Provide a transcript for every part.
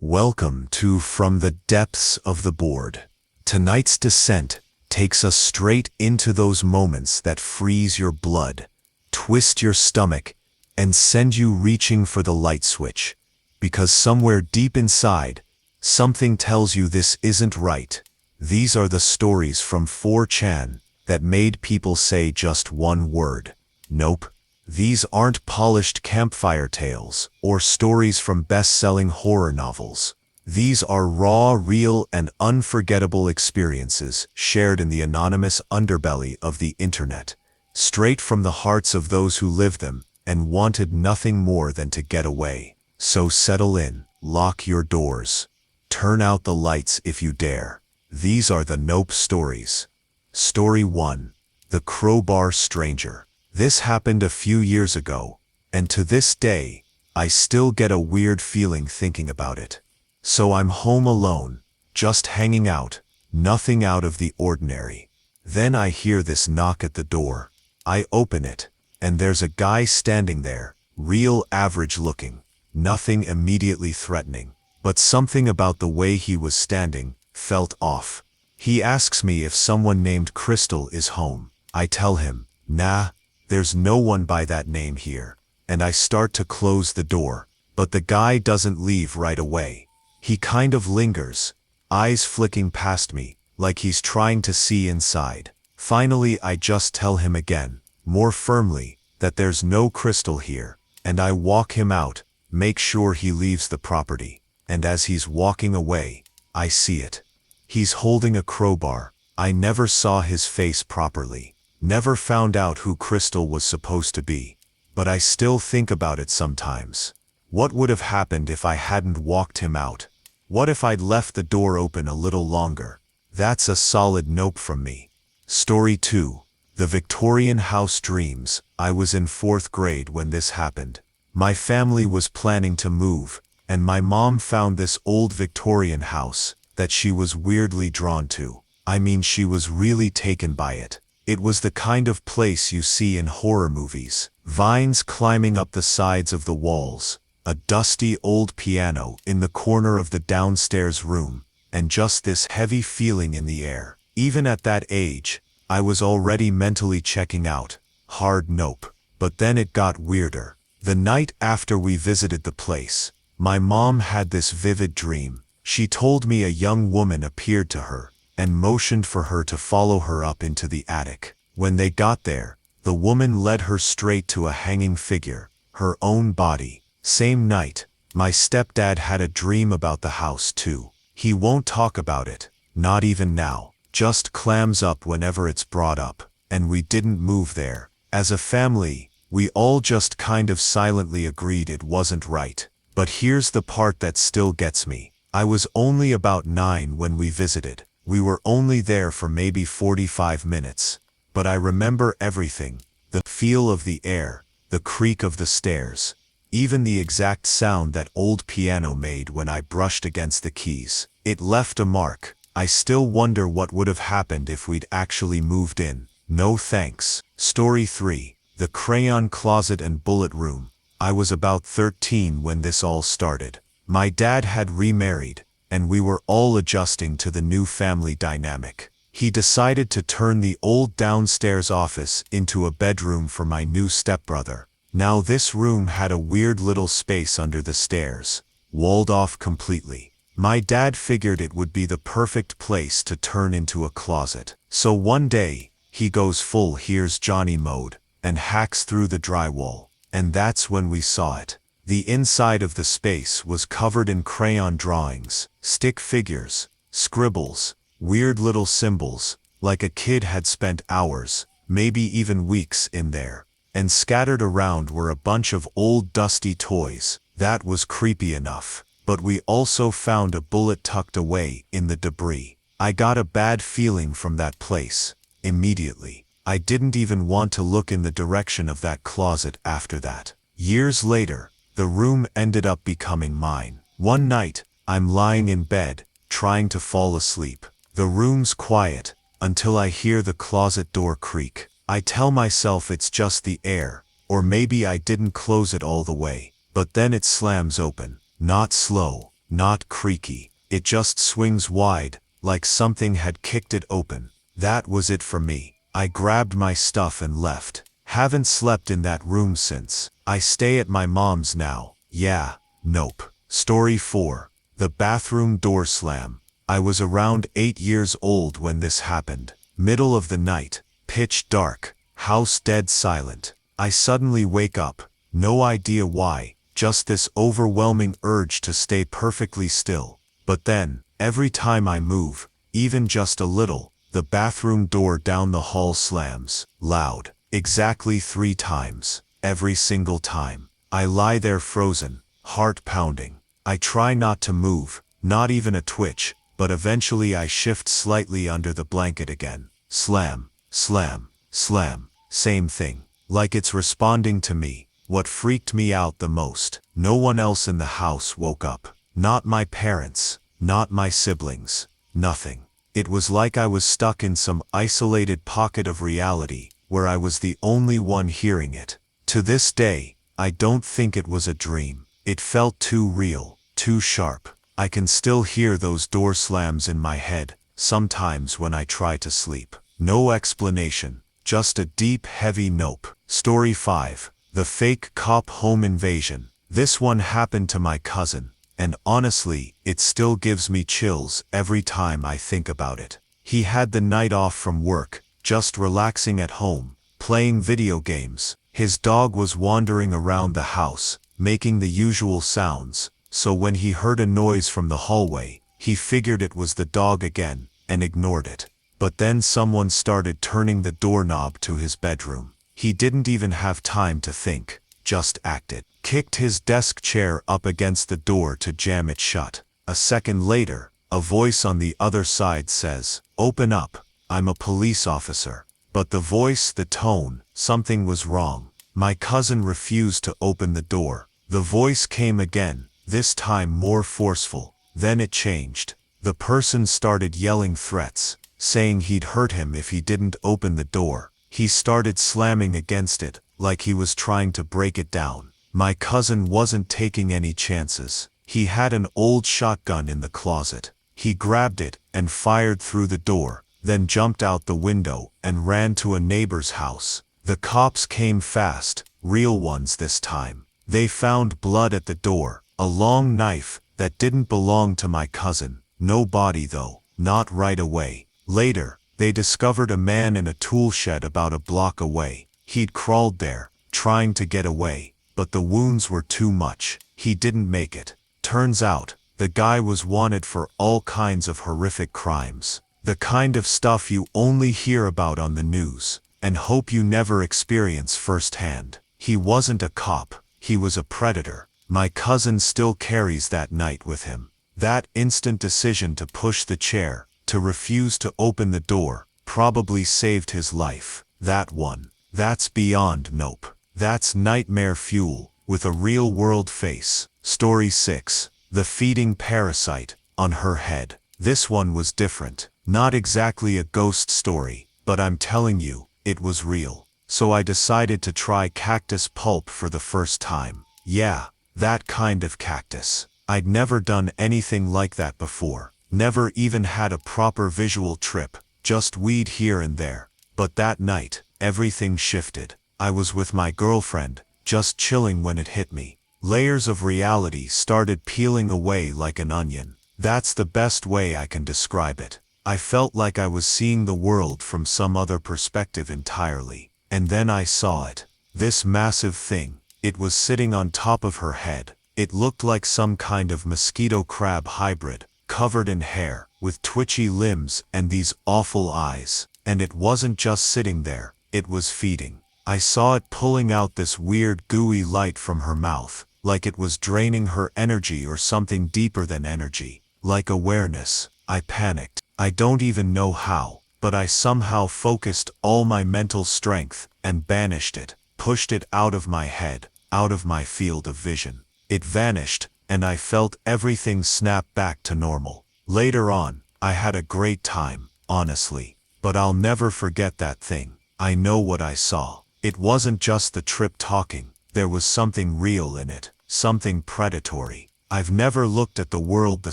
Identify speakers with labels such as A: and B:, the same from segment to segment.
A: Welcome to From the Depths of the Board. Tonight's descent takes us straight into those moments that freeze your blood, twist your stomach, and send you reaching for the light switch. Because somewhere deep inside, something tells you this isn't right. These are the stories from 4chan that made people say just one word: nope. These aren't polished campfire tales or stories from best-selling horror novels. These are raw, real, and unforgettable experiences shared in the anonymous underbelly of the internet, straight from the hearts of those who lived them and wanted nothing more than to get away. So settle in, lock your doors, turn out the lights if you dare. These are the Nope stories. Story 1. The Crowbar Stranger. This happened a few years ago, and to this day, I still get a weird feeling thinking about it. So I'm home alone, just hanging out, nothing out of the ordinary. Then I hear this knock at the door. I open it, and there's a guy standing there, real average looking, nothing immediately threatening. But something about the way he was standing felt off. He asks me if someone named Crystal is home. I tell him, nah. There's no one by that name here, and I start to close the door, but the guy doesn't leave right away. He kind of lingers, eyes flicking past me, like he's trying to see inside. Finally, I just tell him again, more firmly, that there's no Crystal here, and I walk him out, make sure he leaves the property. And as he's walking away, I see it. He's holding a crowbar. I never saw his face properly. Never found out who Crystal was supposed to be, but I still think about it sometimes. What would have happened if I hadn't walked him out? What if I'd left the door open a little longer? That's a solid nope from me. Story 2. The Victorian House Dreams. I was in 4th grade when this happened. My family was planning to move, and my mom found this old Victorian house that she was weirdly drawn to. I mean, she was really taken by it. It was the kind of place you see in horror movies. Vines climbing up the sides of the walls, a dusty old piano in the corner of the downstairs room, and just this heavy feeling in the air. Even at that age, I was already mentally checking out. Hard nope. But then it got weirder. The night after we visited the place, my mom had this vivid dream. She told me a young woman appeared to her and motioned for her to follow her up into the attic. When they got there, the woman led her straight to a hanging figure, her own body. Same night, my stepdad had a dream about the house too. He won't talk about it, not even now, just clams up whenever it's brought up. And we didn't move there. As a family, we all just kind of silently agreed it wasn't right. But here's the part that still gets me. I was only about 9 when we visited. We were only there for maybe 45 minutes, but I remember everything. The feel of the air, the creak of the stairs, even the exact sound that old piano made when I brushed against the keys. It left a mark. I still wonder what would have happened if we'd actually moved in. No thanks. Story 3. The Crayon Closet and Bullet Room. I was about 13 when this all started. My dad had remarried, and we were all adjusting to the new family dynamic. He decided to turn the old downstairs office into a bedroom for my new stepbrother. Now this room had a weird little space under the stairs, walled off completely. My dad figured it would be the perfect place to turn into a closet. So one day, he goes full Here's Johnny mode, and hacks through the drywall. And that's when we saw it. The inside of the space was covered in crayon drawings, stick figures, scribbles, weird little symbols, like a kid had spent hours, maybe even weeks in there. And scattered around were a bunch of old dusty toys. That was creepy enough. But we also found a bullet tucked away in the debris. I got a bad feeling from that place, immediately. I didn't even want to look in the direction of that closet after that. Years later, the room ended up becoming mine. One night, I'm lying in bed, trying to fall asleep. The room's quiet, until I hear the closet door creak. I tell myself it's just the air, or maybe I didn't close it all the way. But then it slams open. Not slow, not creaky. It just swings wide, like something had kicked it open. That was it for me. I grabbed my stuff and left. Haven't slept in that room since. I stay at my mom's now. Yeah, nope. Story 4. The bathroom door slam. I was around 8 years old when this happened. Middle of the night, pitch dark, house dead silent. I suddenly wake up, no idea why, just this overwhelming urge to stay perfectly still. But then, every time I move, even just a little, the bathroom door down the hall slams, loud, exactly 3 times, every single time. I lie there frozen, heart pounding. I try not to move, not even a twitch, but eventually I shift slightly under the blanket again. Slam, slam, slam, same thing. Like it's responding to me. What freaked me out the most, no one else in the house woke up. Not my parents, not my siblings, nothing. It was like I was stuck in some isolated pocket of reality, where I was the only one hearing it. To this day, I don't think it was a dream. It felt too real, too sharp. I can still hear those door slams in my head, sometimes when I try to sleep. No explanation, just a deep, heavy nope. Story 5. The fake cop home invasion. This one happened to my cousin, and honestly, it still gives me chills every time I think about it. He had the night off from work, just relaxing at home, playing video games. His dog was wandering around the house, making the usual sounds, so when he heard a noise from the hallway, he figured it was the dog again, and ignored it. But then someone started turning the doorknob to his bedroom. He didn't even have time to think, just acted. Kicked his desk chair up against the door to jam it shut. A second later, a voice on the other side says, "Open up, I'm a police officer." But the voice, the tone, something was wrong. My cousin refused to open the door. The voice came again, this time more forceful. Then it changed. The person started yelling threats, saying he'd hurt him if he didn't open the door. He started slamming against it, like he was trying to break it down. My cousin wasn't taking any chances. He had an old shotgun in the closet. He grabbed it and fired through the door, then jumped out the window and ran to a neighbor's house. The cops came fast, real ones this time. They found blood at the door, a long knife that didn't belong to my cousin. No body though, not right away. Later, they discovered a man in a tool shed about a block away. He'd crawled there, trying to get away, but the wounds were too much. He didn't make it. Turns out, the guy was wanted for all kinds of horrific crimes. The kind of stuff you only hear about on the news, and hope you never experience firsthand. He wasn't a cop, he was a predator. My cousin still carries that night with him. That instant decision to push the chair, to refuse to open the door, probably saved his life. That one. That's beyond nope. That's nightmare fuel, with a real-world face. Story 6. The feeding parasite, on her head. This one was different. Not exactly a ghost story, but I'm telling you, it was real. So I decided to try cactus pulp for the first time. Yeah, that kind of cactus. I'd never done anything like that before. Never even had a proper visual trip, just weed here and there. But that night, everything shifted. I was with my girlfriend, just chilling when it hit me. Layers of reality started peeling away like an onion. That's the best way I can describe it. I felt like I was seeing the world from some other perspective entirely. And then I saw it. This massive thing. It was sitting on top of her head. It looked like some kind of mosquito crab hybrid, covered in hair, with twitchy limbs and these awful eyes. And it wasn't just sitting there, it was feeding. I saw it pulling out this weird gooey light from her mouth, like it was draining her energy or something deeper than energy, like awareness. I panicked. I don't even know how, but I somehow focused all my mental strength and banished it, pushed it out of my head, out of my field of vision. It vanished, and I felt everything snap back to normal. Later on, I had a great time, honestly. But I'll never forget that thing. I know what I saw. It wasn't just the trip talking. There was something real in it, something predatory. I've never looked at the world the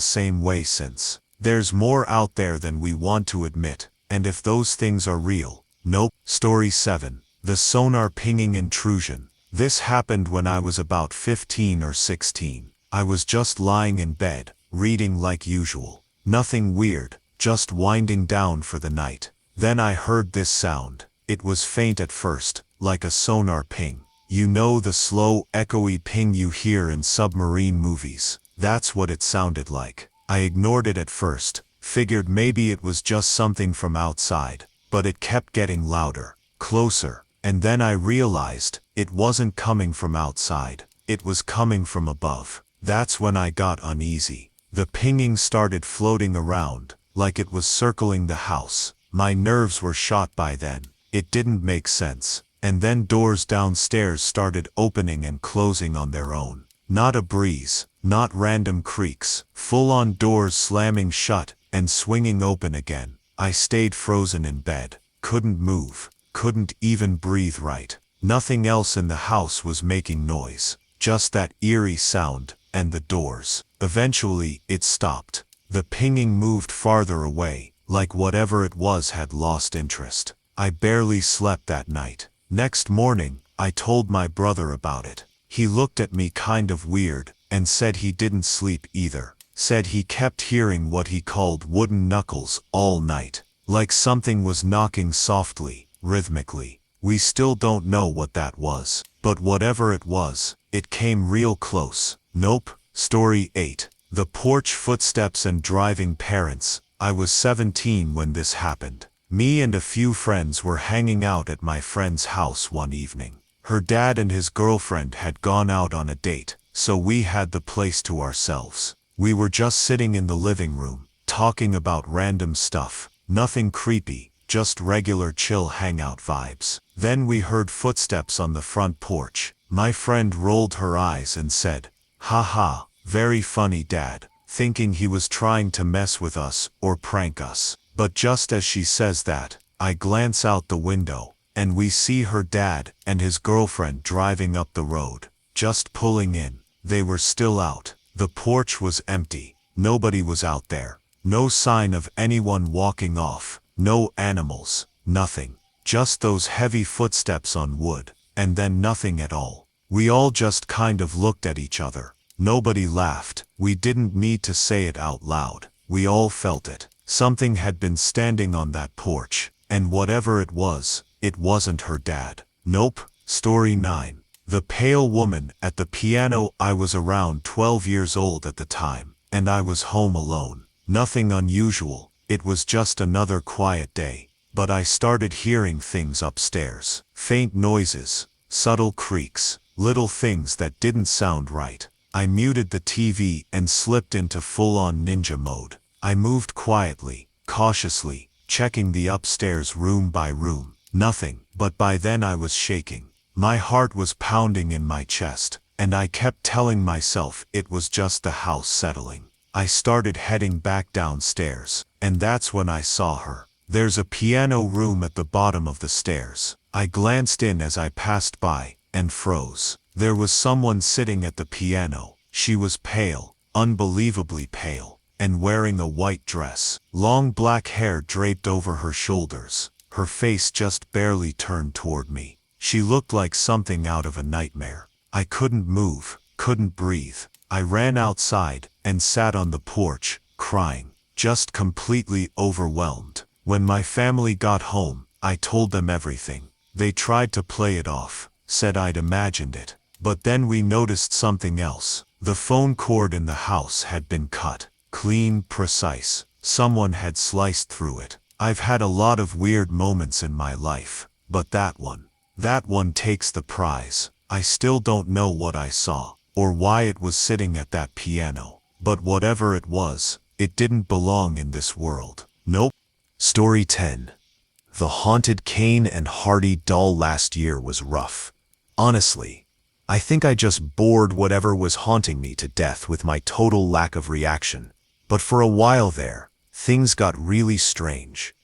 A: same way since. There's more out there than we want to admit, and if those things are real, nope. Story 7. The sonar pinging intrusion. This happened when I was about 15 or 16. I was just lying in bed, reading like usual. Nothing weird, just winding down for the night. Then I heard this sound. It was faint at first, like a sonar ping. You know, the slow, echoey ping you hear in submarine movies. That's what it sounded like. I ignored it at first, figured maybe it was just something from outside, but it kept getting louder, closer, and then I realized it wasn't coming from outside. It was coming from above. That's when I got uneasy. The pinging started floating around, like it was circling the house. My nerves were shot by then. It didn't make sense. And then doors downstairs started opening and closing on their own. Not a breeze, not random creaks, full-on doors slamming shut and swinging open again. I stayed frozen in bed, couldn't move, couldn't even breathe right. Nothing else in the house was making noise, just that eerie sound and the doors. Eventually, it stopped. The pinging moved farther away, like whatever it was had lost interest. I barely slept that night. Next morning, I told my brother about it. He looked at me kind of weird, and said he didn't sleep either. Said he kept hearing what he called wooden knuckles all night. Like something was knocking softly, rhythmically. We still don't know what that was. But whatever it was, it came real close. Nope. Story 8. The porch footsteps and driving parents. I was 17 when this happened. Me and a few friends were hanging out at my friend's house one evening. Her dad and his girlfriend had gone out on a date, so we had the place to ourselves. We were just sitting in the living room, talking about random stuff. Nothing creepy, just regular chill hangout vibes. Then we heard footsteps on the front porch. My friend rolled her eyes and said, "Haha, very funny, Dad," thinking he was trying to mess with us or prank us. But just as she says that, I glance out the window, and we see her dad and his girlfriend driving up the road, just pulling in. They were still out. The porch was empty. Nobody was out there. No sign of anyone walking off. No animals. Nothing. Just those heavy footsteps on wood, and then nothing at all. We all just kind of looked at each other. Nobody laughed. We didn't need to say it out loud. We all felt it. Something had been standing on that porch, and whatever it wasn't her dad. Nope. Story 9. The pale woman at the piano. I was around 12 years old at the time, and I was home alone. Nothing unusual. It was just another quiet day. But I started hearing things upstairs. Faint noises, subtle creaks, little things that didn't sound right. I muted the TV and slipped into full-on ninja mode. I moved quietly, cautiously, checking the upstairs room by room. Nothing, but by then I was shaking. My heart was pounding in my chest, and I kept telling myself it was just the house settling. I started heading back downstairs, and that's when I saw her. There's a piano room at the bottom of the stairs. I glanced in as I passed by, and froze. There was someone sitting at the piano. She was pale, unbelievably pale, and wearing a white dress. Long black hair draped over her shoulders. Her face just barely turned toward me. She looked like something out of a nightmare. I couldn't move, couldn't breathe. I ran outside, and sat on the porch, crying, just completely overwhelmed. When my family got home, I told them everything. They tried to play it off, said I'd imagined it. But then we noticed something else. The phone cord in the house had been cut. Clean, precise. Someone had sliced through it. I've had a lot of weird moments in my life, but that one takes the prize. I still don't know what I saw, or why it was sitting at that piano. But whatever it was, it didn't belong in this world. Nope. Story 10. The haunted Kane and Hardy doll. Last year was rough. Honestly, I think I just bored whatever was haunting me to death with my total lack of reaction. But for a while there, things got really strange.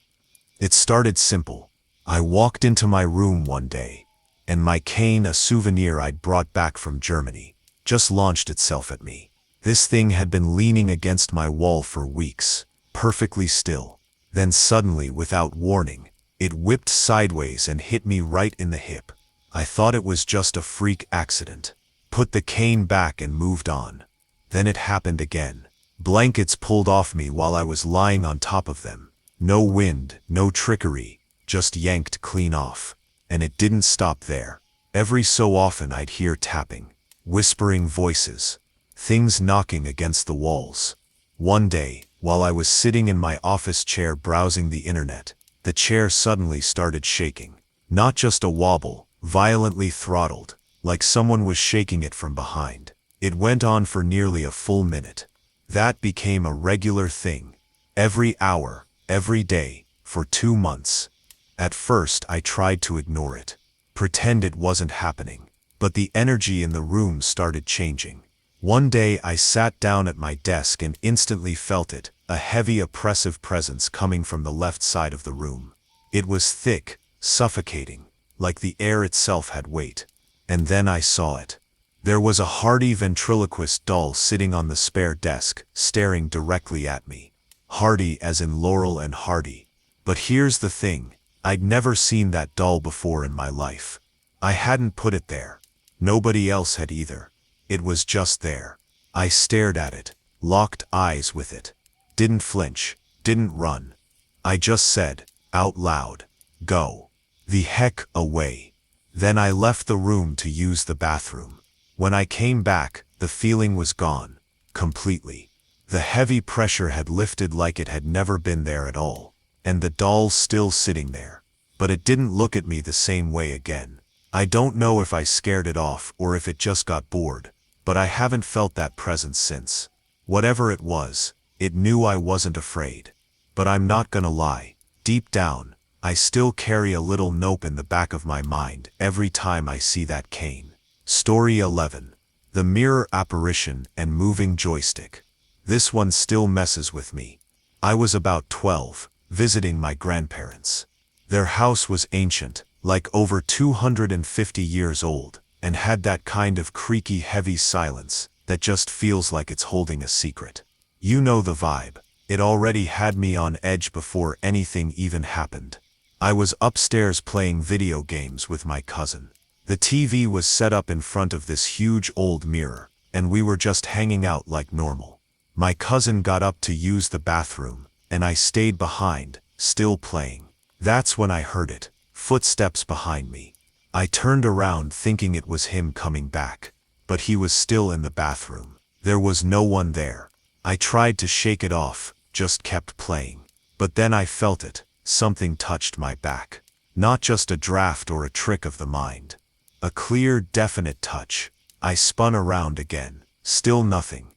A: It started simple. I walked into my room one day, and my cane, a souvenir I'd brought back from Germany, just launched itself at me. This thing had been leaning against my wall for weeks, perfectly still. Then suddenly, without warning, it whipped sideways and hit me right in the hip. I thought it was just a freak accident. Put the cane back and moved on. Then it happened again. Blankets pulled off me while I was lying on top of them. No wind, no trickery, just yanked clean off. And it didn't stop there. Every so often I'd hear tapping, whispering voices, things knocking against the walls. One day, while I was sitting in my office chair browsing the internet, the chair suddenly started shaking. Not just a wobble, violently throttled, like someone was shaking it from behind. It went on for nearly a full minute. That became a regular thing. Every hour, every day, for 2 months. At first I tried to ignore it, pretend it wasn't happening. But the energy in the room started changing. One day I sat down at my desk and instantly felt it, a heavy oppressive presence coming from the left side of the room. It was thick, suffocating, like the air itself had weight. And then I saw it. There was a hardy ventriloquist doll sitting on the spare desk, staring directly at me. Hardy as in Laurel and Hardy. But here's the thing, I'd never seen that doll before in my life. I hadn't put it there. Nobody else had either. It was just there. I stared at it, locked eyes with it. Didn't flinch, didn't run. I just said, out loud, "Go the heck away." Then I left the room to use the bathroom. When I came back, the feeling was gone, completely. The heavy pressure had lifted like it had never been there at all. And the doll's still sitting there. But it didn't look at me the same way again. I don't know if I scared it off or if it just got bored, but I haven't felt that presence since. Whatever it was, it knew I wasn't afraid. But I'm not gonna lie, deep down, I still carry a little nope in the back of my mind every time I see that cane. Story 11. The Mirror Apparition and Moving Joystick. This one still messes with me. I was about 12, visiting my grandparents. Their house was ancient, like over 250 years old, and had that kind of creaky heavy silence that just feels like it's holding a secret. You know the vibe. It already had me on edge before anything even happened. I was upstairs playing video games with my cousin. The TV was set up in front of this huge old mirror, and we were just hanging out like normal. My cousin got up to use the bathroom, and I stayed behind, still playing. That's when I heard it. Footsteps behind me. I turned around thinking it was him coming back, but he was still in the bathroom. There was no one there. I tried to shake it off, just kept playing. But then I felt it, something touched my back. Not just a draft or a trick of the mind. A clear, definite touch. I spun around again, still nothing.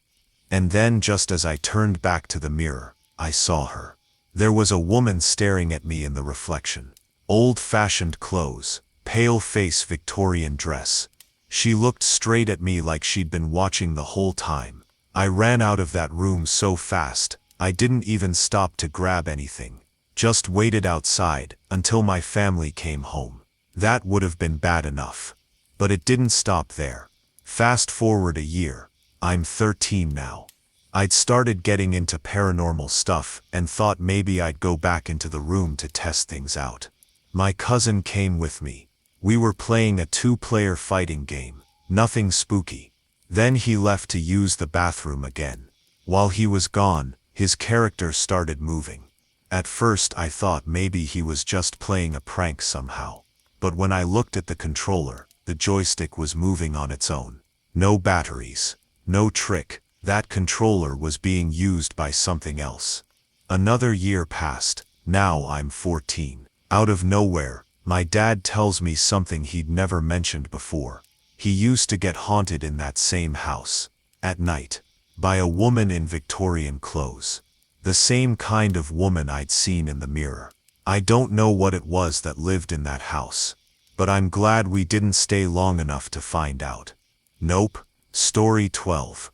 A: And then just as I turned back to the mirror, I saw her. There was a woman staring at me in the reflection. Old-fashioned clothes, pale face Victorian dress. She looked straight at me like she'd been watching the whole time. I ran out of that room so fast, I didn't even stop to grab anything. Just waited outside until my family came home. That would have been bad enough. But it didn't stop there. Fast forward a year. I'm 13 now. I'd started getting into paranormal stuff and thought maybe I'd go back into the room to test things out. My cousin came with me. We were playing a 2-player fighting game. Nothing spooky. Then he left to use the bathroom again. While he was gone, his character started moving. At first I thought maybe he was just playing a prank somehow. But when I looked at the controller, the joystick was moving on its own. No batteries. No trick. That controller was being used by something else. Another year passed. Now I'm 14. Out of nowhere, my dad tells me something he'd never mentioned before. He used to get haunted in that same house, at night, by a woman in Victorian clothes. The same kind of woman I'd seen in the mirror. I don't know what it was that lived in that house, but I'm glad we didn't stay long enough to find out. Nope. Story 12.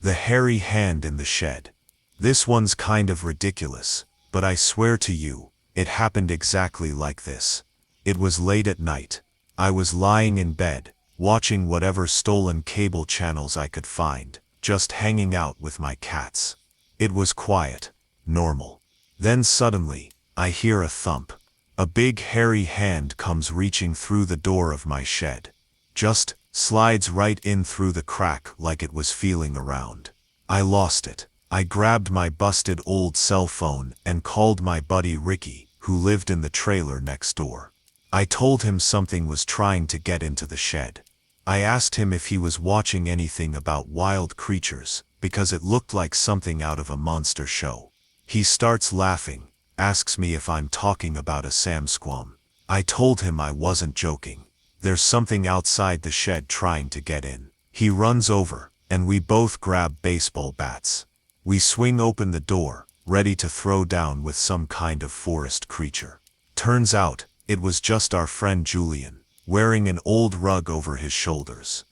A: The Hairy Hand in the Shed. This one's kind of ridiculous, but I swear to you, it happened exactly like this. It was late at night. I was lying in bed, watching whatever stolen cable channels I could find, just hanging out with my cats. It was quiet, normal. Then suddenly, I hear a thump. A big hairy hand comes reaching through the door of my shed. Just slides right in through the crack like it was feeling around. I lost it. I grabbed my busted old cell phone and called my buddy Ricky, who lived in the trailer next door. I told him something was trying to get into the shed. I asked him if he was watching anything about wild creatures, because it looked like something out of a monster show. He starts laughing, asks me if I'm talking about a Samsquam. I told him I wasn't joking. There's something outside the shed trying to get in. He runs over, and we both grab baseball bats. We swing open the door, ready to throw down with some kind of forest creature. Turns out, it was just our friend Julian, wearing an old rug over his shoulders.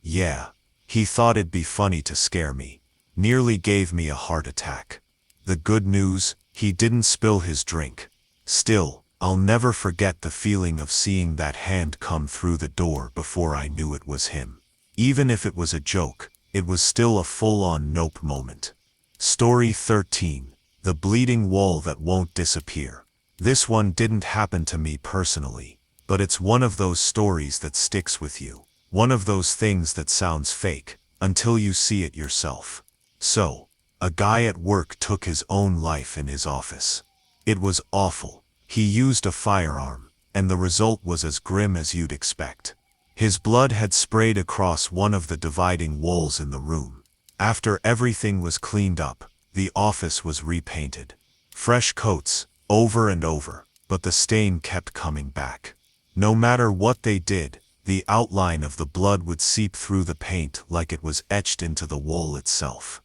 A: Yeah, he thought it'd be funny to scare me. Nearly gave me a heart attack. The good news, he didn't spill his drink. Still, I'll never forget the feeling of seeing that hand come through the door before I knew it was him. Even if it was a joke, it was still a full-on nope moment. Story 13. The bleeding wall that won't disappear. This one didn't happen to me personally, but it's one of those stories that sticks with you. One of those things that sounds fake, until you see it yourself. So, a guy at work took his own life in his office. It was awful. He used a firearm, and the result was as grim as you'd expect. His blood had sprayed across one of the dividing walls in the room. After everything was cleaned up, the office was repainted. Fresh coats, over and over, but the stain kept coming back. No matter what they did, the outline of the blood would seep through the paint like it was etched into the wall itself.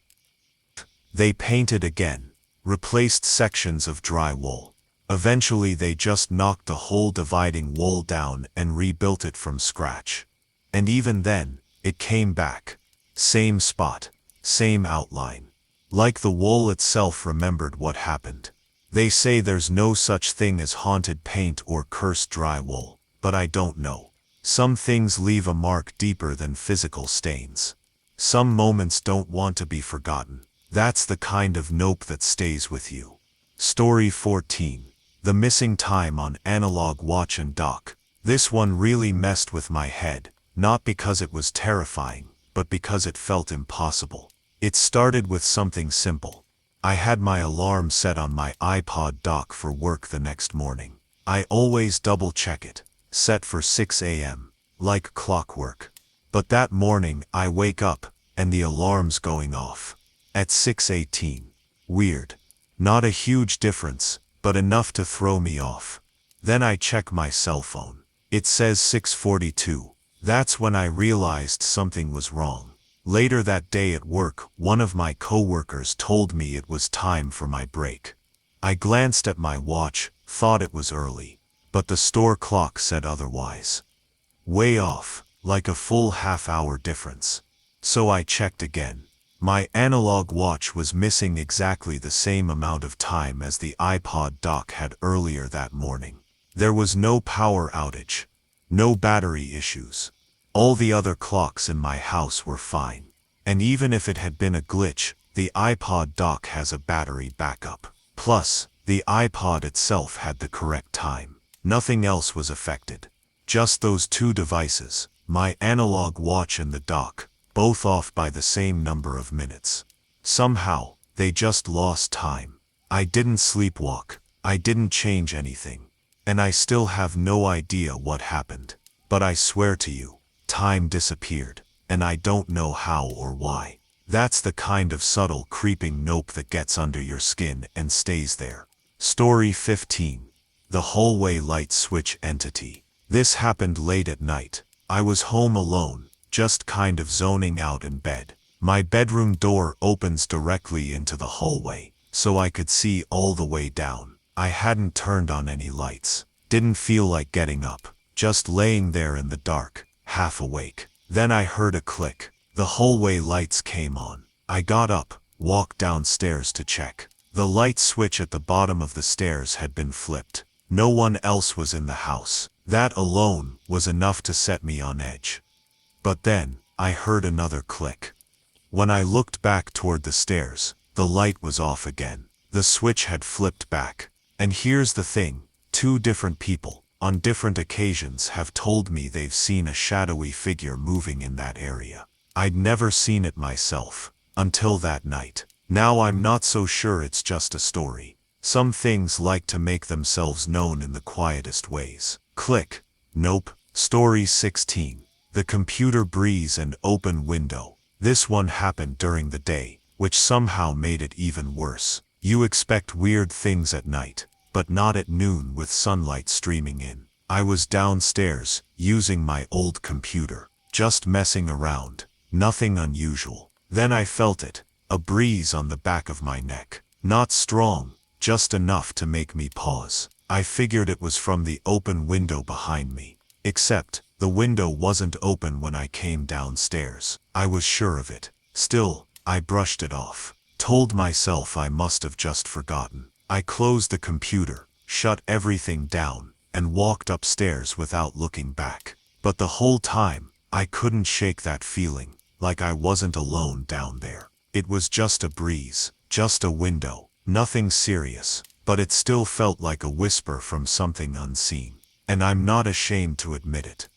A: They painted again, replaced sections of drywall. Eventually they just knocked the whole dividing wall down and rebuilt it from scratch. And even then, it came back. Same spot. Same outline. Like the wall itself remembered what happened. They say there's no such thing as haunted paint or cursed drywall, but I don't know. Some things leave a mark deeper than physical stains. Some moments don't want to be forgotten. That's the kind of nope that stays with you. Story 14. The missing time on analog watch and dock. This one really messed with my head, not because it was terrifying, but because it felt impossible. It started with something simple. I had my alarm set on my iPod dock for work the next morning. I always double-check it, set for 6 a.m., like clockwork. But that morning I wake up, and the alarm's going off. At 6:18. Weird. Not a huge difference, but enough to throw me off. Then I check my cell phone. It says 6:42. That's when I realized something was wrong. Later that day at work, one of my coworkers told me it was time for my break. I glanced at my watch, thought it was early, but the store clock said otherwise. Way off, like a full half-hour difference. So I checked again. My analog watch was missing exactly the same amount of time as the iPod dock had earlier that morning. There was no power outage. No battery issues. All the other clocks in my house were fine. And even if it had been a glitch, the iPod dock has a battery backup. Plus, the iPod itself had the correct time. Nothing else was affected. Just those two devices, my analog watch and the dock, both off by the same number of minutes. Somehow, they just lost time. I didn't sleepwalk. I didn't change anything. And I still have no idea what happened. But I swear to you, time disappeared, and I don't know how or why. That's the kind of subtle creeping nope that gets under your skin and stays there. Story 15. The hallway light switch entity. This happened late at night. I was home alone, just kind of zoning out in bed. My bedroom door opens directly into the hallway, so I could see all the way down. I hadn't turned on any lights. Didn't feel like getting up, just laying there in the dark, half awake. Then I heard a click. The hallway lights came on. I got up, walked downstairs to check. The light switch at the bottom of the stairs had been flipped. No one else was in the house. That alone was enough to set me on edge. But then, I heard another click. When I looked back toward the stairs, the light was off again. The switch had flipped back. And here's the thing, 2 different people, on different occasions, have told me they've seen a shadowy figure moving in that area. I'd never seen it myself, until that night. Now I'm not so sure it's just a story. Some things like to make themselves known in the quietest ways. Click. Nope. Story 16. The computer breeze and open window. This one happened during the day, which somehow made it even worse. You expect weird things at night, but not at noon with sunlight streaming in. I was downstairs, using my old computer, just messing around. Nothing unusual. Then I felt it, a breeze on the back of my neck. Not strong, just enough to make me pause. I figured it was from the open window behind me. Except, the window wasn't open when I came downstairs. I was sure of it. Still, I brushed it off. Told myself I must have just forgotten. I closed the computer, shut everything down, and walked upstairs without looking back. But the whole time, I couldn't shake that feeling, like I wasn't alone down there. It was just a breeze, just a window, nothing serious, but it still felt like a whisper from something unseen. And I'm not ashamed to admit it.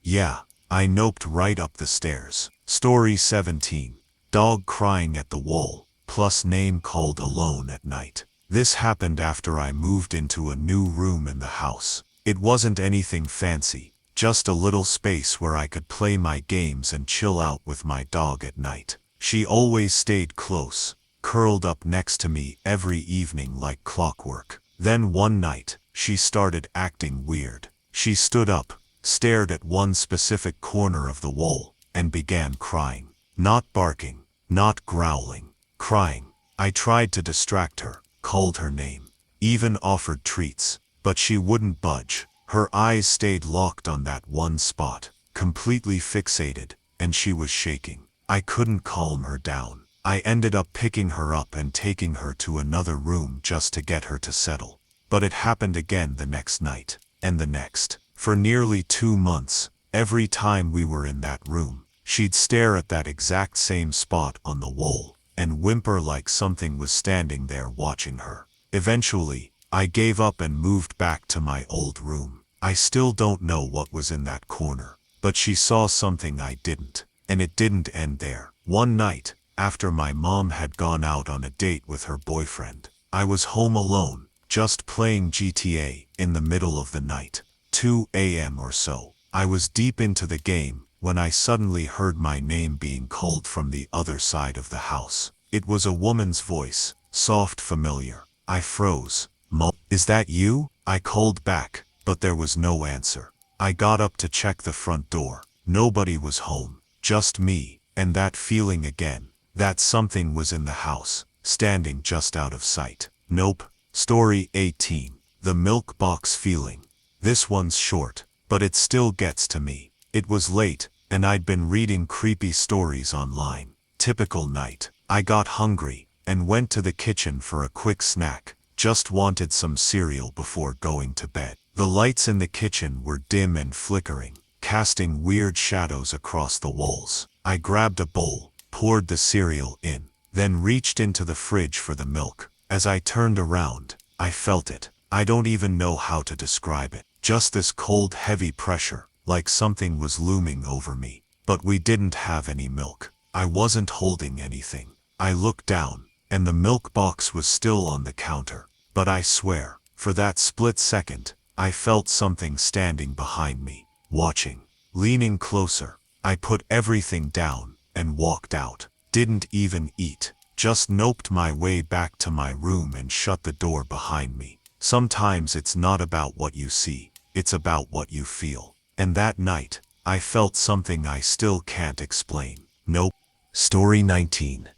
A: Yeah, I noped right up the stairs. Story 17. Dog crying at the wall, plus name called alone at night. This happened after I moved into a new room in the house. It wasn't anything fancy, just a little space where I could play my games and chill out with my dog at night. She always stayed close, curled up next to me every evening like clockwork. Then one night, she started acting weird. She stood up, stared at one specific corner of the wall, and began crying. Not barking, not growling, crying. I tried to distract her, called her name, even offered treats, but she wouldn't budge. Her eyes stayed locked on that one spot, completely fixated, and she was shaking. I couldn't calm her down. I ended up picking her up and taking her to another room just to get her to settle. But it happened again the next night, and the next. For nearly 2 months, every time we were in that room, she'd stare at that exact same spot on the wall, and whimper like something was standing there watching her. Eventually, I gave up and moved back to my old room. I still don't know what was in that corner, but she saw something I didn't, and it didn't end there. One night, after my mom had gone out on a date with her boyfriend, I was home alone, just playing GTA in the middle of the night, 2 a.m. or so. I was deep into the game when I suddenly heard my name being called from the other side of the house. It was a woman's voice, soft, familiar. I froze. "Mom, is that you?" I called back, but there was no answer. I got up to check the front door. Nobody was home, just me, and that feeling again, that something was in the house, standing just out of sight. Nope. Story 18. The milk box feeling. This one's short, but it still gets to me. It was late, and I'd been reading creepy stories online. Typical night. I got hungry, and went to the kitchen for a quick snack. Just wanted some cereal before going to bed. The lights in the kitchen were dim and flickering, casting weird shadows across the walls. I grabbed a bowl, poured the cereal in, then reached into the fridge for the milk. As I turned around, I felt it. I don't even know how to describe it. Just this cold, heavy pressure, like something was looming over me. But we didn't have any milk. I wasn't holding anything. I looked down, and the milk box was still on the counter. But I swear, for that split second, I felt something standing behind me, watching. Leaning closer, I put everything down, and walked out. Didn't even eat. Just noped my way back to my room and shut the door behind me. Sometimes it's not about what you see, it's about what you feel. And that night, I felt something I still can't explain. Nope. Story 19.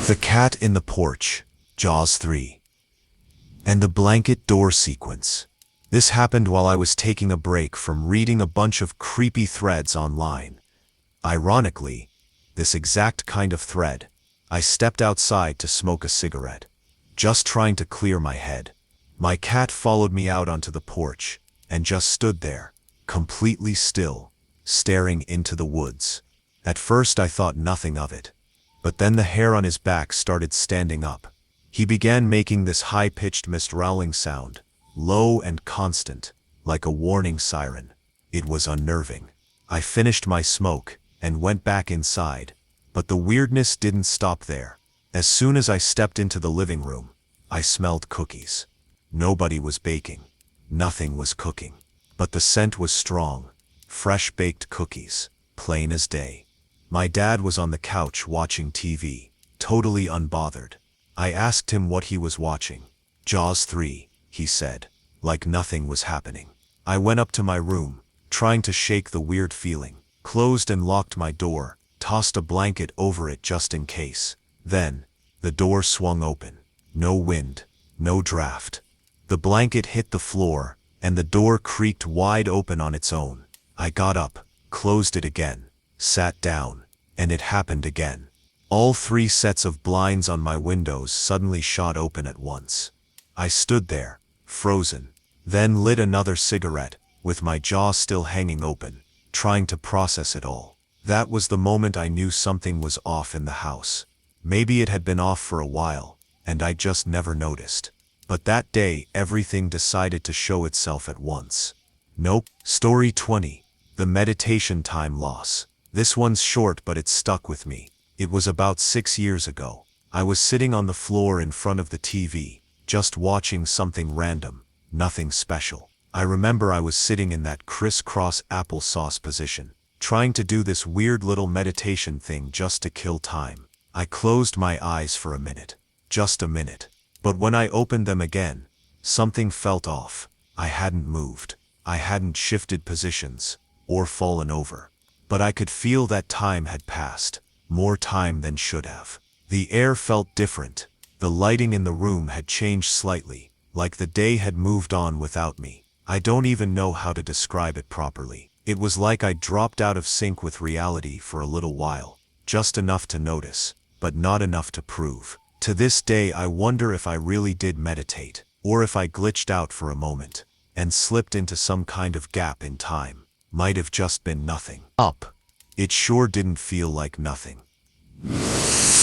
A: The cat in the porch, Jaws 3. And the blanket door sequence. This happened while I was taking a break from reading a bunch of creepy threads online. Ironically, this exact kind of thread, I stepped outside to smoke a cigarette, just trying to clear my head. My cat followed me out onto the porch, and just stood there, completely still, staring into the woods. At first I thought nothing of it. But then the hair on his back started standing up. He began making this high-pitched growling sound, low and constant, like a warning siren. It was unnerving. I finished my smoke and went back inside, but the weirdness didn't stop there. As soon as I stepped into the living room, I smelled cookies. Nobody was baking. Nothing was cooking. But the scent was strong. Fresh baked cookies, plain as day. My dad was on the couch watching TV, totally unbothered. I asked him what he was watching. Jaws 3, he said, like nothing was happening. I went up to my room, trying to shake the weird feeling, closed and locked my door, tossed a blanket over it just in case. Then, the door swung open. No wind, no draft. The blanket hit the floor, and the door creaked wide open on its own. I got up, closed it again, sat down, and it happened again. All 3 sets of blinds on my windows suddenly shot open at once. I stood there, frozen, then lit another cigarette, with my jaw still hanging open, trying to process it all. That was the moment I knew something was off in the house. Maybe it had been off for a while, and I just never noticed. But that day everything decided to show itself at once. Nope. Story 20. The meditation time loss. This one's short but it stuck with me. It was about 6 years ago. I was sitting on the floor in front of the TV, just watching something random, nothing special. I remember I was sitting in that crisscross applesauce position, trying to do this weird little meditation thing just to kill time. I closed my eyes for a minute. Just a minute. But when I opened them again, something felt off. I hadn't moved. I hadn't shifted positions, or fallen over. But I could feel that time had passed. More time than should have. The air felt different. The lighting in the room had changed slightly, like the day had moved on without me. I don't even know how to describe it properly. It was like I dropped out of sync with reality for a little while, just enough to notice, but not enough to prove. To this day I wonder if I really did meditate, or if I glitched out for a moment, and slipped into some kind of gap in time. Might have just been nothing. Up. It sure didn't feel like nothing.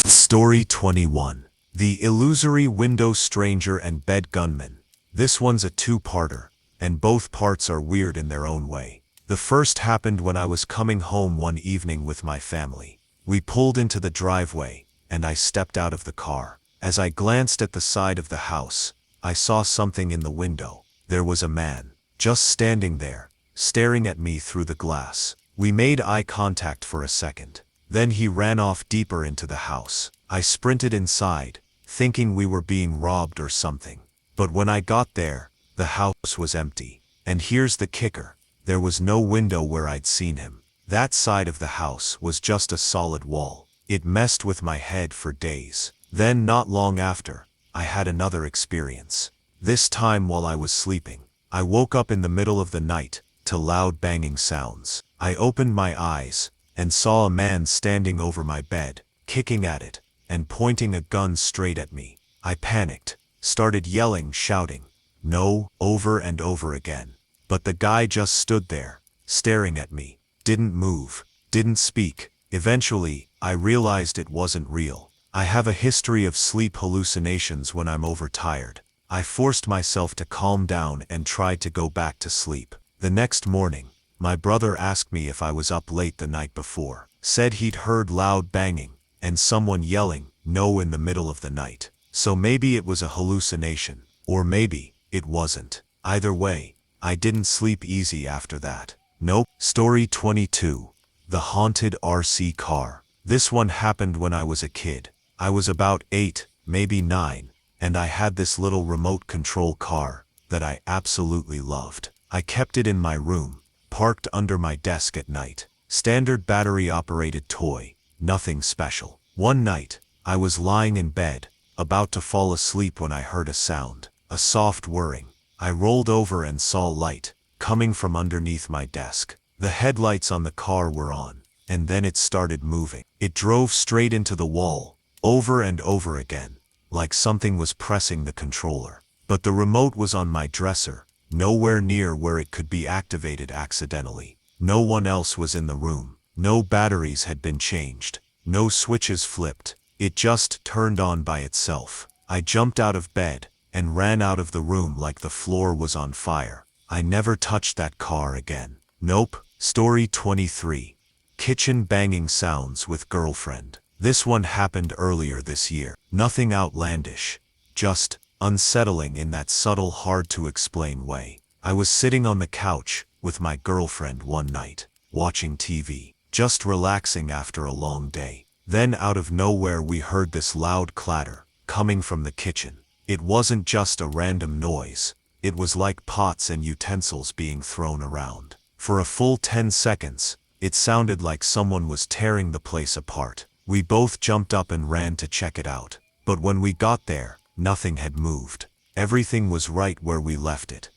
A: Story 21. The Illusory Window Stranger and Bed Gunman. This one's a 2-parter, and both parts are weird in their own way. The first happened when I was coming home one evening with my family. We pulled into the driveway, and I stepped out of the car. As I glanced at the side of the house, I saw something in the window. There was a man, just standing there, staring at me through the glass. We made eye contact for a second. Then he ran off deeper into the house. I sprinted inside, thinking we were being robbed or something. But when I got there, the house was empty. And here's the kicker. There was no window where I'd seen him. That side of the house was just a solid wall. It messed with my head for days. Then not long after, I had another experience. This time while I was sleeping. I woke up in the middle of the night to loud banging sounds. I opened my eyes and saw a man standing over my bed, kicking at it, and pointing a gun straight at me. I panicked, started yelling, shouting, "No," over and over again. But the guy just stood there, staring at me, didn't move, didn't speak. Eventually, I realized it wasn't real. I have a history of sleep hallucinations when I'm overtired. I forced myself to calm down and tried to go back to sleep. The next morning, my brother asked me if I was up late the night before, said he'd heard loud banging, and someone yelling, "No," in the middle of the night. So maybe it was a hallucination, or maybe it wasn't. Either way, I didn't sleep easy after that. Nope. Story 22. The Haunted RC Car. This one happened when I was a kid. I was about 8, maybe 9, and I had this little remote control car that I absolutely loved. I kept it in my room, parked under my desk at night. Standard battery-operated toy, nothing special. One night, I was lying in bed, about to fall asleep when I heard a sound, a soft whirring. I rolled over and saw light, coming from underneath my desk. The headlights on the car were on, and then it started moving. It drove straight into the wall, over and over again, like something was pressing the controller. But the remote was on my dresser, nowhere near where it could be activated accidentally. No one else was in the room. No batteries had been changed. No switches flipped. It just turned on by itself. I jumped out of bed and ran out of the room like the floor was on fire. I never touched that car again. Nope. Story 23. Kitchen banging sounds with girlfriend. This one happened earlier this year. Nothing outlandish. Just unsettling in that subtle, hard-to-explain way. I was sitting on the couch with my girlfriend one night, watching TV, just relaxing after a long day. Then out of nowhere we heard this loud clatter coming from the kitchen. It wasn't just a random noise. It was like pots and utensils being thrown around. For a full 10 seconds, it sounded like someone was tearing the place apart. We both jumped up and ran to check it out. But when we got there, nothing had moved. Everything was right where we left it.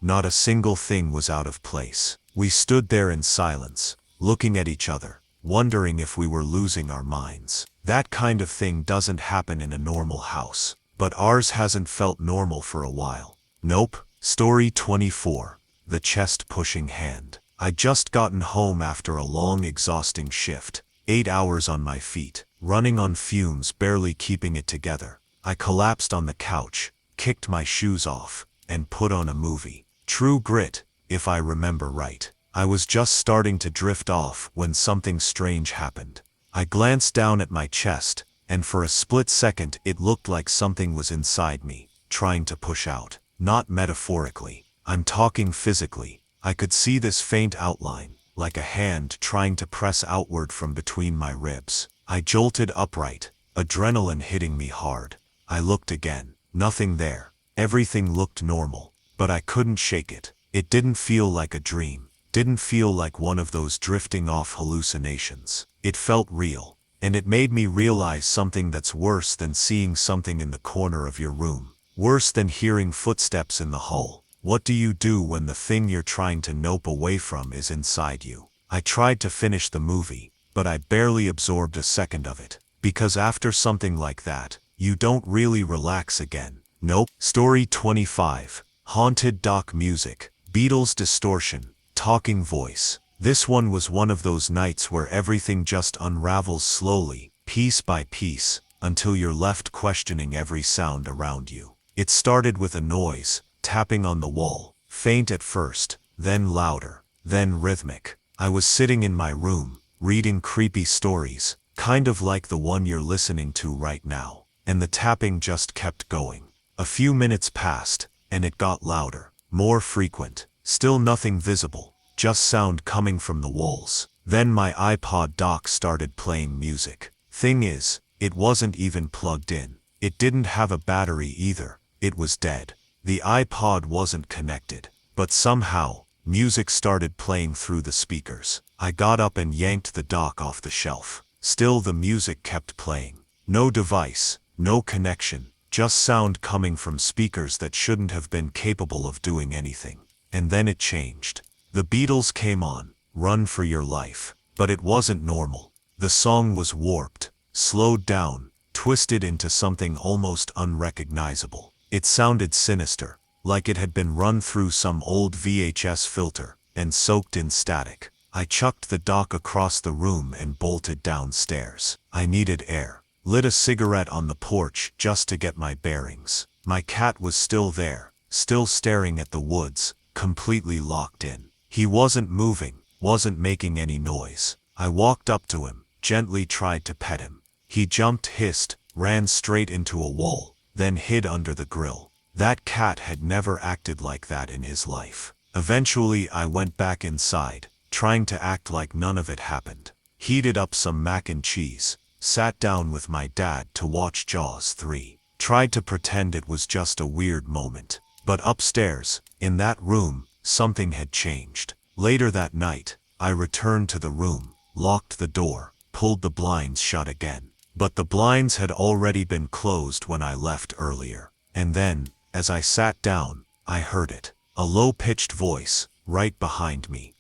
A: Not a single thing was out of place. We stood there in silence, looking at each other, wondering if we were losing our minds. That kind of thing doesn't happen in a normal house. But ours hasn't felt normal for a while. Nope. Story 24. The chest-pushing hand. I'd just gotten home after a long, exhausting shift. 8 hours on my feet, running on fumes, barely keeping it together. I collapsed on the couch, kicked my shoes off, and put on a movie. True Grit, if I remember right. I was just starting to drift off when something strange happened. I glanced down at my chest, and for a split second it looked like something was inside me, trying to push out. Not metaphorically. I'm talking physically. I could see this faint outline, like a hand trying to press outward from between my ribs. I jolted upright, adrenaline hitting me hard. I looked again. Nothing there. Everything looked normal, but I couldn't shake it. It didn't feel like a dream. Didn't feel like one of those drifting off hallucinations. It felt real. And it made me realize something that's worse than seeing something in the corner of your room. Worse than hearing footsteps in the hall. What do you do when the thing you're trying to nope away from is inside you? I tried to finish the movie, but I barely absorbed a second of it. Because after something like that, you don't really relax again. Nope. Story 25. Haunted dock music. Beatles distortion. Talking voice. This one was one of those nights where everything just unravels slowly, piece by piece, until you're left questioning every sound around you. It started with a noise, tapping on the wall, faint at first, then louder, then rhythmic. I was sitting in my room, reading creepy stories, kind of like the one you're listening to right now, and the tapping just kept going. A few minutes passed, and it got louder, more frequent, still nothing visible. Just sound coming from the walls. Then my iPod dock started playing music. Thing is, it wasn't even plugged in. It didn't have a battery either. It was dead. The iPod wasn't connected. But somehow, music started playing through the speakers. I got up and yanked the dock off the shelf. Still the music kept playing. No device, no connection, just sound coming from speakers that shouldn't have been capable of doing anything. And then it changed. The Beatles came on, Run for Your Life. But it wasn't normal. The song was warped, slowed down, twisted into something almost unrecognizable. It sounded sinister, like it had been run through some old VHS filter, and soaked in static. I chucked the dock across the room and bolted downstairs. I needed air. Lit a cigarette on the porch just to get my bearings. My cat was still there, still staring at the woods, completely locked in. He wasn't moving, wasn't making any noise. I walked up to him, gently tried to pet him. He jumped, hissed, ran straight into a wall, then hid under the grill. That cat had never acted like that in his life. Eventually I went back inside, trying to act like none of it happened. Heated up some mac and cheese, sat down with my dad to watch Jaws 3. Tried to pretend it was just a weird moment. But upstairs, in that room, something had changed. Later that night, I returned to the room, locked the door, pulled the blinds shut again. But the blinds had already been closed when I left earlier. And then, as I sat down, I heard it. A low-pitched voice, right behind me.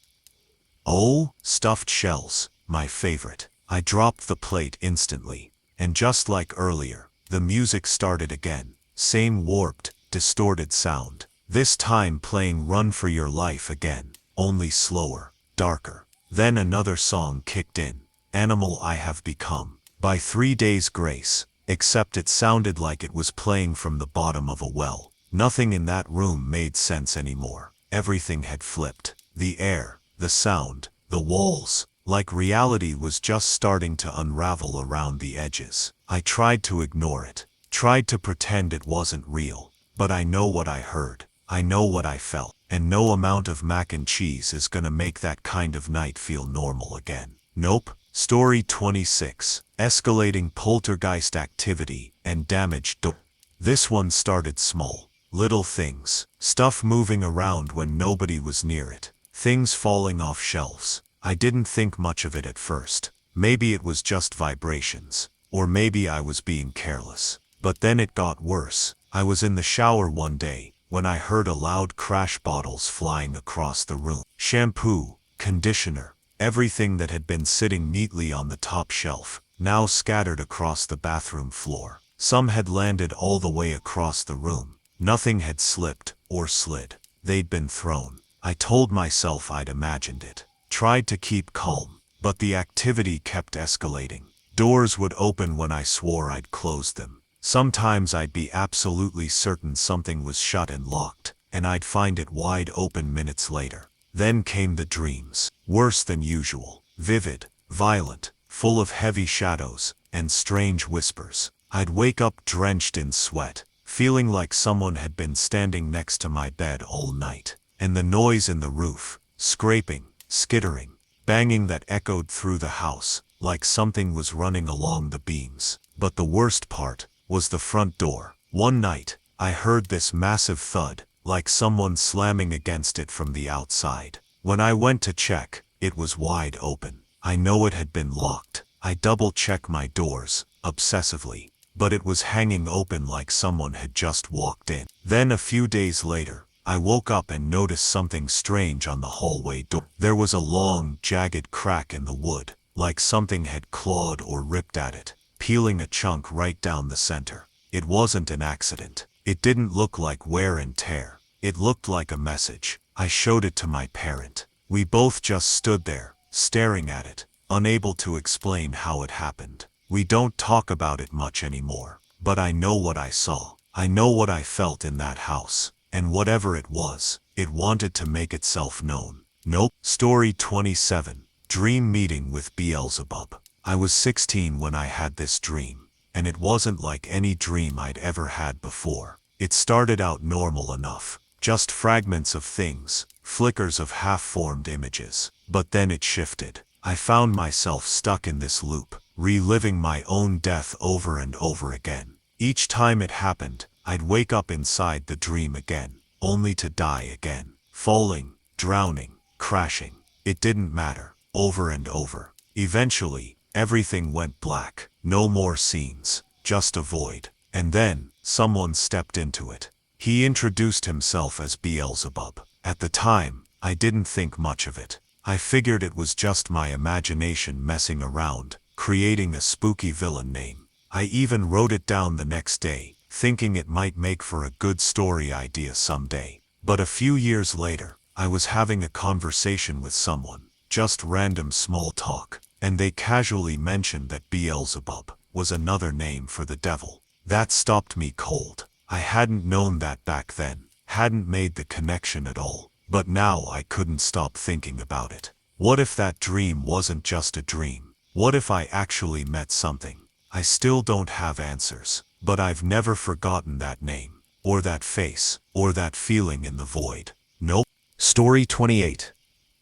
A: Oh, stuffed shells, my favorite. I dropped the plate instantly. And just like earlier, the music started again. Same warped, distorted sound. This time playing Run for Your Life again, only slower, darker. Then another song kicked in. Animal I Have Become, by 3 Days Grace, except it sounded like it was playing from the bottom of a well. Nothing in that room made sense anymore. Everything had flipped. The air, the sound, the walls, like reality was just starting to unravel around the edges. I tried to ignore it, tried to pretend it wasn't real, but I know what I heard. I know what I felt, and no amount of mac and cheese is gonna make that kind of night feel normal again. Nope. Story 26. Escalating poltergeist activity and damaged door. This one started small. Little things. Stuff moving around when nobody was near it. Things falling off shelves. I didn't think much of it at first. Maybe it was just vibrations. Or maybe I was being careless. But then it got worse. I was in the shower one day when I heard a loud crash, bottles flying across the room. Shampoo, conditioner, everything that had been sitting neatly on the top shelf, now scattered across the bathroom floor. Some had landed all the way across the room. Nothing had slipped or slid. They'd been thrown. I told myself I'd imagined it. Tried to keep calm, but the activity kept escalating. Doors would open when I swore I'd closed them. Sometimes I'd be absolutely certain something was shut and locked, and I'd find it wide open minutes later. Then came the dreams. Worse than usual. Vivid, violent, full of heavy shadows and strange whispers. I'd wake up drenched in sweat, feeling like someone had been standing next to my bed all night. And the noise in the roof, scraping, skittering, banging that echoed through the house, like something was running along the beams. But the worst part was the front door. One night, I heard this massive thud, like someone slamming against it from the outside. When I went to check, it was wide open. I know it had been locked. I double-checked my doors, obsessively, but it was hanging open like someone had just walked in. Then a few days later, I woke up and noticed something strange on the hallway door. There was a long, jagged crack in the wood, like something had clawed or ripped at it, peeling a chunk right down the center. It wasn't an accident. It didn't look like wear and tear. It looked like a message. I showed it to my parent. We both just stood there, staring at it, unable to explain how it happened. We don't talk about it much anymore, but I know what I saw. I know what I felt in that house. And whatever it was, it wanted to make itself known. Nope. Story 27. Dream meeting with Beelzebub. I was 16 when I had this dream, and it wasn't like any dream I'd ever had before. It started out normal enough, just fragments of things, flickers of half-formed images. But then it shifted. I found myself stuck in this loop, reliving my own death over and over again. Each time it happened, I'd wake up inside the dream again, only to die again. Falling, drowning, crashing. It didn't matter. Over and over. Eventually, everything went black. No more scenes, just a void. And then, someone stepped into it. He introduced himself as Beelzebub. At the time, I didn't think much of it. I figured it was just my imagination messing around, creating a spooky villain name. I even wrote it down the next day, thinking it might make for a good story idea someday. But a few years later, I was having a conversation with someone, just random small talk, and they casually mentioned that Beelzebub was another name for the devil. That stopped me cold. I hadn't known that back then, hadn't made the connection at all, but now I couldn't stop thinking about it. What if that dream wasn't just a dream? What if I actually met something? I still don't have answers, but I've never forgotten that name, or that face, or that feeling in the void. Nope. Story 28.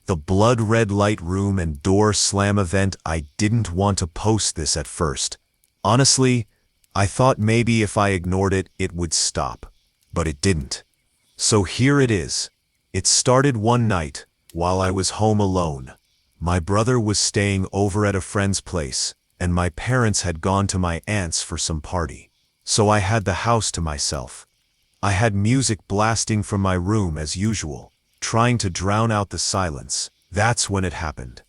A: The blood red light room and door slam event. I didn't want to post this at first. Honestly, I thought maybe if I ignored it, it would stop. But it didn't. So here it is. It started one night, while I was home alone. My brother was staying over at a friend's place, and my parents had gone to my aunt's for some party. So I had the house to myself. I had music blasting from my room as usual, trying to drown out the silence. That's when it happened.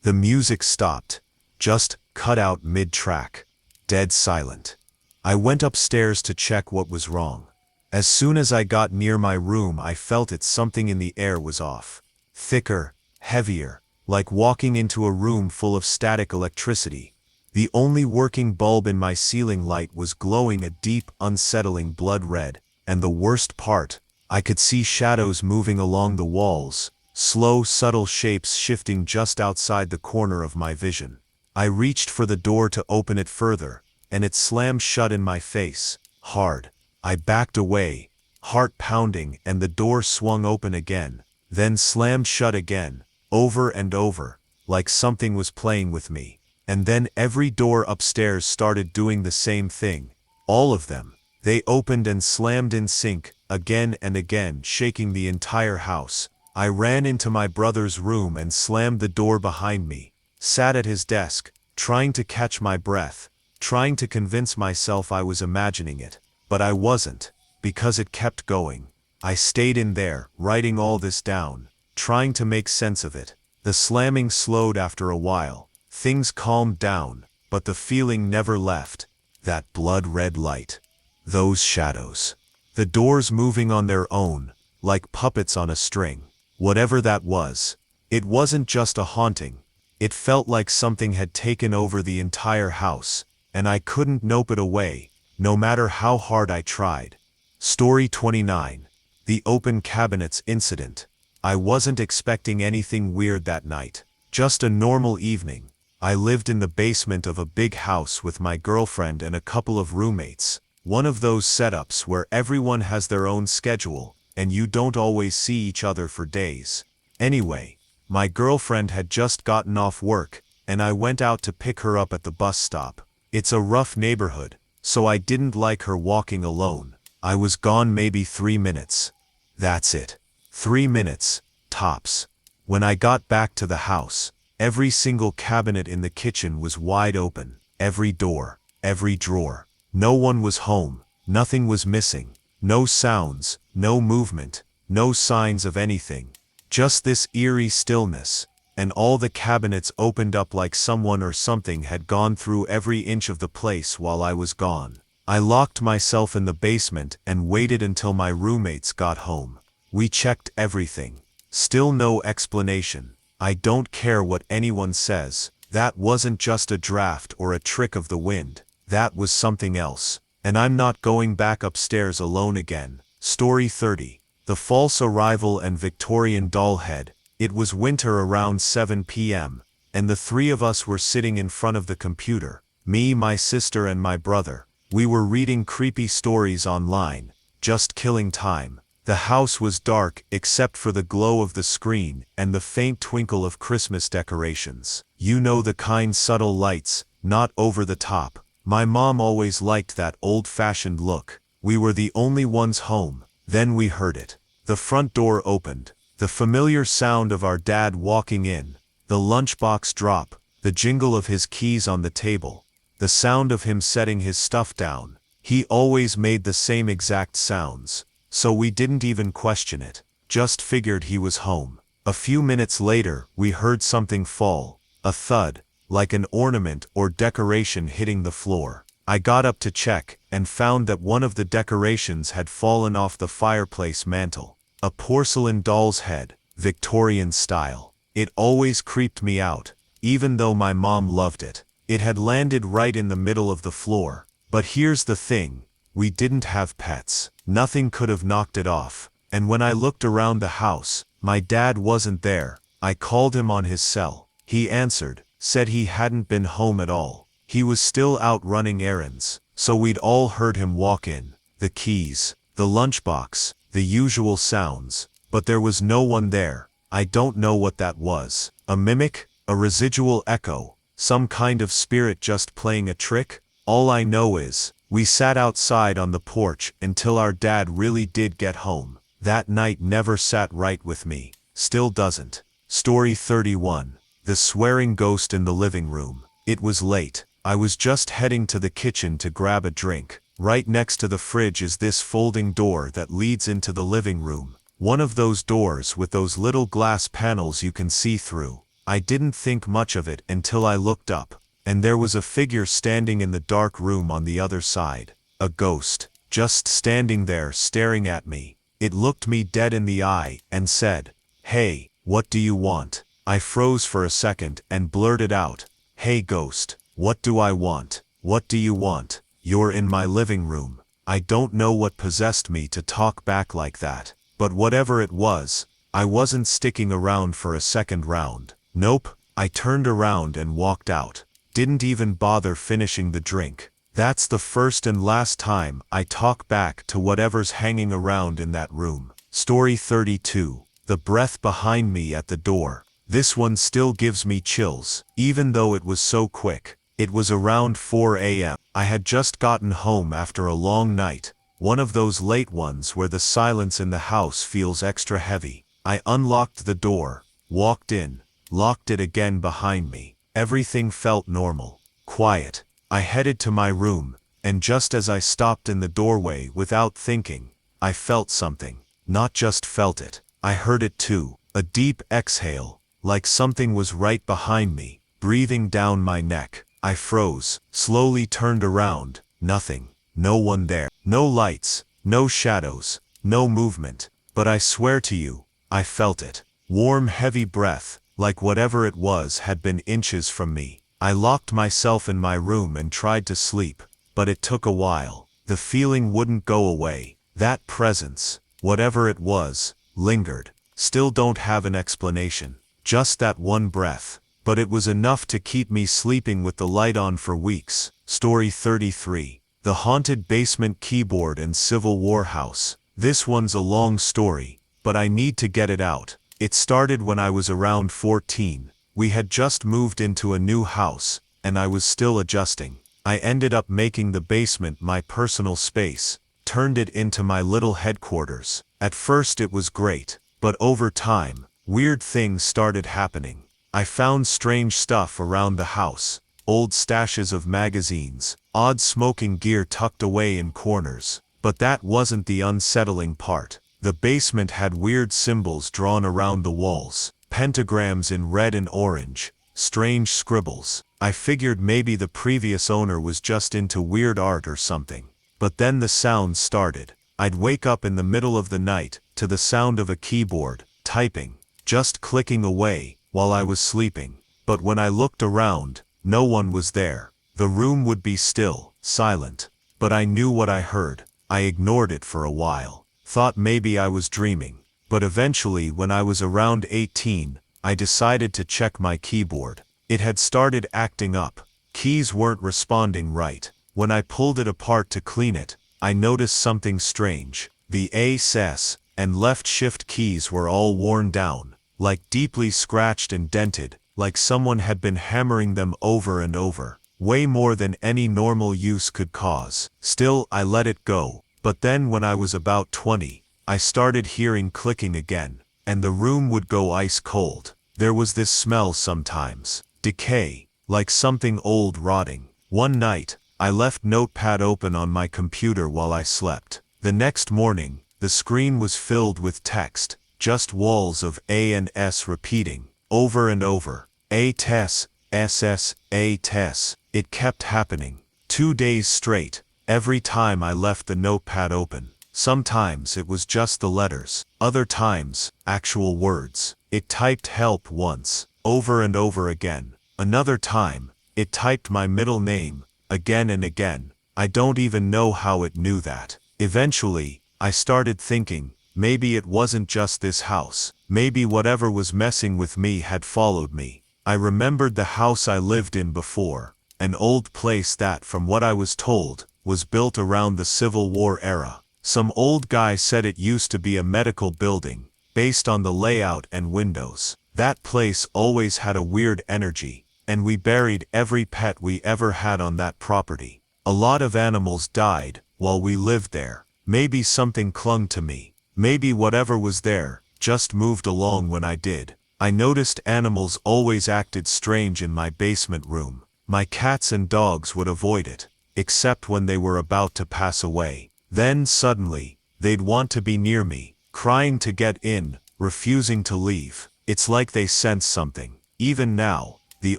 A: The music stopped, just cut out mid-track, dead silent. I went upstairs to check what was wrong. As soon as I got near my room, I felt something in the air was off. Thicker, heavier, like walking into a room full of static electricity. The only working bulb in my ceiling light was glowing a deep, unsettling blood red, and the worst part, I could see shadows moving along the walls, slow, subtle shapes shifting just outside the corner of my vision. I reached for the door to open it further, and it slammed shut in my face, hard. I backed away, heart pounding, and the door swung open again, then slammed shut again, over and over, like something was playing with me. And then every door upstairs started doing the same thing. All of them. They opened and slammed in sync, again and again, shaking the entire house. I ran into my brother's room and slammed the door behind me, sat at his desk, trying to catch my breath, trying to convince myself I was imagining it. But I wasn't, because it kept going. I stayed in there, writing all this down, trying to make sense of it. The slamming slowed after a while. Things calmed down, but the feeling never left. That blood-red light. Those shadows. The doors moving on their own, like puppets on a string. Whatever that was, it wasn't just a haunting. It felt like something had taken over the entire house, and I couldn't nope it away, no matter how hard I tried. Story 29. The Open Cabinets Incident. I wasn't expecting anything weird that night. Just a normal evening. I lived in the basement of a big house with my girlfriend and a couple of roommates. One of those setups where everyone has their own schedule, and you don't always see each other for days. Anyway, my girlfriend had just gotten off work, and I went out to pick her up at the bus stop. It's a rough neighborhood, so I didn't like her walking alone. I was gone maybe 3 minutes. That's it. 3 minutes, tops. When I got back to the house, every single cabinet in the kitchen was wide open, every door, every drawer. No one was home, nothing was missing, no sounds, no movement, no signs of anything. Just this eerie stillness, and all the cabinets opened up like someone or something had gone through every inch of the place while I was gone. I locked myself in the basement and waited until my roommates got home. We checked everything. Still no explanation. I don't care what anyone says, that wasn't just a draft or a trick of the wind, that was something else. And I'm not going back upstairs alone again. Story 30. The False Arrival and Victorian Dollhead. It was winter around 7 p.m., and the three of us were sitting in front of the computer, me, my sister, and my brother. We were reading creepy stories online, just killing time. The house was dark except for the glow of the screen and the faint twinkle of Christmas decorations. You know, the kind subtle lights, not over the top. My mom always liked that old-fashioned look. We were the only ones home. Then we heard it. The front door opened. The familiar sound of our dad walking in. The lunchbox drop. The jingle of his keys on the table. The sound of him setting his stuff down. He always made the same exact sounds. So we didn't even question it, just figured he was home. A few minutes later, we heard something fall, a thud, like an ornament or decoration hitting the floor. I got up to check, and found that one of the decorations had fallen off the fireplace mantel. A porcelain doll's head, Victorian style. It always creeped me out, even though my mom loved it. It had landed right in the middle of the floor. But here's the thing. We didn't have pets. Nothing could have knocked it off. And when I looked around the house, my dad wasn't there. I called him on his cell. He answered, said he hadn't been home at all. He was still out running errands. So we'd all heard him walk in. The keys, the lunchbox, the usual sounds. But there was no one there. I don't know what that was. A mimic? A residual echo? Some kind of spirit just playing a trick? All I know is, we sat outside on the porch until our dad really did get home. That night never sat right with me. Still doesn't. Story 31. The Swearing Ghost in the Living Room. It was late. I was just heading to the kitchen to grab a drink. Right next to the fridge is this folding door that leads into the living room. One of those doors with those little glass panels you can see through. I didn't think much of it until I looked up. And there was a figure standing in the dark room on the other side. A ghost, just standing there staring at me. It looked me dead in the eye and said, "Hey, what do you want?" I froze for a second and blurted out, "Hey ghost, what do I want? What do you want? You're in my living room." I don't know what possessed me to talk back like that, but whatever it was, I wasn't sticking around for a second round. Nope, I turned around and walked out. Didn't even bother finishing the drink. That's the first and last time I talk back to whatever's hanging around in that room. Story 32. The breath behind me at the door. This one still gives me chills, even though it was so quick. It was around 4 a.m. I had just gotten home after a long night, one of those late ones where the silence in the house feels extra heavy. I unlocked the door, walked in, locked it again behind me. Everything felt normal, quiet. I headed to my room, and just as I stopped in the doorway without thinking, I felt something. Not just felt it, I heard it too. A deep exhale, like something was right behind me, breathing down my neck. I froze, slowly turned around. Nothing. No one there. No lights, no shadows, no movement. But I swear to you, I felt it. Warm, heavy breath, like whatever it was had been inches from me. I locked myself in my room and tried to sleep, but it took a while. The feeling wouldn't go away. That presence, whatever it was, lingered. Still don't have an explanation. Just that one breath. But it was enough to keep me sleeping with the light on for weeks. Story 33. The Haunted Basement Keyboard and Civil War House. This one's a long story, but I need to get it out. It started when I was around 14. We had just moved into a new house, and I was still adjusting. I ended up making the basement my personal space, turned it into my little headquarters. At first it was great, but over time, weird things started happening. I found strange stuff around the house, old stashes of magazines, odd smoking gear tucked away in corners. But that wasn't the unsettling part. The basement had weird symbols drawn around the walls, pentagrams in red and orange, strange scribbles. I figured maybe the previous owner was just into weird art or something. But then the sounds started. I'd wake up in the middle of the night to the sound of a keyboard, typing, just clicking away, while I was sleeping. But when I looked around, no one was there. The room would be still, silent. But I knew what I heard. I ignored it for a while. Thought maybe I was dreaming. But eventually, when I was around 18, I decided to check my keyboard. It had started acting up. Keys weren't responding right. When I pulled it apart to clean it, I noticed something strange. The A-S and left shift keys were all worn down, like deeply scratched and dented, like someone had been hammering them over and over, way more than any normal use could cause. Still, I let it go. But then when I was about 20, I started hearing clicking again, and the room would go ice cold. There was this smell sometimes, decay, like something old rotting. One night, I left Notepad open on my computer while I slept. The next morning, the screen was filled with text, just walls of A and S repeating, over and over. A-Tess, SS, A-Tess. It kept happening. 2 days straight, every time I left the notepad open. Sometimes it was just the letters, other times, actual words. It typed help once, over and over again. Another time, it typed my middle name, again and again. I don't even know how it knew that. Eventually, I started thinking, maybe it wasn't just this house. Maybe whatever was messing with me had followed me. I remembered the house I lived in before, an old place that, from what I was told, was built around the Civil War era. Some old guy said it used to be a medical building, based on the layout and windows. That place always had a weird energy, and we buried every pet we ever had on that property. A lot of animals died while we lived there. Maybe something clung to me. Maybe whatever was there just moved along when I did. I noticed animals always acted strange in my basement room. My cats and dogs would avoid it, except when they were about to pass away. Then suddenly, they'd want to be near me, crying to get in, refusing to leave. It's like they sense something. Even now, the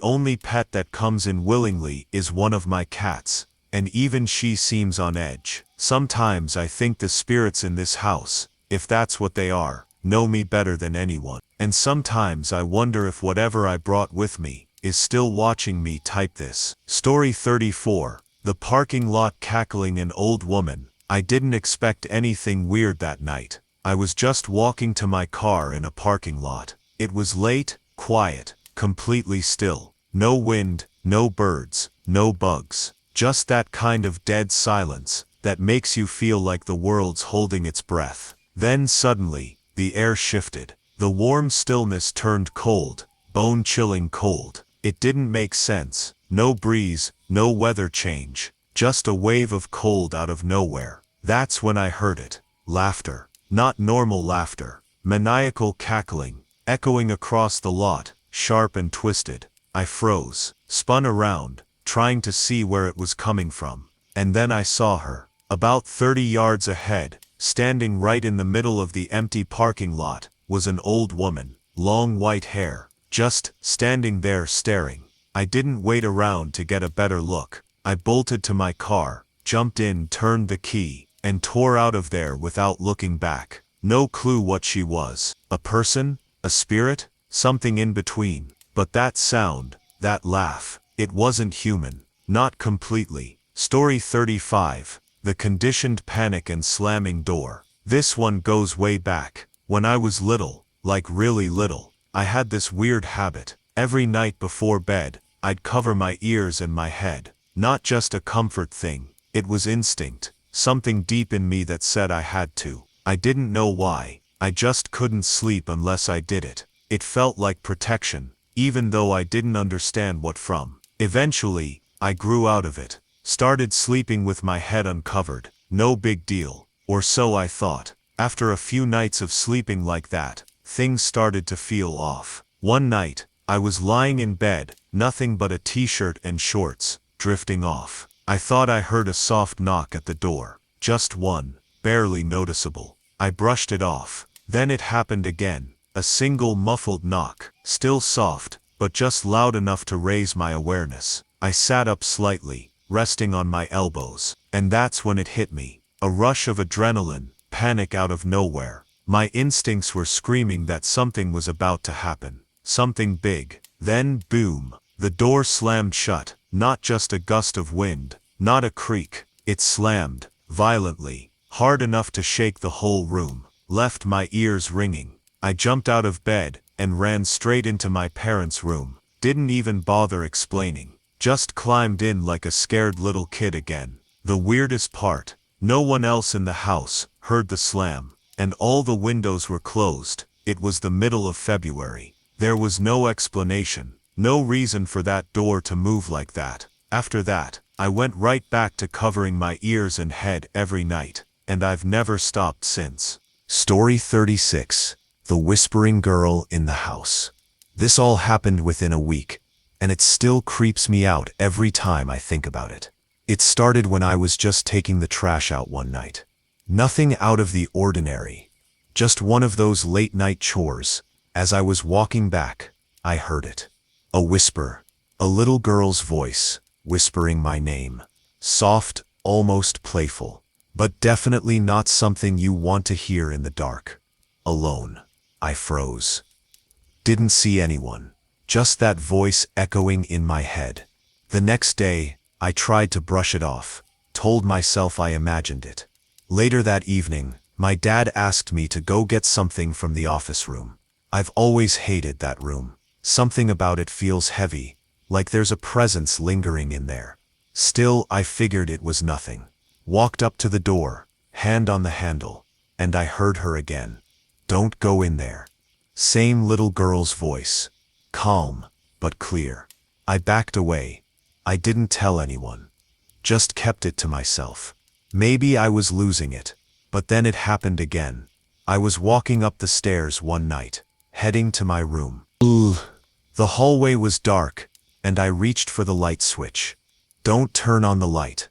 A: only pet that comes in willingly is one of my cats, and even she seems on edge. Sometimes I think the spirits in this house, if that's what they are, know me better than anyone. And sometimes I wonder if whatever I brought with me is still watching me type this. Story 34. The parking lot cackling. An old woman. I didn't expect anything weird that night. I was just walking to my car in a parking lot. It was late, quiet, completely still. No wind, no birds, no bugs. Just that kind of dead silence that makes you feel like the world's holding its breath. Then suddenly, the air shifted. The warm stillness turned cold, bone-chilling cold. It didn't make sense. No breeze, no weather change. Just a wave of cold out of nowhere. That's when I heard it. Laughter. Not normal laughter. Maniacal cackling, echoing across the lot, sharp and twisted. I froze, spun around, trying to see where it was coming from. And then I saw her, about 30 yards ahead, standing right in the middle of the empty parking lot, was an old woman, long white hair, just standing there staring. I didn't wait around to get a better look. I bolted to my car, jumped in, turned the key, and tore out of there without looking back. No clue what she was. A person? A spirit? Something in between. But that sound, that laugh, it wasn't human. Not completely. Story 35. The conditioned panic and slamming door. This one goes way back. When I was little, like really little, I had this weird habit. Every night before bed, I'd cover my ears and my head. Not just a comfort thing. It was instinct. Something deep in me that said I had to. I didn't know why. I just couldn't sleep unless I did it. It felt like protection, even though I didn't understand what from. Eventually, I grew out of it. Started sleeping with my head uncovered. No big deal. Or so I thought. After a few nights of sleeping like that, things started to feel off. One night, I was lying in bed, nothing but a t-shirt and shorts, drifting off. I thought I heard a soft knock at the door. Just one, barely noticeable. I brushed it off. Then it happened again. A single muffled knock, still soft, but just loud enough to raise my awareness. I sat up slightly, resting on my elbows, and that's when it hit me. A rush of adrenaline, panic out of nowhere. My instincts were screaming that something was about to happen. Something big. Then, boom, the door slammed shut. Not just a gust of wind, not a creak. It slammed, violently, hard enough to shake the whole room. Left my ears ringing. I jumped out of bed, and ran straight into my parents' room. Didn't even bother explaining. Just climbed in like a scared little kid again. The weirdest part, no one else in the house heard the slam, and all the windows were closed. It was the middle of February. There was no explanation. No reason for that door to move like that. After that, I went right back to covering my ears and head every night, and I've never stopped since. Story 36. The Whispering Girl in the House. This all happened within a week, and it still creeps me out every time I think about it. It started when I was just taking the trash out one night. Nothing out of the ordinary. Just one of those late-night chores. As I was walking back, I heard it. A whisper, a little girl's voice, whispering my name. Soft, almost playful, but definitely not something you want to hear in the dark. Alone. I froze. Didn't see anyone. Just that voice echoing in my head. The next day, I tried to brush it off, told myself I imagined it. Later that evening, my dad asked me to go get something from the office room. I've always hated that room. Something about it feels heavy, like there's a presence lingering in there. Still, I figured it was nothing. Walked up to the door, hand on the handle, and I heard her again. Don't go in there. Same little girl's voice. Calm, but clear. I backed away. I didn't tell anyone. Just kept it to myself. Maybe I was losing it, but then it happened again. I was walking up the stairs one night, heading to my room. The hallway was dark, and I reached for the light switch. Don't turn on the light.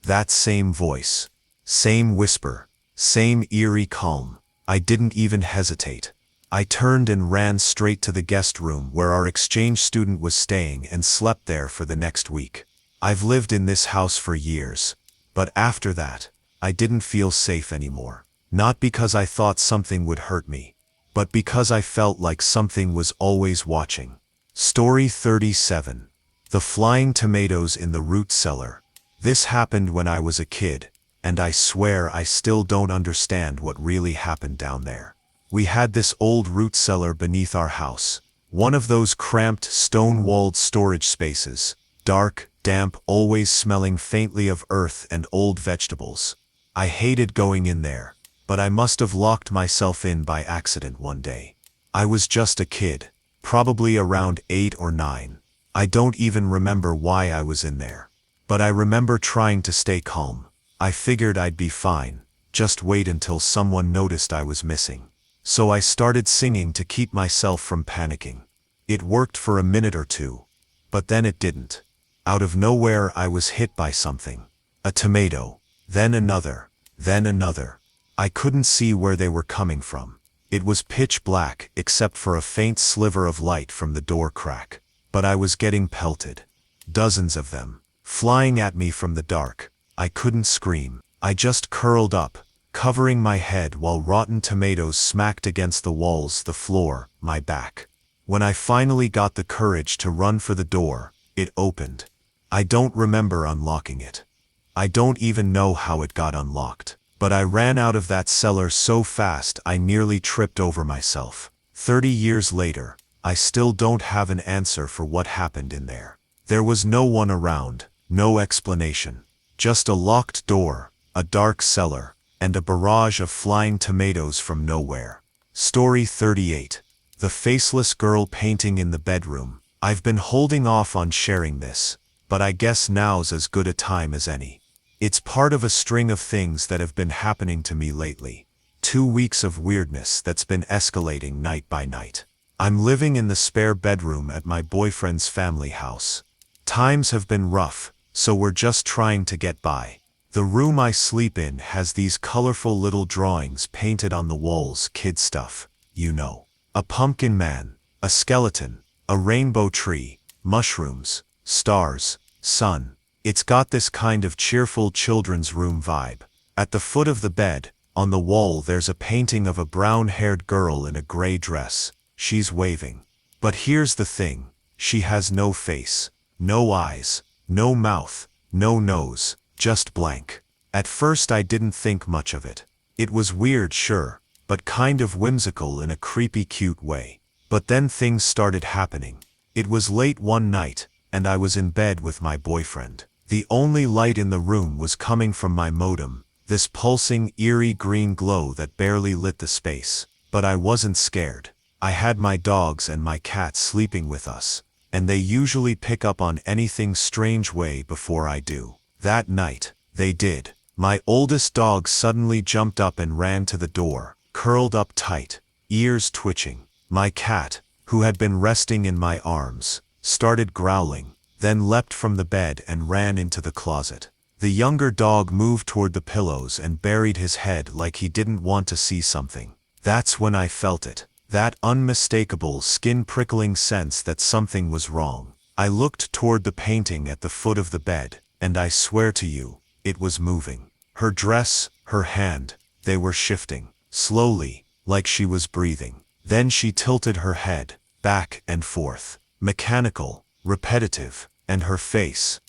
A: That same voice. Same whisper. Same eerie calm. I didn't even hesitate. I turned and ran straight to the guest room where our exchange student was staying and slept there for the next week. I've lived in this house for years, but after that, I didn't feel safe anymore. Not because I thought something would hurt me, but because I felt like something was always watching. Story 37. The Flying Tomatoes in the Root Cellar. This happened when I was a kid, and I swear I still don't understand what really happened down there. We had this old root cellar beneath our house. One of those cramped, stone-walled storage spaces. Dark, damp, always smelling faintly of earth and old vegetables. I hated going in there, but I must have locked myself in by accident one day. I was just a kid, probably around 8 or 9. I don't even remember why I was in there. But I remember trying to stay calm. I figured I'd be fine, just wait until someone noticed I was missing. So I started singing to keep myself from panicking. It worked for a minute or two, but then it didn't. Out of nowhere I was hit by something. A tomato, then another, then another. I couldn't see where they were coming from. It was pitch black except for a faint sliver of light from the door crack. But I was getting pelted. Dozens of them, flying at me from the dark. I couldn't scream. I just curled up, covering my head while rotten tomatoes smacked against the walls, the floor, my back. When I finally got the courage to run for the door, it opened. I don't remember unlocking it. I don't even know how it got unlocked. But I ran out of that cellar so fast I nearly tripped over myself. 30 years later, I still don't have an answer for what happened in there. There was no one around, no explanation. Just a locked door, a dark cellar, and a barrage of flying tomatoes from nowhere. Story 38. The Faceless Girl Painting in the Bedroom. I've been holding off on sharing this, but I guess now's as good a time as any. It's part of a string of things that have been happening to me lately. 2 weeks of weirdness that's been escalating night by night. I'm living in the spare bedroom at my boyfriend's family house. Times have been rough, so we're just trying to get by. The room I sleep in has these colorful little drawings painted on the walls, kid stuff, you know. A pumpkin man, a skeleton, a rainbow tree, mushrooms, stars, sun. It's got this kind of cheerful children's room vibe. At the foot of the bed, on the wall there's a painting of a brown-haired girl in a gray dress. She's waving. But here's the thing, she has no face, no eyes, no mouth, no nose, just blank. At first I didn't think much of it. It was weird, sure, but kind of whimsical in a creepy cute way. But then things started happening. It was late one night, and I was in bed with my boyfriend. The only light in the room was coming from my modem, this pulsing, eerie green glow that barely lit the space. But I wasn't scared. I had my dogs and my cat sleeping with us, and they usually pick up on anything strange way before I do. That night, they did. My oldest dog suddenly jumped up and ran to the door, curled up tight, ears twitching. My cat, who had been resting in my arms, started growling, then leapt from the bed and ran into the closet. The younger dog moved toward the pillows and buried his head like he didn't want to see something. That's when I felt it. That unmistakable, skin-prickling sense that something was wrong. I looked toward the painting at the foot of the bed, and I swear to you, it was moving. Her dress, her hand, they were shifting, slowly, like she was breathing. Then she tilted her head, back and forth, mechanical, repetitive, and her face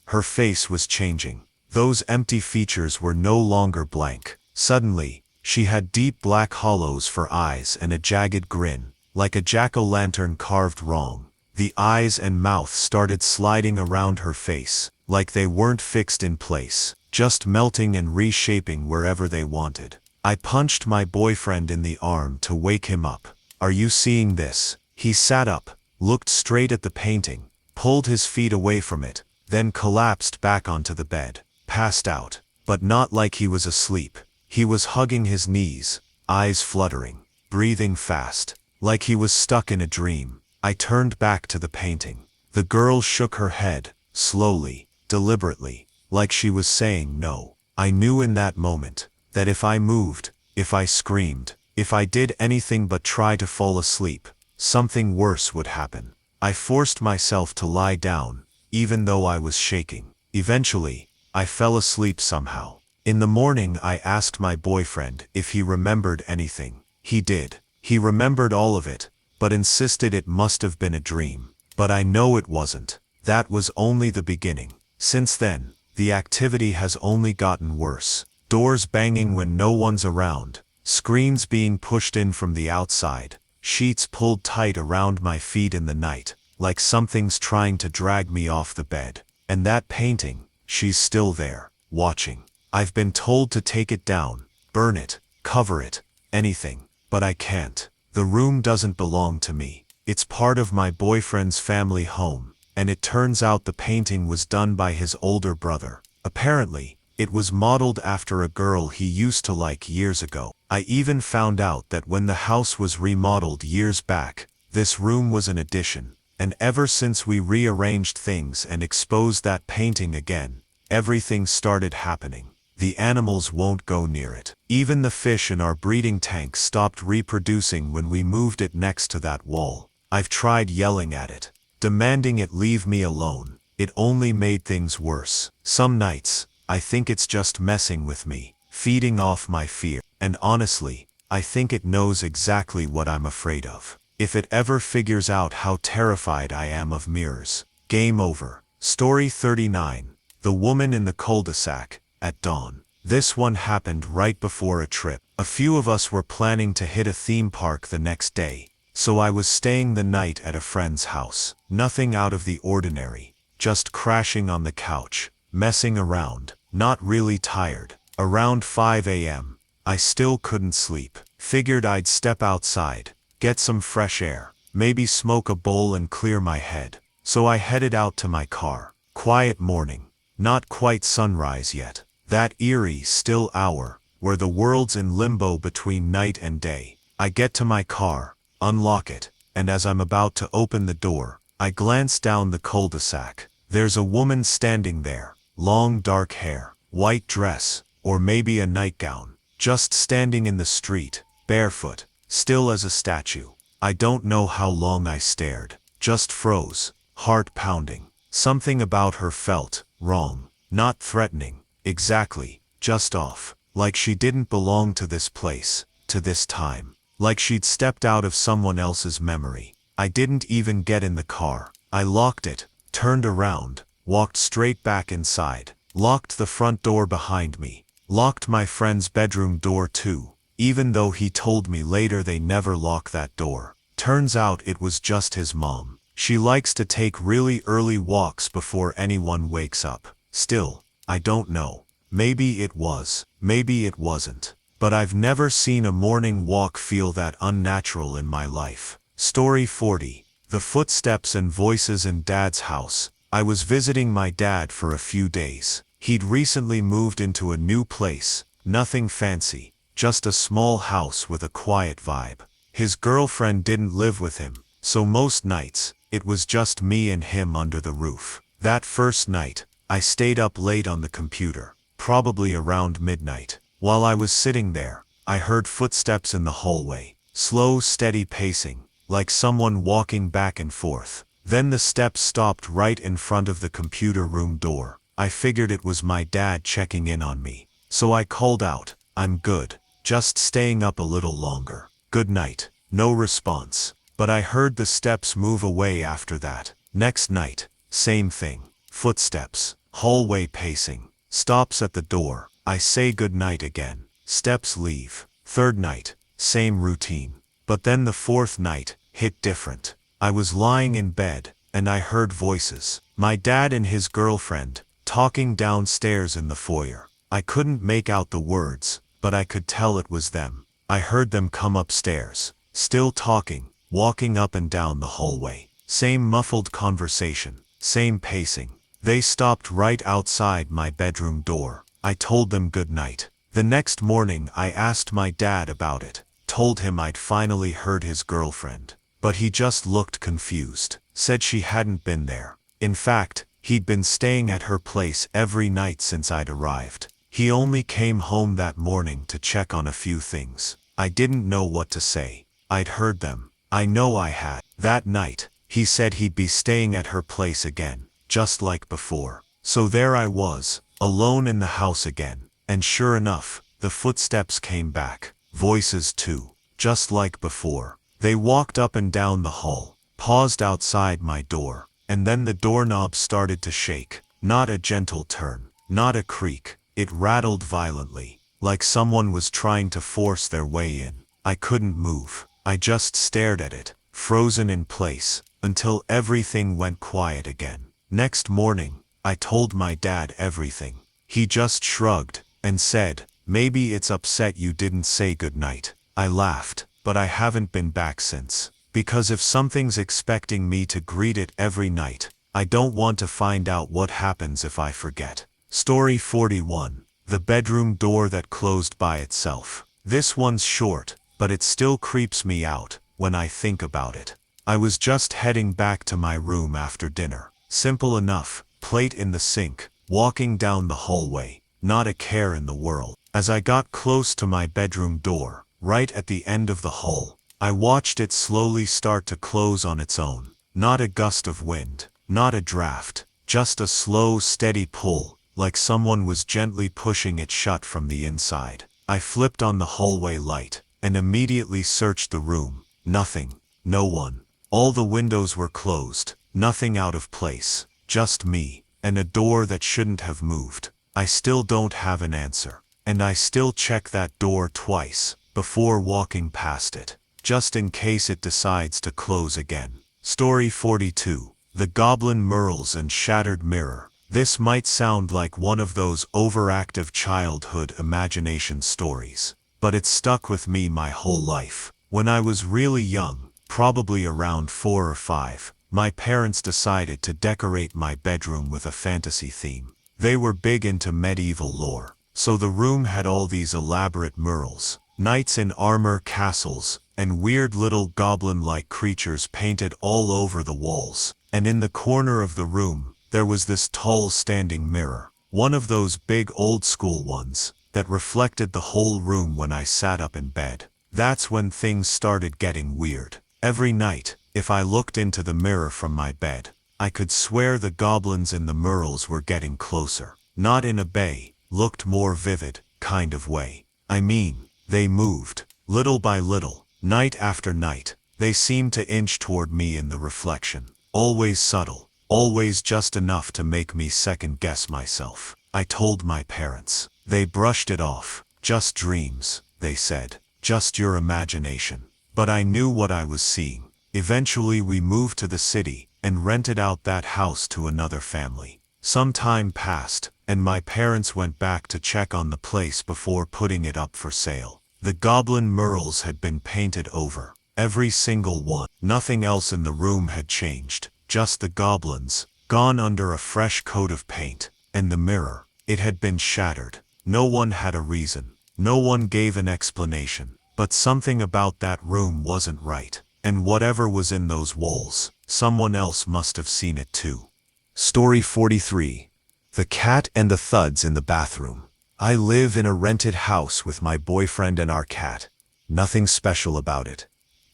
A: was changing. Those empty features were no longer blank. Suddenly, she had deep black hollows for eyes and a jagged grin, like a jack-o'-lantern carved wrong. The eyes and mouth started sliding around her face, like they weren't fixed in place, just melting and reshaping wherever they wanted. I punched my boyfriend in the arm to wake him up. "Are you seeing this?" He sat up, looked straight at the painting, pulled his feet away from it, then collapsed back onto the bed, passed out. But not like he was asleep. He was hugging his knees, eyes fluttering, breathing fast, like he was stuck in a dream. I turned back to the painting. The girl shook her head, slowly, deliberately, like she was saying no. I knew in that moment that if I moved, if I screamed, if I did anything but try to fall asleep, something worse would happen. I forced myself to lie down, even though I was shaking. Eventually, I fell asleep somehow. In the morning I asked my boyfriend if he remembered anything. He did. He remembered all of it, but insisted it must have been a dream. But I know it wasn't. That was only the beginning. Since then, the activity has only gotten worse. Doors banging when no one's around, screens being pushed in from the outside, sheets pulled tight around my feet in the night, like something's trying to drag me off the bed. And that painting, she's still there, watching. I've been told to take it down, burn it, cover it, anything, but I can't. The room doesn't belong to me. It's part of my boyfriend's family home, and it turns out the painting was done by his older brother. Apparently, it was modeled after a girl he used to like years ago. I even found out that when the house was remodeled years back, this room was an addition, and ever since we rearranged things and exposed that painting again, everything started happening. The animals won't go near it. Even the fish in our breeding tank stopped reproducing when we moved it next to that wall. I've tried yelling at it, demanding it leave me alone. It only made things worse. Some nights, I think it's just messing with me, feeding off my fear. And honestly, I think it knows exactly what I'm afraid of. If it ever figures out how terrified I am of mirrors, game over. Story 39. The woman in the cul-de-sac, at dawn. This one happened right before a trip. A few of us were planning to hit a theme park the next day, so I was staying the night at a friend's house. Nothing out of the ordinary, just crashing on the couch, messing around, not really tired. Around 5 a.m., I still couldn't sleep. Figured I'd step outside, get some fresh air, maybe smoke a bowl and clear my head. So I headed out to my car. Quiet morning, not quite sunrise yet. That eerie, still hour, where the world's in limbo between night and day. I get to my car, unlock it, and as I'm about to open the door, I glance down the cul-de-sac. There's a woman standing there, long dark hair, white dress, or maybe a nightgown, just standing in the street, barefoot, still as a statue. I don't know how long I stared, just froze, heart pounding. Something about her felt wrong, not threatening. Exactly, just off, like she didn't belong to this place, to this time, like she'd stepped out of someone else's memory. I didn't even get in the car. I locked it, turned around, walked straight back inside, locked the front door behind me, locked my friend's bedroom door too, even though he told me later they never lock that door. Turns out it was just his mom. She likes to take really early walks before anyone wakes up. Still, I don't know. Maybe it was, maybe it wasn't. But I've never seen a morning walk feel that unnatural in my life. Story 40. The footsteps and voices in Dad's house. I was visiting my dad for a few days. He'd recently moved into a new place, nothing fancy, just a small house with a quiet vibe. His girlfriend didn't live with him, so most nights, it was just me and him under the roof. That first night, I stayed up late on the computer, probably around midnight. While I was sitting there, I heard footsteps in the hallway, slow, steady pacing, like someone walking back and forth. Then the steps stopped right in front of the computer room door. I figured it was my dad checking in on me, so I called out, "I'm good, just staying up a little longer. Good night." No response, but I heard the steps move away after that. Next night, same thing, footsteps. Hallway pacing, stops at the door. I say goodnight again. Steps leave. Third night, same routine. But then the fourth night hit different. I was lying in bed, and I heard voices. My dad and his girlfriend, talking downstairs in the foyer. I couldn't make out the words, but I could tell it was them. I heard them come upstairs, still talking, walking up and down the hallway. Same muffled conversation, same pacing. They stopped right outside my bedroom door. I told them good night. The next morning I asked my dad about it, told him I'd finally heard his girlfriend. But he just looked confused, said she hadn't been there. In fact, he'd been staying at her place every night since I'd arrived. He only came home that morning to check on a few things. I didn't know what to say. I'd heard them. I know I had. That night, he said he'd be staying at her place again, just like before. So there I was, alone in the house again. And sure enough, the footsteps came back. Voices too. just like before. They walked up and down the hall, paused outside my door, and then the doorknob started to shake. Not a gentle turn, not a creak. It rattled violently, like someone was trying to force their way in. I couldn't move. I just stared at it, frozen in place, until everything went quiet again. Next morning, I told my dad everything. He just shrugged and said, "Maybe it's upset you didn't say goodnight." I laughed, but I haven't been back since. Because if something's expecting me to greet it every night, I don't want to find out what happens if I forget. Story 41. The bedroom door that closed by itself. This one's short, but it still creeps me out when I think about it. I was just heading back to my room after dinner. Simple enough, plate in the sink, walking down the hallway, not a care in the world. As I got close to my bedroom door, right at the end of the hall, I watched it slowly start to close on its own. Not a gust of wind, not a draft, just a slow, steady pull, like someone was gently pushing it shut from the inside. I flipped on the hallway light, and immediately searched the room. Nothing, no one. All the windows were closed, nothing out of place, just me, and a door that shouldn't have moved. I still don't have an answer, and I still check that door twice before walking past it, just in case it decides to close again. Story 42. The Goblin Murals and Shattered Mirror. This might sound like one of those overactive childhood imagination stories, but it stuck with me my whole life. When I was really young, probably around 4 or 5, my parents decided to decorate my bedroom with a fantasy theme. They were big into medieval lore, so the room had all these elaborate murals, knights in armor, castles, and weird little goblin-like creatures painted all over the walls. And in the corner of the room, there was this tall standing mirror, one of those big old-school ones, that reflected the whole room when I sat up in bed. That's when things started getting weird. Every night, if I looked into the mirror from my bed, I could swear the goblins in the murals were getting closer. Not in a bay, looked more vivid, kind of way. I mean, they moved, little by little, night after night. They seemed to inch toward me in the reflection. Always subtle, always just enough to make me second-guess myself. I told my parents. They brushed it off. Just dreams, they said. Just your imagination. But I knew what I was seeing. Eventually we moved to the city and rented out that house to another family. Some time passed, and my parents went back to check on the place before putting it up for sale. The goblin murals had been painted over. Every single one. Nothing else in the room had changed. Just the goblins, gone under a fresh coat of paint. And the mirror. It had been shattered. No one had a reason. No one gave an explanation. But something about that room wasn't right. And whatever was in those walls, someone else must have seen it too. Story 43. The Cat and the Thuds in the Bathroom. I live in a rented house with my boyfriend and our cat. Nothing special about it.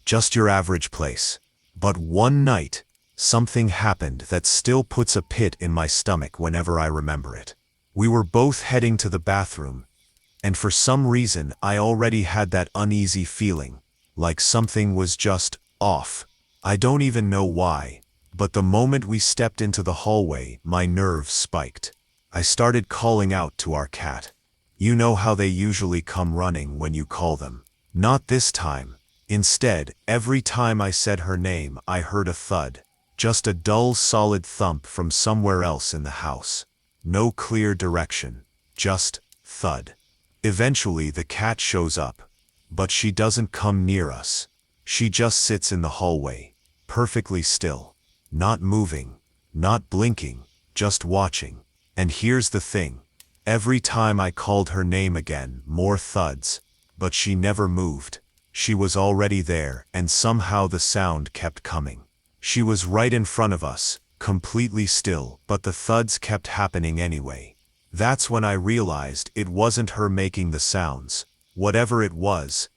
A: Just your average place. But one night, something happened that still puts a pit in my stomach whenever I remember it. We were both heading to the bathroom, and for some reason I already had that uneasy feeling, like something was just off. I don't even know why, but the moment we stepped into the hallway, my nerves spiked. I started calling out to our cat. You know how they usually come running when you call them. Not this time. Instead, every time I said her name, I heard a thud. Just a dull, solid thump from somewhere else in the house. No clear direction. Just thud. Eventually, the cat shows up. But she doesn't come near us. She just sits in the hallway, perfectly still. Not moving. Not blinking. Just watching. And here's the thing. Every time I called her name again, more thuds. But she never moved. She was already there, and somehow the sound kept coming. She was right in front of us, completely still, but the thuds kept happening anyway. That's when I realized it wasn't her making the sounds. Whatever it was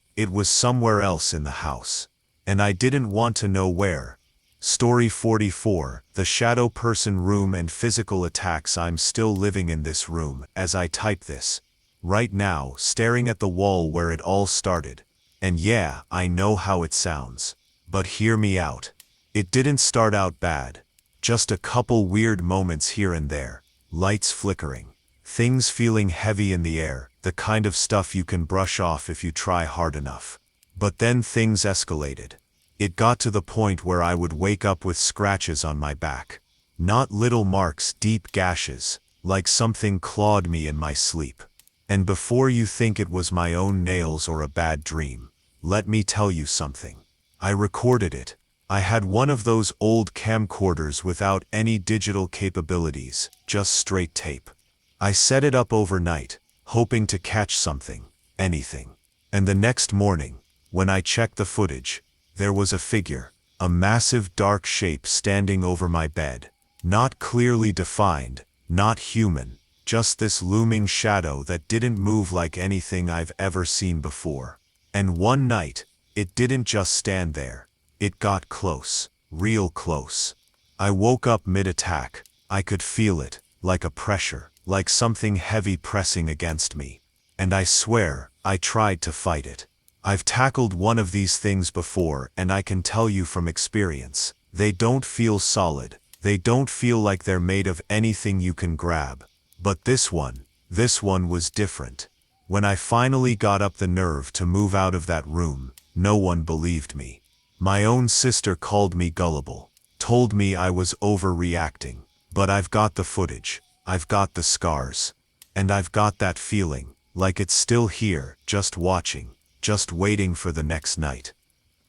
A: somewhere else in the house. And I didn't want to know where. Story 44. The Shadow Person Room and Physical Attacks. I'm still living in this room as I type this. Right now, staring at the wall where it all started. And yeah, I know how it sounds. But hear me out. It didn't start out bad. Just a couple weird moments here and there. Lights flickering. Things feeling heavy in the air, the kind of stuff you can brush off if you try hard enough. But then things escalated. It got to the point where I would wake up with scratches on my back. Not little marks, deep gashes, like something clawed me in my sleep. And before you think it was my own nails or a bad dream, let me tell you something. I recorded it. I had one of those old camcorders without any digital capabilities, just straight tape. I set it up overnight, hoping to catch something, anything. And the next morning, when I checked the footage, there was a figure, a massive dark shape standing over my bed. Not clearly defined, not human, just this looming shadow that didn't move like anything I've ever seen before. And one night, it didn't just stand there. It got close, real close. I woke up mid-attack. I could feel it, like a pressure, like something heavy pressing against me. And I swear, I tried to fight it. I've tackled one of these things before, and I can tell you from experience, they don't feel solid. They don't feel like they're made of anything you can grab. But this one was different. When I finally got up the nerve to move out of that room, no one believed me. My own sister called me gullible, told me I was overreacting. But I've got the footage, I've got the scars, and I've got that feeling, like it's still here, just watching, just waiting for the next night.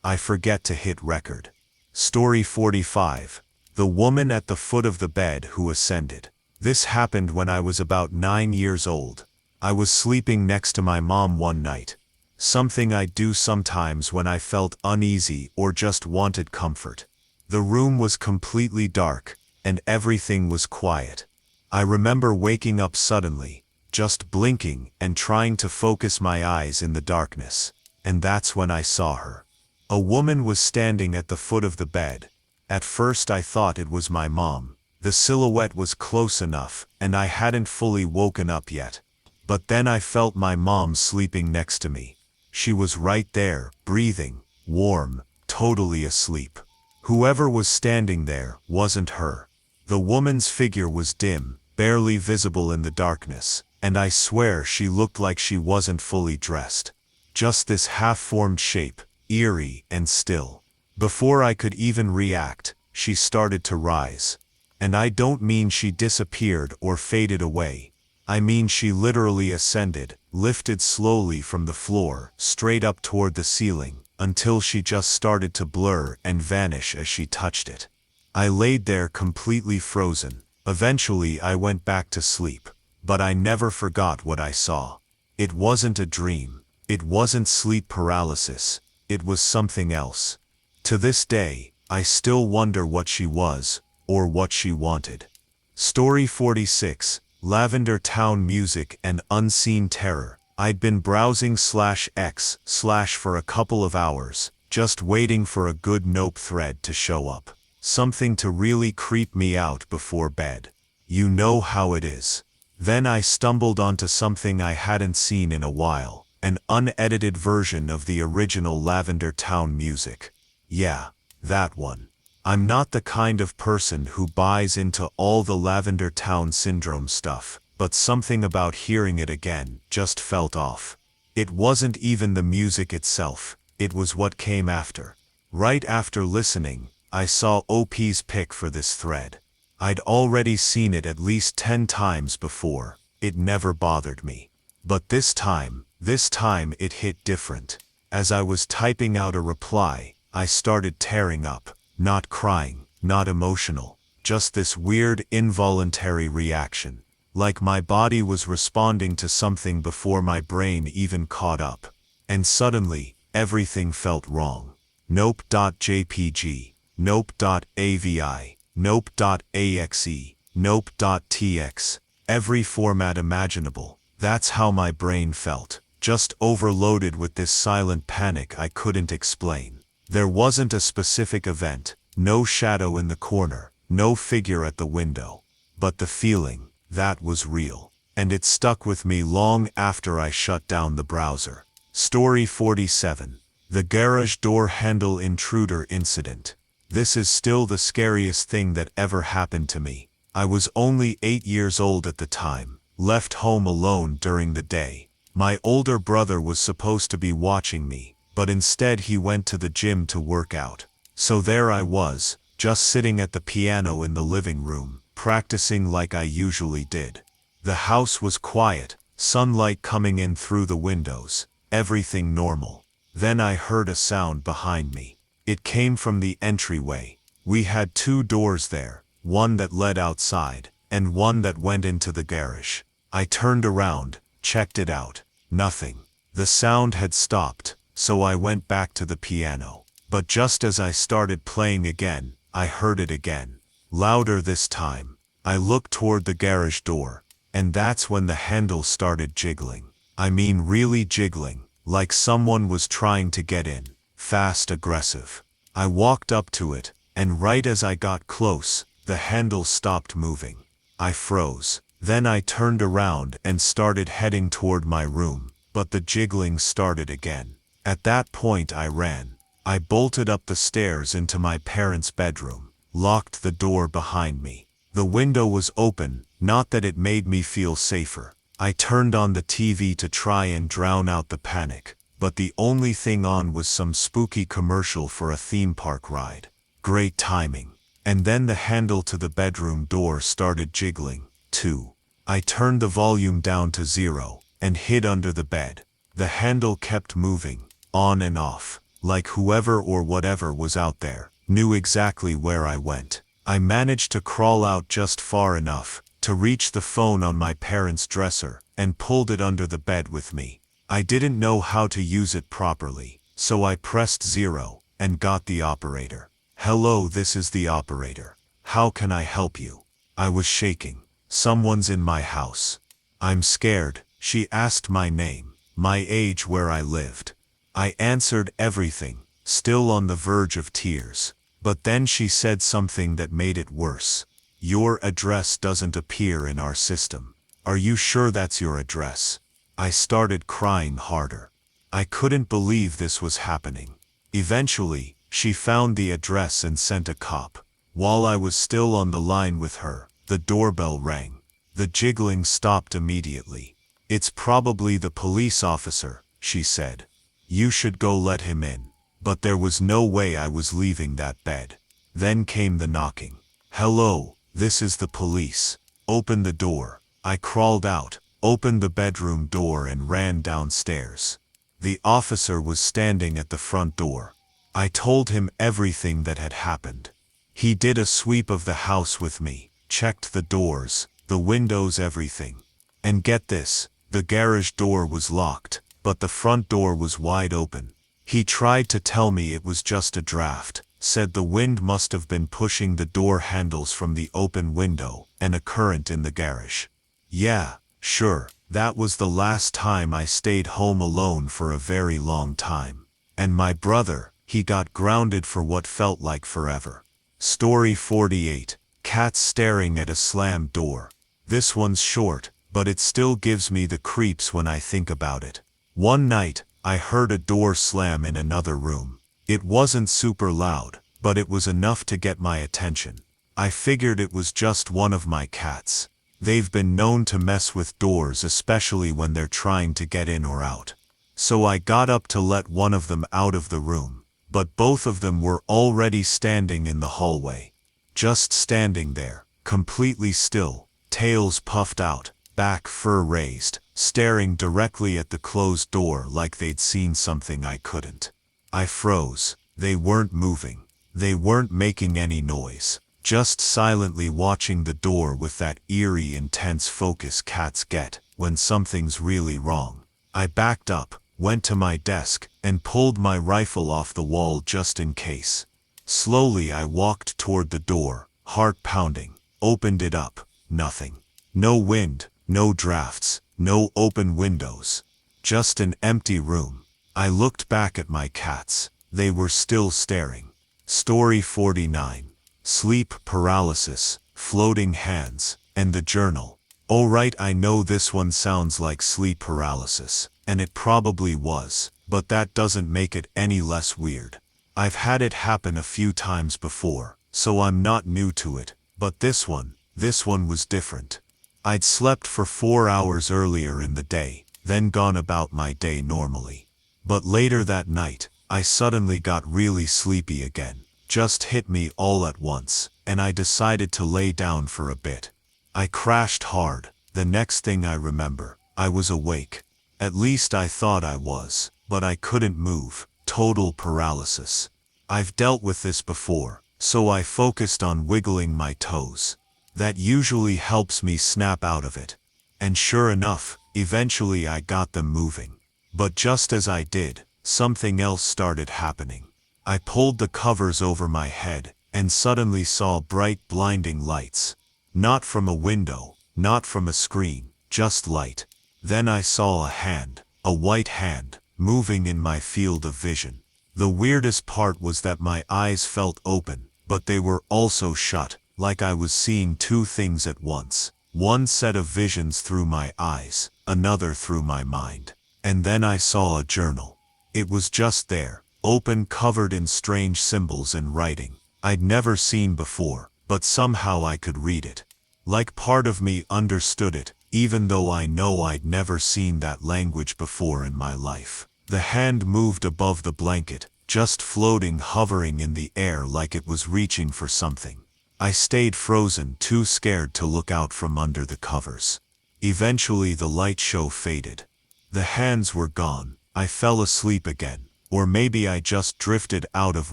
A: I forget to hit record. Story 45. The woman at the foot of the bed who ascended. This happened when I was about 9 years old. I was sleeping next to my mom one night. Something I do sometimes when I felt uneasy or just wanted comfort. The room was completely dark, and everything was quiet. I remember waking up suddenly, just blinking and trying to focus my eyes in the darkness. And that's when I saw her. A woman was standing at the foot of the bed. At first I thought it was my mom. The silhouette was close enough, and I hadn't fully woken up yet. But then I felt my mom sleeping next to me. She was right there, breathing, warm, totally asleep. Whoever was standing there wasn't her. The woman's figure was dim, barely visible in the darkness, and I swear she looked like she wasn't fully dressed. Just this half-formed shape, eerie and still. Before I could even react, she started to rise. And I don't mean she disappeared or faded away. I mean she literally ascended, lifted slowly from the floor, straight up toward the ceiling, until she just started to blur and vanish as she touched it. I laid there completely frozen. Eventually I went back to sleep, but I never forgot what I saw. It wasn't a dream. It wasn't sleep paralysis. It was something else. To this day, I still wonder what she was, or what she wanted. Story 46. Lavender Town Music and Unseen Terror. I'd been browsing /x/ for a couple of hours, just waiting for a good nope thread to show up. Something to really creep me out before bed. You know how it is. Then I stumbled onto something I hadn't seen in a while, an unedited version of the original Lavender Town Music. Yeah, that one. I'm not the kind of person who buys into all the Lavender Town Syndrome stuff, but something about hearing it again just felt off. It wasn't even the music itself, it was what came after. Right after listening, I saw OP's pic for this thread. I'd already seen it at least 10 times before. It never bothered me. But this time it hit different. As I was typing out a reply, I started tearing up, not crying, not emotional, just this weird involuntary reaction. Like my body was responding to something before my brain even caught up. And suddenly, everything felt wrong. Nope.jpg, nope.avi, nope.axe, nope.tx, every format imaginable. That's how my brain felt, just overloaded with this silent panic I couldn't explain. There wasn't a specific event, no shadow in the corner, no figure at the window. But the feeling, that was real. And it stuck with me long after I shut down the browser. Story 47. The garage door handle intruder incident. This is still the scariest thing that ever happened to me. I was only 8 years old at the time, left home alone during the day. My older brother was supposed to be watching me, but instead he went to the gym to work out. So there I was, just sitting at the piano in the living room, practicing like I usually did. The house was quiet, sunlight coming in through the windows, everything normal. Then I heard a sound behind me. It came from the entryway. We had 2 doors there, one that led outside, and one that went into the garage. I turned around, checked it out. Nothing. The sound had stopped, so I went back to the piano. But just as I started playing again, I heard it again. Louder this time. I looked toward the garage door, and that's when the handle started jiggling. I mean really jiggling, like someone was trying to get in. Fast, aggressive. I walked up to it, and right as I got close, the handle stopped moving. I froze. Then I turned around and started heading toward my room, but the jiggling started again. At that point I ran. I bolted up the stairs into my parents' bedroom, locked the door behind me. The window was open, not that it made me feel safer. I turned on the TV to try and drown out the panic, but the only thing on was some spooky commercial for a theme park ride. Great timing. And then the handle to the bedroom door started jiggling, too. I turned the volume down to 0, and hid under the bed. The handle kept moving, on and off, like whoever or whatever was out there knew exactly where I went. I managed to crawl out just far enough to reach the phone on my parents' dresser, and pulled it under the bed with me. I didn't know how to use it properly, so I pressed 0, and got the operator. "Hello, this is the operator. How can I help you?" I was shaking. "Someone's in my house. I'm scared." She asked my name, my age, where I lived. I answered everything, still on the verge of tears. But then she said something that made it worse. "Your address doesn't appear in our system. Are you sure that's your address?" I started crying harder. I couldn't believe this was happening. Eventually, she found the address and sent a cop. While I was still on the line with her, the doorbell rang. The jiggling stopped immediately. "It's probably the police officer," she said. "You should go let him in." But there was no way I was leaving that bed. Then came the knocking. "Hello, this is the police. Open the door." I crawled out, opened the bedroom door and ran downstairs. The officer was standing at the front door. I told him everything that had happened. He did a sweep of the house with me, checked the doors, the windows, everything. And get this, the garage door was locked, but the front door was wide open. He tried to tell me it was just a draft, said the wind must have been pushing the door handles from the open window, and a current in the garage. Yeah, sure, that was the last time I stayed home alone for a very long time. And my brother, he got grounded for what felt like forever. Story 48. Cats staring at a slammed door. This one's short, but it still gives me the creeps when I think about it. One night, I heard a door slam in another room. It wasn't super loud, but it was enough to get my attention. I figured it was just one of my cats. They've been known to mess with doors, especially when they're trying to get in or out. So I got up to let one of them out of the room, but both of them were already standing in the hallway. Just standing there, completely still, tails puffed out, back fur raised, staring directly at the closed door like they'd seen something I couldn't. I froze. They weren't moving. They weren't making any noise. Just silently watching the door with that eerie, intense focus cats get when something's really wrong. I backed up, went to my desk, and pulled my rifle off the wall just in case. Slowly I walked toward the door, heart pounding, opened it up. Nothing. No wind, no drafts, no open windows. Just an empty room. I looked back at my cats. They were still staring. Story 49. Sleep paralysis, floating hands, and the journal. Alright, I know this one sounds like sleep paralysis, and it probably was, but that doesn't make it any less weird. I've had it happen a few times before, so I'm not new to it, but this one was different. I'd slept for 4 hours earlier in the day, then gone about my day normally. But later that night, I suddenly got really sleepy again. Just hit me all at once, and I decided to lay down for a bit. I crashed hard. The next thing I remember, I was awake. At least I thought I was, but I couldn't move. Total paralysis. I've dealt with this before, so I focused on wiggling my toes. That usually helps me snap out of it. And sure enough, eventually I got them moving. But just as I did, something else started happening. I pulled the covers over my head, and suddenly saw bright blinding lights. Not from a window, not from a screen, just light. Then I saw a hand, a white hand, moving in my field of vision. The weirdest part was that my eyes felt open, but they were also shut, like I was seeing two things at once. One set of visions through my eyes, another through my mind. And then I saw a journal. It was just there, open, covered in strange symbols and writing I'd never seen before, but somehow I could read it. Like part of me understood it, even though I know I'd never seen that language before in my life. The hand moved above the blanket, just floating, hovering in the air like it was reaching for something. I stayed frozen, too scared to look out from under the covers. Eventually the light show faded. The hands were gone. I fell asleep again, or maybe I just drifted out of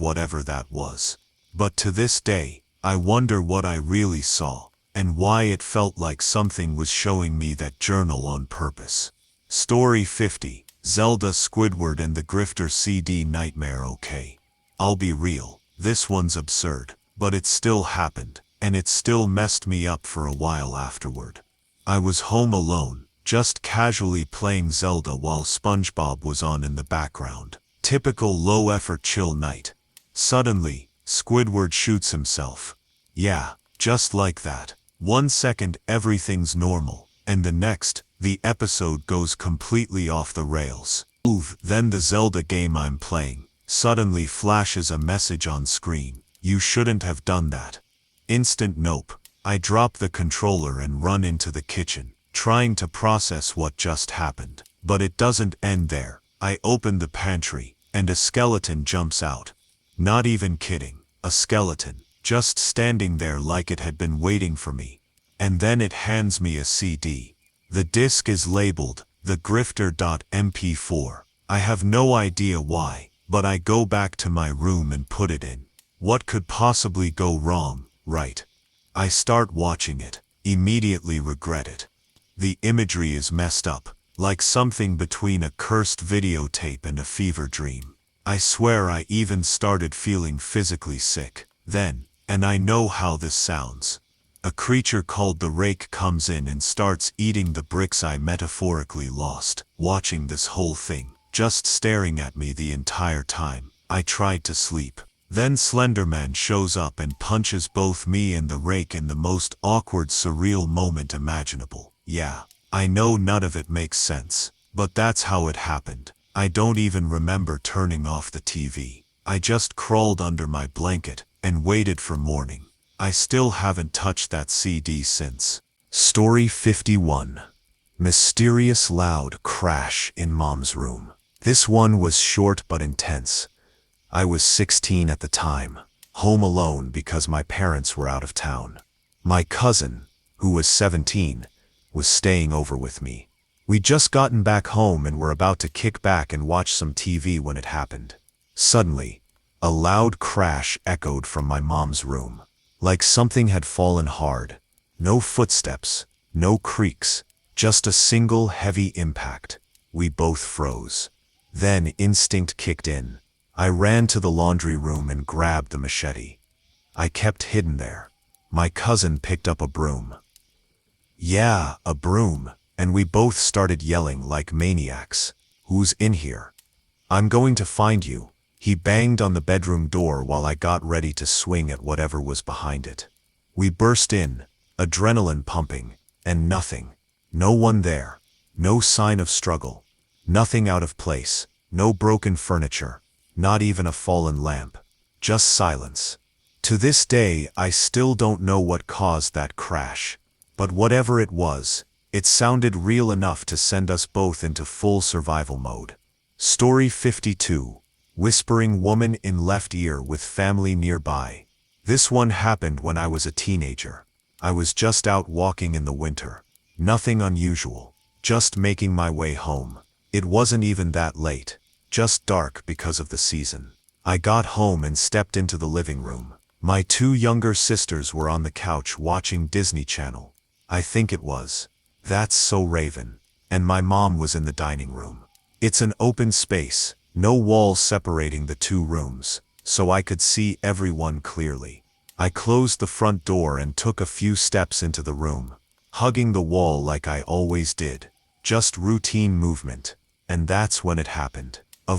A: whatever that was. But to this day, I wonder what I really saw, and why it felt like something was showing me that journal on purpose. Story 50, Zelda, Squidward and the Grifter CD Nightmare. Okay, I'll be real, this one's absurd, but it still happened, and it still messed me up for a while afterward. I was home alone, just casually playing Zelda while SpongeBob was on in the background. Typical low-effort chill night. Suddenly, Squidward shoots himself. Yeah, just like that. 1 second everything's normal, and the next, the episode goes completely off the rails. Then the Zelda game I'm playing suddenly flashes a message on screen. You shouldn't have done that. Instant nope. I drop the controller and run into the kitchen, trying to process what just happened. But it doesn't end there. I open the pantry, and a skeleton jumps out. Not even kidding, a skeleton, just standing there like it had been waiting for me. And then it hands me a CD. The disc is labeled, The Grifter.mp4. I have no idea why, but I go back to my room and put it in. What could possibly go wrong, right? I start watching it, immediately regret it. The imagery is messed up, like something between a cursed videotape and a fever dream. I swear I even started feeling physically sick. Then, and I know how this sounds, a creature called the Rake comes in and starts eating the bricks I metaphorically lost. Watching this whole thing, just staring at me the entire time, I tried to sleep. Then Slenderman shows up and punches both me and the Rake in the most awkward, surreal moment imaginable. Yeah, I know none of it makes sense, but that's how it happened. I don't even remember turning off the TV. I just crawled under my blanket and waited for morning. I still haven't touched that CD since. Story 51. Mysterious loud crash in Mom's room. This one was short but intense. I was 16 at the time, home alone because my parents were out of town. My cousin, who was 17, was staying over with me. We'd just gotten back home and were about to kick back and watch some TV when it happened. Suddenly, a loud crash echoed from my mom's room, like something had fallen hard. No footsteps, no creaks, just a single heavy impact. We both froze. Then instinct kicked in. I ran to the laundry room and grabbed the machete. I kept hidden there. My cousin picked up a broom. Yeah, a broom, and we both started yelling like maniacs. Who's in here? I'm going to find you. He banged on the bedroom door while I got ready to swing at whatever was behind it. We burst in, adrenaline pumping, and nothing. No one there. No sign of struggle. Nothing out of place. No broken furniture. Not even a fallen lamp. Just silence. To this day, I still don't know what caused that crash. But whatever it was, it sounded real enough to send us both into full survival mode. Story 52. Whispering woman in left ear with family nearby. This one happened when I was a teenager. I was just out walking in the winter. Nothing unusual. Just making my way home. It wasn't even that late. Just dark because of the season. I got home and stepped into the living room. My two younger sisters were on the couch watching Disney Channel. I think it was That's So Raven. And my mom was in the dining room. It's an open space, no walls separating the two rooms, so I could see everyone clearly. I closed the front door and took a few steps into the room, hugging the wall like I always did. Just routine movement. And that's when it happened. A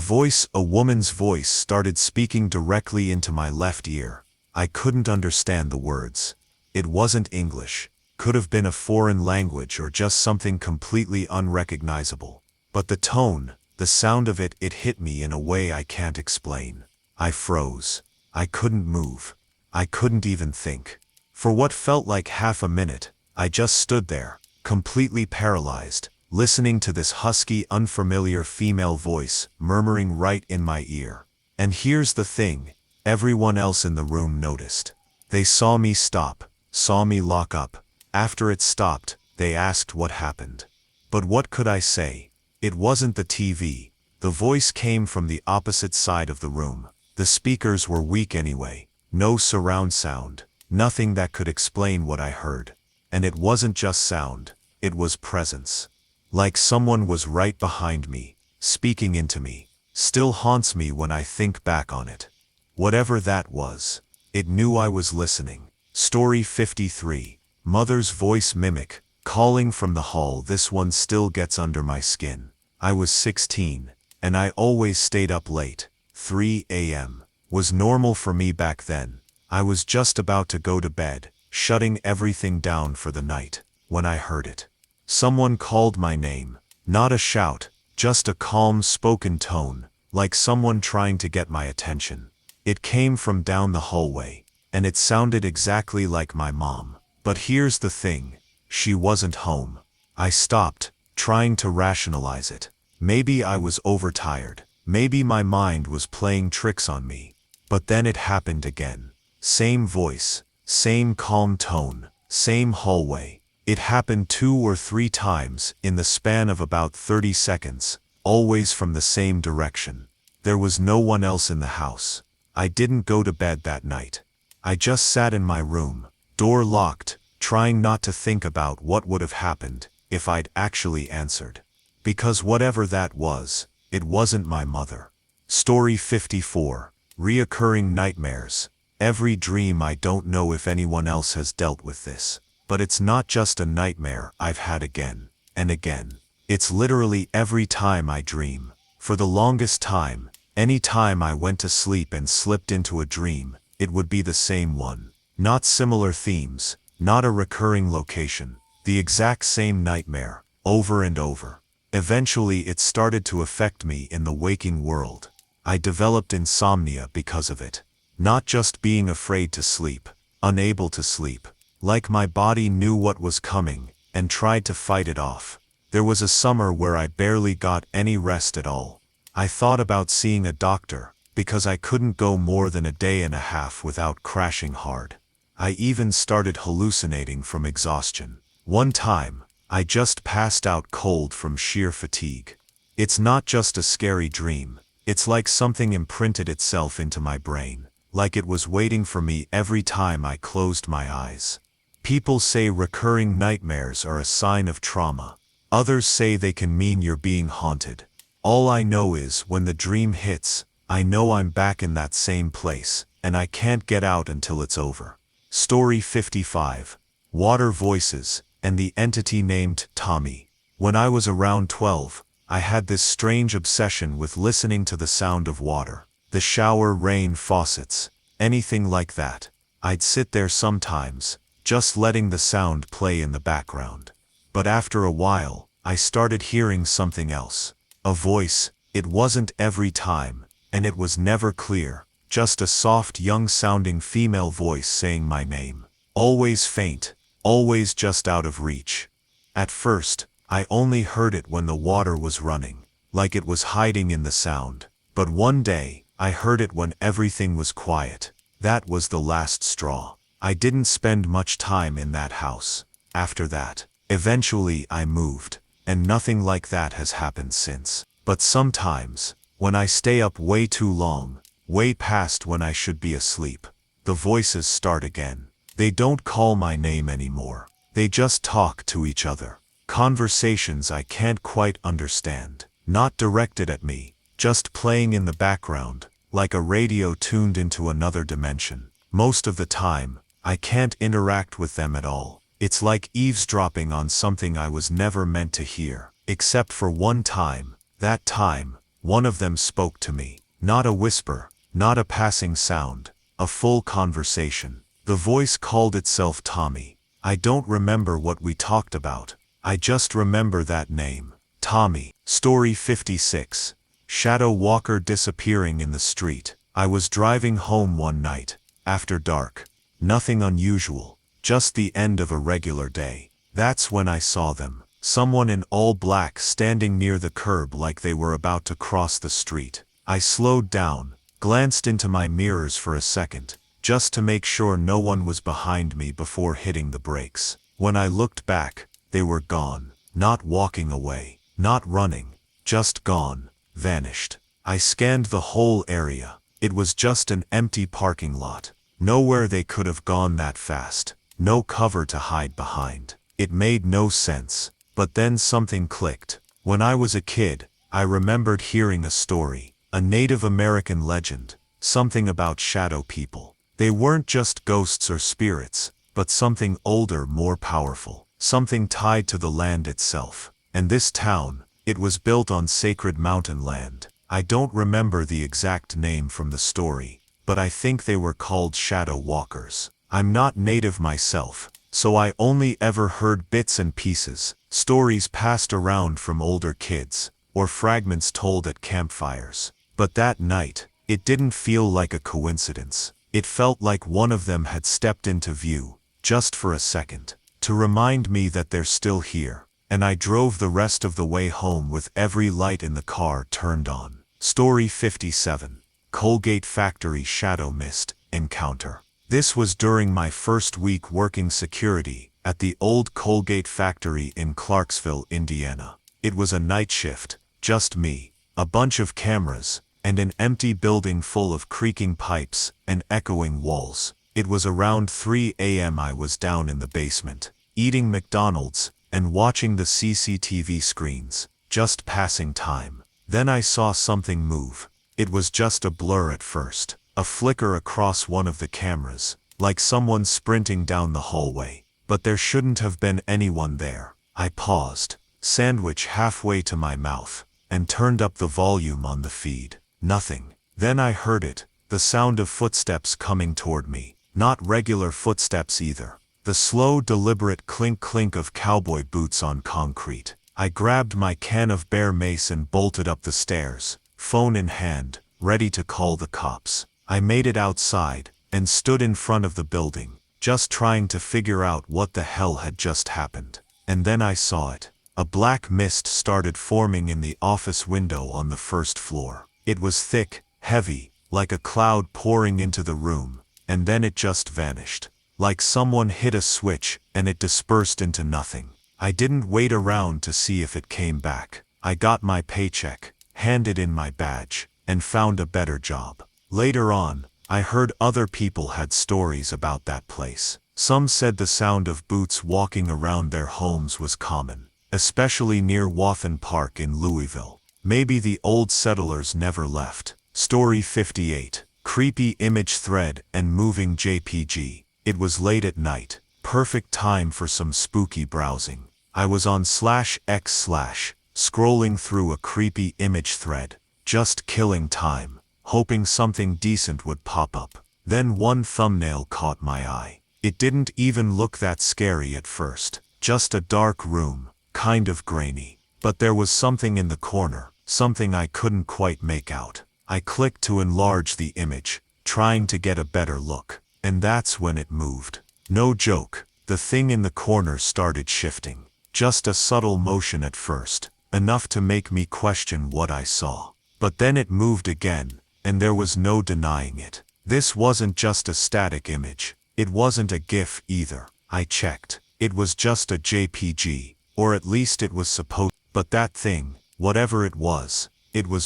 A: woman's voice, started speaking directly into my left ear. I couldn't understand the words. It wasn't English. Could have been a foreign language or just something completely unrecognizable. But the tone, the sound of it hit me in a way I can't explain. I froze. I couldn't move. I couldn't even think. For what felt like half a minute, I just stood there, completely paralyzed, listening to this husky, unfamiliar female voice murmuring right in my ear. And here's the thing, everyone else in the room noticed. They saw me stop, saw me lock up. After it stopped, they asked what happened. But what could I say? It wasn't the TV. The voice came from the opposite side of the room. The speakers were weak anyway. No surround sound. Nothing that could explain what I heard. And it wasn't just sound. It was presence. Like someone was right behind me, speaking into me. Still haunts me when I think back on it. Whatever that was, it knew I was listening. Story 53. Mother's voice mimic, calling from the hall. This one still gets under my skin. I was 16, and I always stayed up late. 3 a.m. was normal for me back then. I was just about to go to bed, shutting everything down for the night, when I heard it. Someone called my name. Not a shout, just a calm spoken tone, like someone trying to get my attention. It came from down the hallway, and it sounded exactly like my mom. But here's the thing, she wasn't home. I stopped, trying to rationalize it. Maybe I was overtired. Maybe my mind was playing tricks on me. But then it happened again. Same voice, same calm tone, same hallway. It happened 2 or 3 times in the span of about 30 seconds, always from the same direction. There was no one else in the house. I didn't go to bed that night. I just sat in my room, door locked, trying not to think about what would have happened if I'd actually answered. Because whatever that was, it wasn't my mother. Story 54. Reoccurring nightmares. Every dream. I don't know if anyone else has dealt with this, but it's not just a nightmare I've had again and again. It's literally every time I dream. For the longest time, any time I went to sleep and slipped into a dream, it would be the same one. Not similar themes, not a recurring location. The exact same nightmare, over and over. Eventually it started to affect me in the waking world. I developed insomnia because of it. Not just being afraid to sleep, unable to sleep. Like my body knew what was coming, and tried to fight it off. There was a summer where I barely got any rest at all. I thought about seeing a doctor, because I couldn't go more than a day and a half without crashing hard. I even started hallucinating from exhaustion. One time, I just passed out cold from sheer fatigue. It's not just a scary dream, it's like something imprinted itself into my brain, like it was waiting for me every time I closed my eyes. People say recurring nightmares are a sign of trauma. Others say they can mean you're being haunted. All I know is when the dream hits, I know I'm back in that same place, and I can't get out until it's over. Story 55. Water voices, and the entity named Tommy. When I was around 12, I had this strange obsession with listening to the sound of water. The shower, rain, faucets, anything like that. I'd sit there sometimes, just letting the sound play in the background. But after a while, I started hearing something else. A voice, It wasn't every time, and it was never clear, just a soft young-sounding female voice saying my name. Always faint, always just out of reach. At first, I only heard it when the water was running, like it was hiding in the sound. But one day, I heard it when everything was quiet. That was the last straw. I didn't spend much time in that house. After that, eventually I moved, and nothing like that has happened since. But sometimes, when I stay up way too long, way past when I should be asleep, the voices start again. They don't call my name anymore. They just talk to each other. Conversations I can't quite understand. Not directed at me, just playing in the background, like a radio tuned into another dimension. Most of the time, I can't interact with them at all. It's like eavesdropping on something I was never meant to hear. Except for one time. That time, one of them spoke to me. Not a whisper, not a passing sound, a full conversation. The voice called itself Tommy. I don't remember what we talked about. I just remember that name. Tommy. Story 56. Shadow Walker disappearing in the street. I was driving home one night, after dark. Nothing unusual, just the end of a regular day. That's when I saw them. Someone in all black standing near the curb like they were about to cross the street. I slowed down, glanced into my mirrors for a second, just to make sure no one was behind me before hitting the brakes. When I looked back, they were gone. Not walking away, not running, just gone, vanished. I scanned the whole area. It was just an empty parking lot. Nowhere they could have gone that fast. No cover to hide behind. It made no sense. But then something clicked. When I was a kid, I remembered hearing a story, a Native American legend, something about shadow people. They weren't just ghosts or spirits, but something older, more powerful, something tied to the land itself. And this town, it was built on sacred mountain land. I don't remember the exact name from the story, but I think they were called Shadow Walkers. I'm not native myself, so I only ever heard bits and pieces, stories passed around from older kids, or fragments told at campfires. But that night, it didn't feel like a coincidence. It felt like one of them had stepped into view, just for a second, to remind me that they're still here. And I drove the rest of the way home with every light in the car turned on. Story 57. Colgate Factory Shadow Mist Encounter. This was during my first week working security at the old Colgate factory in Clarksville, Indiana. It was a night shift, just me, a bunch of cameras, and an empty building full of creaking pipes and echoing walls. It was around 3 a.m. I was down in the basement, eating McDonald's and watching the CCTV screens, just passing time. Then I saw something move. It was just a blur at first, a flicker across one of the cameras, like someone sprinting down the hallway. But there shouldn't have been anyone there. I paused, sandwich halfway to my mouth, and turned up the volume on the feed. Nothing. Then I heard it, the sound of footsteps coming toward me. Not regular footsteps either. The slow, deliberate clink-clink of cowboy boots on concrete. I grabbed my can of bear mace and bolted up the stairs, phone in hand, ready to call the cops. I made it outside, and stood in front of the building, just trying to figure out what the hell had just happened. And then I saw it. A black mist started forming in the office window on the first floor. It was thick, heavy, like a cloud pouring into the room, and then it just vanished. Like someone hit a switch, and it dispersed into nothing. I didn't wait around to see if it came back. I got my paycheck, handed in my badge, and found a better job. Later on, I heard other people had stories about that place. Some said the sound of boots walking around their homes was common, especially near Wathen Park in Louisville. Maybe the old settlers never left. Story 58. Creepy image thread and moving JPG. It was late at night, perfect time for some spooky browsing. I was on /x/, scrolling through a creepy image thread, just killing time, hoping something decent would pop up. Then one thumbnail caught my eye. It didn't even look that scary at first, just a dark room, kind of grainy. But there was something in the corner, something I couldn't quite make out. I clicked to enlarge the image, trying to get a better look. And that's when it moved. No joke, the thing in the corner started shifting. Just a subtle motion at first, enough to make me question what I saw. But then it moved again, and there was no denying it. This wasn't just a static image. It wasn't a GIF either. I checked. It was just a JPG, or at least it was supposed. But that thing, whatever it was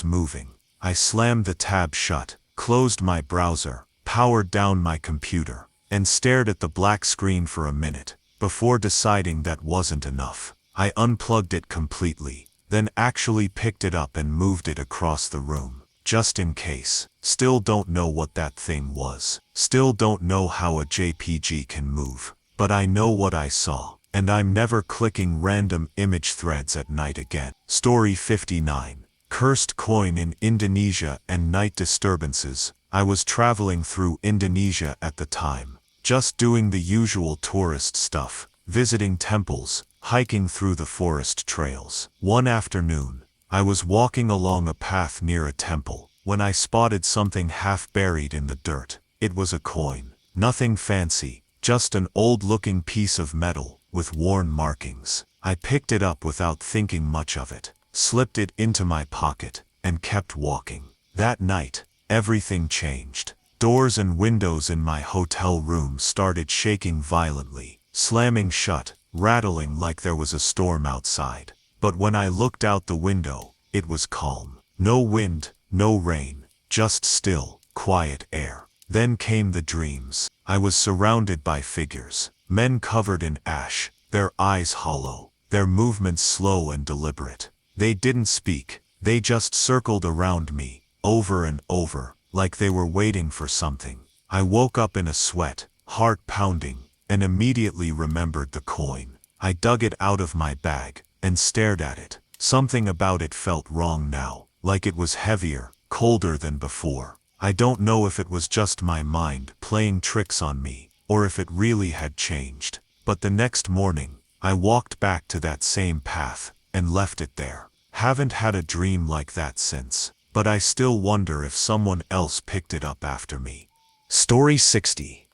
A: moving. I slammed the tab shut, closed my browser, powered down my computer, and stared at the black screen for a minute, before deciding that wasn't enough. I unplugged it completely, then actually picked it up and moved it across the room, just in case. Still don't know what that thing was. Still don't know how a JPG can move. But I know what I saw, and I'm never clicking random image threads at night again. Story 59. Cursed coin in Indonesia and night disturbances. I was traveling through Indonesia at the time, just doing the usual tourist stuff, visiting temples, hiking through the forest trails. One afternoon, I was walking along a path near a temple, when I spotted something half buried in the dirt. It was a coin. Nothing fancy, just an old-looking piece of metal, with worn markings. I picked it up without thinking much of it, slipped it into my pocket, and kept walking. That night, everything changed. Doors and windows in my hotel room started shaking violently, slamming shut, rattling like there was a storm outside. But when I looked out the window, it was calm. No wind, no rain, just still, quiet air. Then came the dreams. I was surrounded by figures, men covered in ash, their eyes hollow, their movements slow and deliberate. They didn't speak, they just circled around me, over and over, like they were waiting for something. I woke up in a sweat, heart pounding, and immediately remembered the coin. I dug it out of my bag, and stared at it. Something about it felt wrong now, like it was heavier, colder than before. I don't know if it was just my mind playing tricks on me, or if it really had changed. But the next morning, I walked back to that same path, and left it there. Haven't had a dream like that since, but I still wonder if someone else picked it up after me. Story 60.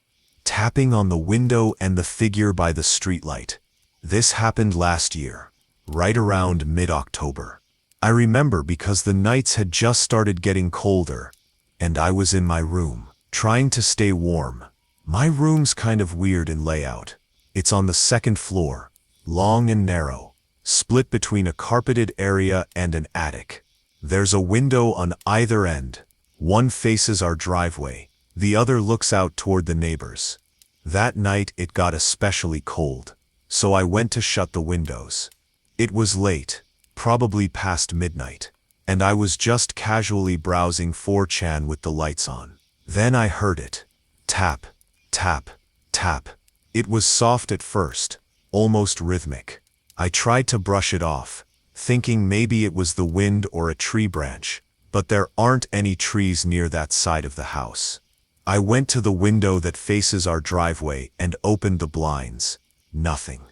A: Tapping on the window and the figure by the streetlight. This happened last year, right around mid-October. I remember because the nights had just started getting colder, and I was in my room, trying to stay warm. My room's kind of weird in layout. It's on the second floor, long and narrow, split between a carpeted area and an attic. There's a window on either end. One faces our driveway, the other looks out toward the neighbors. That night it got especially cold, so I went to shut the windows. It was late, probably past midnight, and I was just casually browsing 4chan with the lights on. Then I heard it. Tap, tap, tap. It was soft at first, almost rhythmic. I tried to brush it off, thinking maybe it was the wind or a tree branch, but there aren't any trees near that side of the house. I went to the window that faces our driveway and opened the blinds. Nothing.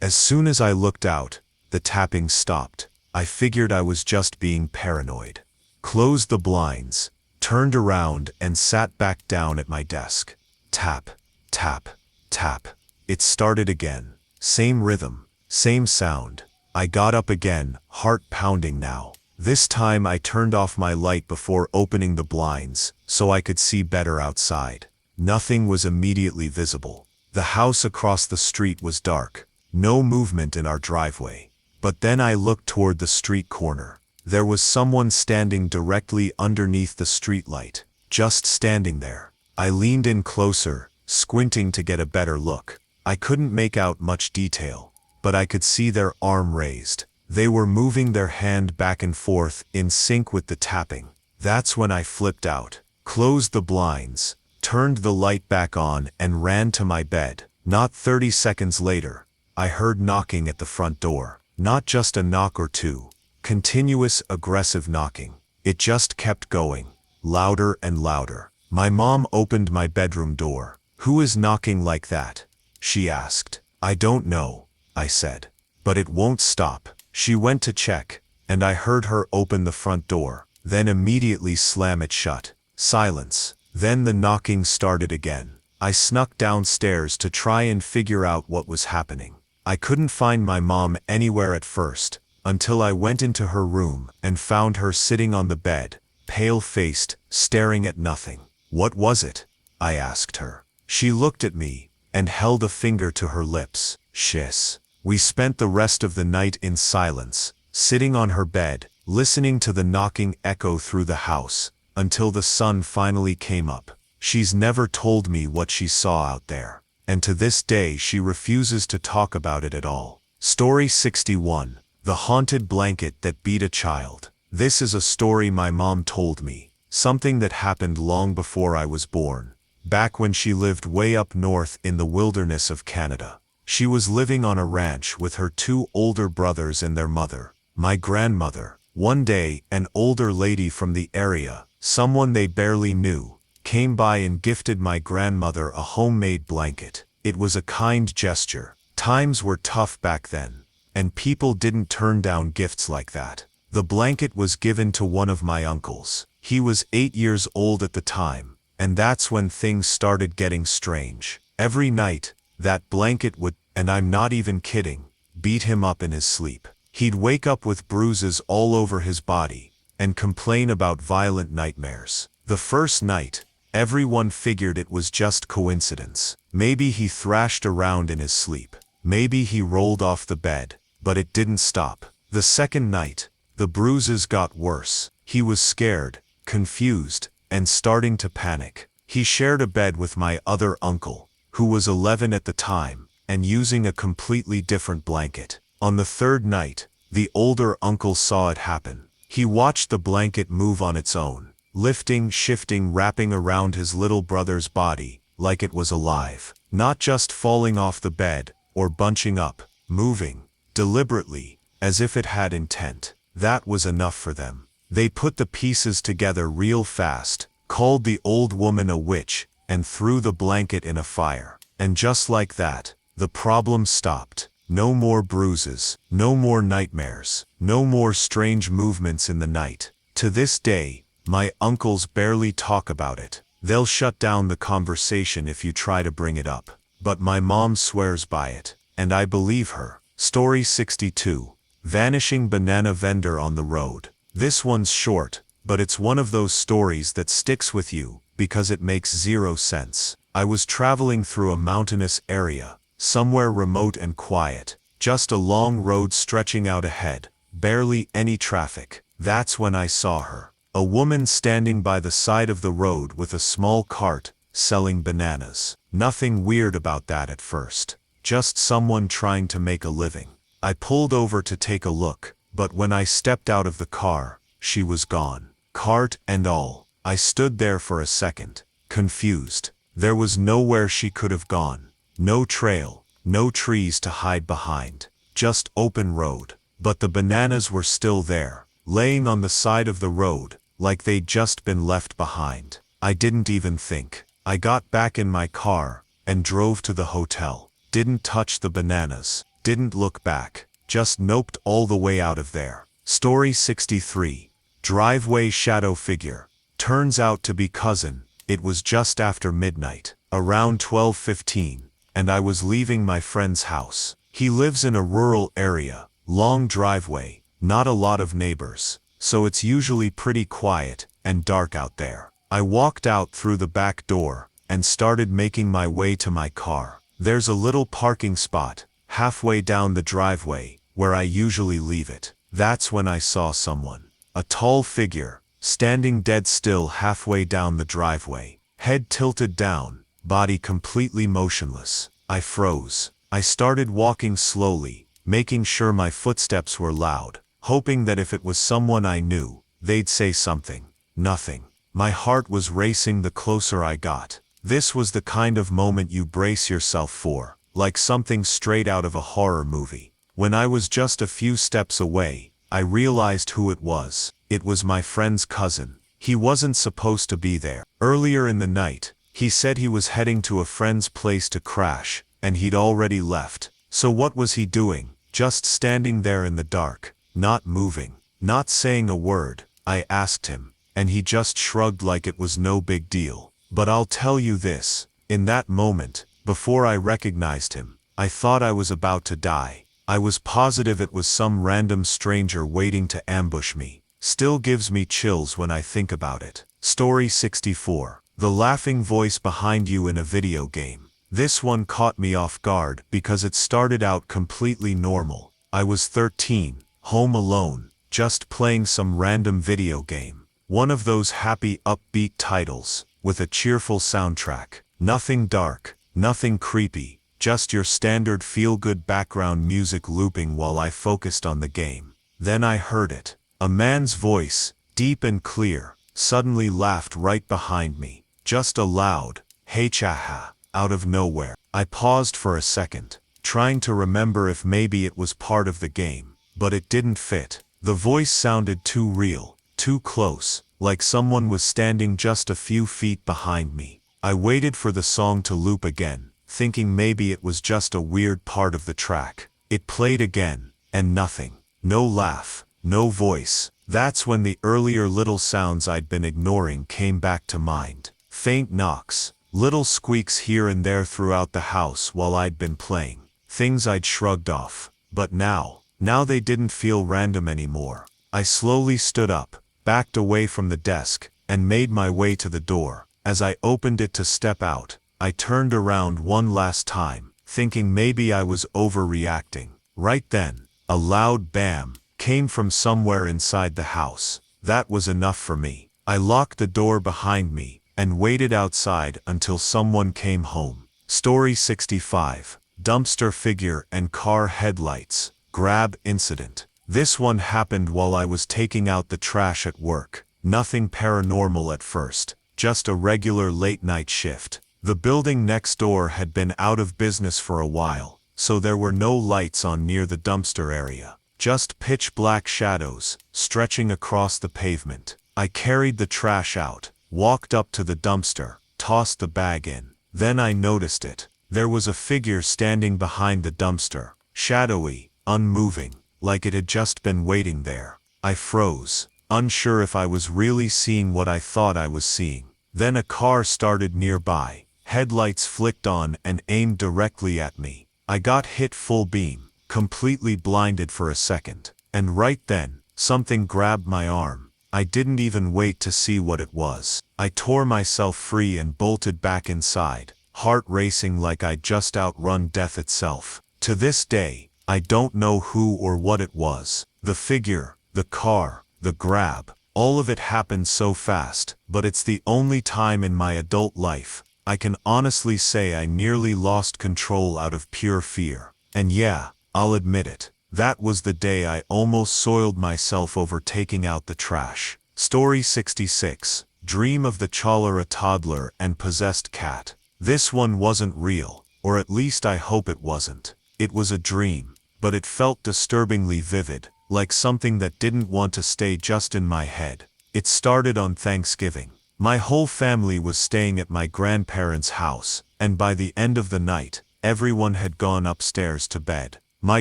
A: As soon as I looked out, the tapping stopped. I figured I was just being paranoid. Closed the blinds, turned around and sat back down at my desk. Tap, tap, tap. It started again. Same rhythm, same sound. I got up again, heart pounding now. This time I turned off my light before opening the blinds, so I could see better outside. Nothing was immediately visible. The house across the street was dark. No movement in our driveway. But then I looked toward the street corner. There was someone standing directly underneath the streetlight, just standing there. I leaned in closer, squinting to get a better look. I couldn't make out much detail, but I could see their arm raised. They were moving their hand back and forth in sync with the tapping. That's when I flipped out, closed the blinds, turned the light back on and ran to my bed. Not 30 seconds later, I heard knocking at the front door. Not just a knock or two. Continuous, aggressive knocking. It just kept going, louder and louder. My mom opened my bedroom door. "Who is knocking like that?" she asked. "I don't know," I said. "But it won't stop." She went to check, and I heard her open the front door, then immediately slam it shut. Silence. Then the knocking started again. I snuck downstairs to try and figure out what was happening. I couldn't find my mom anywhere at first, until I went into her room and found her sitting on the bed, pale-faced, staring at nothing. "What was it?" I asked her. She looked at me and held a finger to her lips. "Shiz." We spent the rest of the night in silence, sitting on her bed, listening to the knocking echo through the house, until the sun finally came up. She's never told me what she saw out there, and to this day she refuses to talk about it at all. Story 61. The Haunted Blanket That Beat a Child. This is a story my mom told me, something that happened long before I was born, back when she lived way up north in the wilderness of Canada. She was living on a ranch with her 2 older brothers and their mother, my grandmother. One day, an older lady from the area, someone they barely knew, came by and gifted my grandmother a homemade blanket. It was a kind gesture. Times were tough back then, and people didn't turn down gifts like that. The blanket was given to one of my uncles. He was 8 years old at the time, and that's when things started getting strange. Every night, that blanket would, and I'm not even kidding, beat him up in his sleep. He'd wake up with bruises all over his body and complain about violent nightmares. The first night, everyone figured it was just coincidence. Maybe he thrashed around in his sleep. Maybe he rolled off the bed, but it didn't stop. The second night, the bruises got worse. He was scared, confused, and starting to panic. He shared a bed with my other uncle, who was 11 at the time, and using a completely different blanket. On the third night, the older uncle saw it happen. He watched the blanket move on its own, lifting, shifting, wrapping around his little brother's body, like it was alive. Not just falling off the bed, or bunching up, moving, deliberately, as if it had intent. That was enough for them. They put the pieces together real fast, called the old woman a witch, and threw the blanket in a fire. And just like that, the problem stopped. No more bruises, no more nightmares, no more strange movements in the night. To this day, my uncles barely talk about it. They'll shut down the conversation if you try to bring it up. But my mom swears by it, and I believe her. Story 62. Vanishing Banana Vendor on the Road. This one's short, but it's one of those stories that sticks with you because it makes zero sense. I was traveling through a mountainous area, somewhere remote and quiet, just a long road stretching out ahead, barely any traffic. That's when I saw her. A woman standing by the side of the road with a small cart, selling bananas. Nothing weird about that at first. Just someone trying to make a living. I pulled over to take a look, but when I stepped out of the car, she was gone. Cart and all. I stood there for a second, confused. There was nowhere she could have gone. No trail, no trees to hide behind, just open road. But the bananas were still there, laying on the side of the road, like they'd just been left behind. I didn't even think. I got back in my car and drove to the hotel. Didn't touch the bananas, didn't look back, just noped all the way out of there. Story 63. Driveway Shadow Figure. Turns out to be cousin. It was just after midnight, around 12:15. And I was leaving my friend's house. He lives in a rural area, long driveway, not a lot of neighbors, so it's usually pretty quiet and dark out there. I walked out through the back door and started making my way to my car. There's a little parking spot halfway down the driveway where I usually leave it. That's when I saw someone. A tall figure, standing dead still halfway down the driveway, head tilted down, body completely motionless. I froze. I started walking slowly, making sure my footsteps were loud, hoping that if it was someone I knew, they'd say something. Nothing. My heart was racing the closer I got. This was the kind of moment you brace yourself for, like something straight out of a horror movie. When I was just a few steps away, I realized who it was. It was my friend's cousin. He wasn't supposed to be there. Earlier in the night, he said he was heading to a friend's place to crash, and he'd already left. So what was he doing? Just standing there in the dark, not moving. Not saying a word, I asked him, and he just shrugged like it was no big deal. But I'll tell you this, in that moment, before I recognized him, I thought I was about to die. I was positive it was some random stranger waiting to ambush me. Still gives me chills when I think about it. Story 64. The laughing voice behind you in a video game. This one caught me off guard because it started out completely normal. I was 13, home alone, just playing some random video game. One of those happy upbeat titles, with a cheerful soundtrack. Nothing dark, nothing creepy, just your standard feel-good background music looping while I focused on the game. Then I heard it. A man's voice, deep and clear, suddenly laughed right behind me. Just a loud, "Hey cha-ha," out of nowhere. I paused for a second, trying to remember if maybe it was part of the game, but it didn't fit. The voice sounded too real, too close, like someone was standing just a few feet behind me. I waited for the song to loop again, thinking maybe it was just a weird part of the track. It played again, and nothing. No laugh, no voice. That's when the earlier little sounds I'd been ignoring came back to mind. Faint knocks, little squeaks here and there throughout the house while I'd been playing. Things I'd shrugged off. But now they didn't feel random anymore. I slowly stood up, backed away from the desk, and made my way to the door. As I opened it to step out, I turned around one last time, thinking maybe I was overreacting. Right then, a loud bam came from somewhere inside the house. That was enough for me. I locked the door behind me and waited outside until someone came home. Story 65. Dumpster figure and car headlights. Grab incident. This one happened while I was taking out the trash at work. Nothing paranormal at first, just a regular late-night shift. The building next door had been out of business for a while, so there were no lights on near the dumpster area. Just pitch-black shadows, stretching across the pavement. I carried the trash out, walked up to the dumpster, tossed the bag in. Then I noticed it. There was a figure standing behind the dumpster, shadowy, unmoving, like it had just been waiting there. I froze, unsure if I was really seeing what I thought I was seeing. Then a car started nearby. Headlights flicked on and aimed directly at me. I got hit full beam, completely blinded for a second. And right then, something grabbed my arm. I didn't even wait to see what it was. I tore myself free and bolted back inside, heart racing like I'd just outrun death itself. To this day, I don't know who or what it was. The figure, the car, the grab, all of it happened so fast, but it's the only time in my adult life I can honestly say I nearly lost control out of pure fear. And yeah, I'll admit it. That was the day I almost soiled myself over taking out the trash. Story 66. Dream of the Cholera toddler and possessed cat. This one wasn't real, or at least I hope it wasn't. It was a dream, but it felt disturbingly vivid, like something that didn't want to stay just in my head. It started on Thanksgiving. My whole family was staying at my grandparents' house, and by the end of the night, everyone had gone upstairs to bed. My